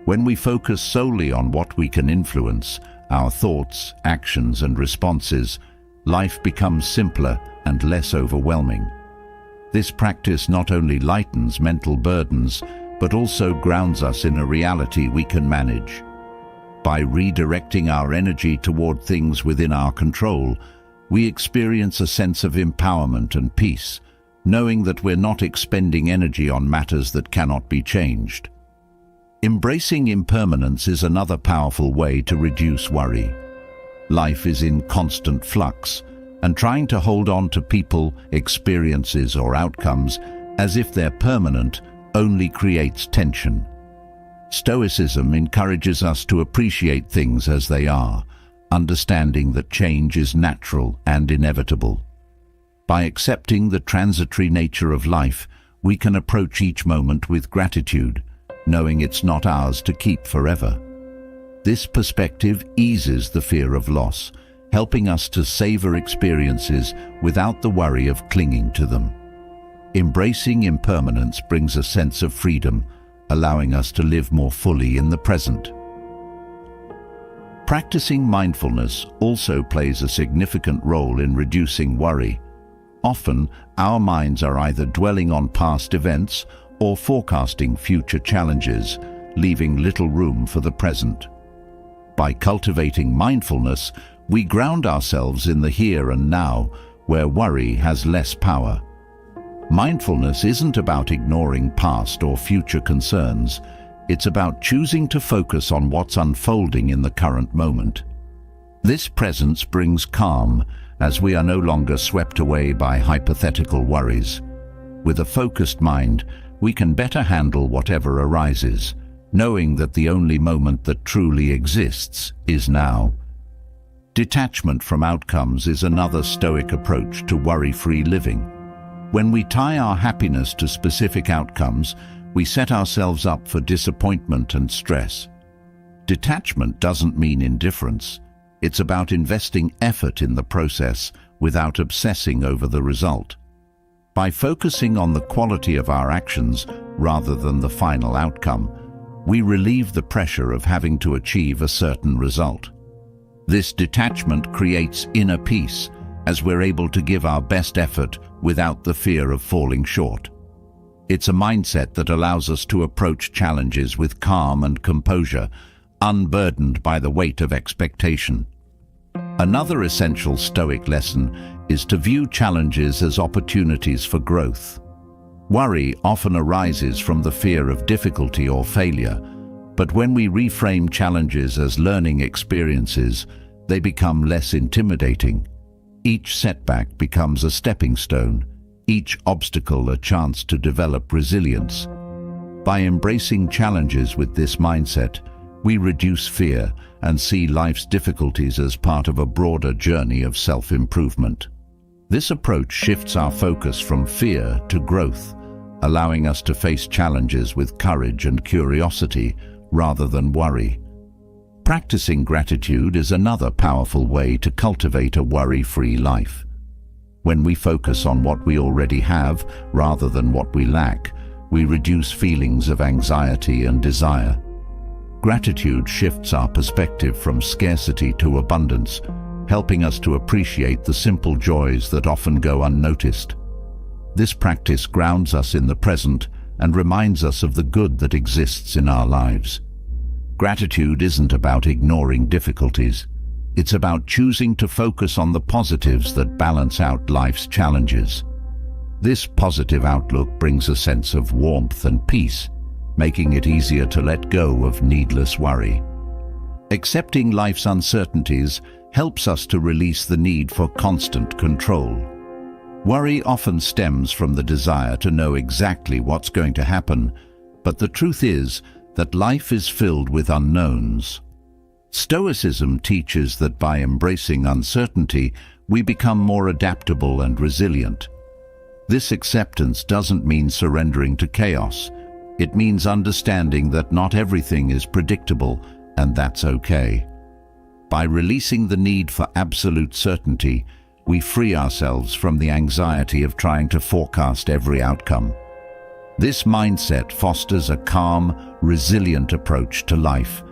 When we focus solely on what we can influence, our thoughts, actions, and responses, life becomes simpler and less overwhelming. This practice not only lightens mental burdens, but also grounds us in a reality we can manage. By redirecting our energy toward things within our control, we experience a sense of empowerment and peace, knowing that we're not expending energy on matters that cannot be changed. Embracing impermanence is another powerful way to reduce worry. Life is in constant flux, and trying to hold on to people, experiences, or outcomes as if they're permanent only creates tension. Stoicism encourages us to appreciate things as they are, understanding that change is natural and inevitable. By accepting the transitory nature of life, we can approach each moment with gratitude, knowing it's not ours to keep forever. This perspective eases the fear of loss, helping us to savor experiences without the worry of clinging to them. Embracing impermanence brings a sense of freedom, allowing us to live more fully in the present. Practicing mindfulness also plays a significant role in reducing worry. Often, our minds are either dwelling on past events or forecasting future challenges, leaving little room for the present. By cultivating mindfulness, we ground ourselves in the here and now, where worry has less power. Mindfulness isn't about ignoring past or future concerns. It's about choosing to focus on what's unfolding in the current moment. This presence brings calm, as we are no longer swept away by hypothetical worries. With a focused mind, we can better handle whatever arises, knowing that the only moment that truly exists is now. Detachment from outcomes is another Stoic approach to worry-free living. When we tie our happiness to specific outcomes, we set ourselves up for disappointment and stress. Detachment doesn't mean indifference. It's about investing effort in the process without obsessing over the result. By focusing on the quality of our actions rather than the final outcome, we relieve the pressure of having to achieve a certain result. This detachment creates inner peace, as we're able to give our best effort without the fear of falling short. It's a mindset that allows us to approach challenges with calm and composure, unburdened by the weight of expectation. Another essential Stoic lesson is to view challenges as opportunities for growth. Worry often arises from the fear of difficulty or failure, but when we reframe challenges as learning experiences, they become less intimidating. Each setback becomes a stepping stone, each obstacle a chance to develop resilience. By embracing challenges with this mindset, we reduce fear and see life's difficulties as part of a broader journey of self-improvement. This approach shifts our focus from fear to growth, allowing us to face challenges with courage and curiosity rather than worry. Practicing gratitude is another powerful way to cultivate a worry-free life. When we focus on what we already have rather than what we lack, we reduce feelings of anxiety and desire. Gratitude shifts our perspective from scarcity to abundance, helping us to appreciate the simple joys that often go unnoticed. This practice grounds us in the present and reminds us of the good that exists in our lives. Gratitude isn't about ignoring difficulties. It's about choosing to focus on the positives that balance out life's challenges. This positive outlook brings a sense of warmth and peace, making it easier to let go of needless worry. Accepting life's uncertainties helps us to release the need for constant control. Worry often stems from the desire to know exactly what's going to happen, but the truth is that life is filled with unknowns. Stoicism teaches that by embracing uncertainty, we become more adaptable and resilient. This acceptance doesn't mean surrendering to chaos. It means understanding that not everything is predictable, and that's okay. By releasing the need for absolute certainty, we free ourselves from the anxiety of trying to forecast every outcome. This mindset fosters a calm, resilient approach to life,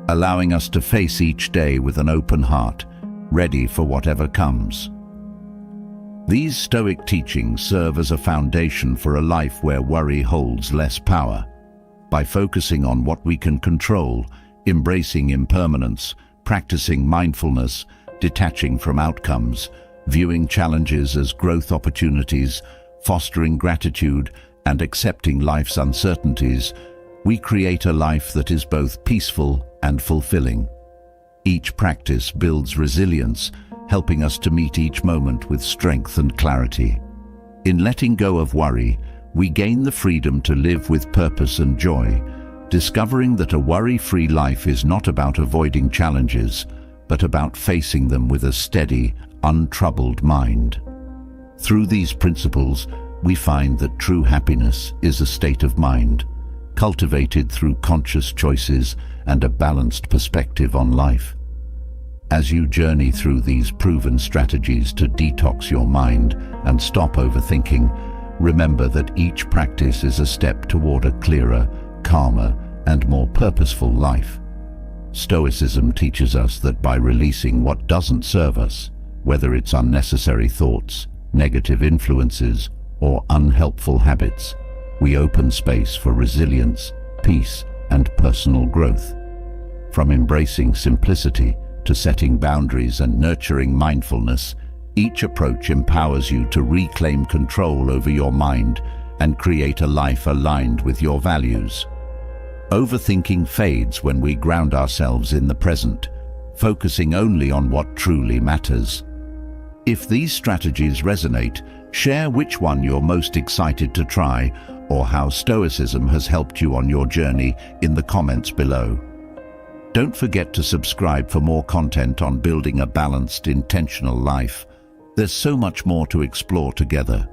allowing us to face each day with an open heart, ready for whatever comes. These Stoic teachings serve as a foundation for a life where worry holds less power. By focusing on what we can control, embracing impermanence, practicing mindfulness, detaching from outcomes, viewing challenges as growth opportunities, fostering gratitude, and accepting life's uncertainties, we create a life that is both peaceful and fulfilling. Each practice builds resilience, helping us to meet each moment with strength and clarity. In letting go of worry, we gain the freedom to live with purpose and joy, discovering that a worry-free life is not about avoiding challenges, but about facing them with a steady, untroubled mind. Through these principles, we find that true happiness is a state of mind, cultivated through conscious choices and a balanced perspective on life. As you journey through these proven strategies to detox your mind and stop overthinking, remember that each practice is a step toward a clearer, calmer, and more purposeful life. Stoicism teaches us that by releasing what doesn't serve us, whether it's unnecessary thoughts, negative influences, or unhelpful habits, we open space for resilience, peace, and personal growth. From embracing simplicity to setting boundaries and nurturing mindfulness, each approach empowers you to reclaim control over your mind and create a life aligned with your values. Overthinking fades when we ground ourselves in the present, focusing only on what truly matters. If these strategies resonate, share which one you're most excited to try or how Stoicism has helped you on your journey in the comments below. Don't forget to subscribe for more content on building a balanced, intentional life. There's so much more to explore together.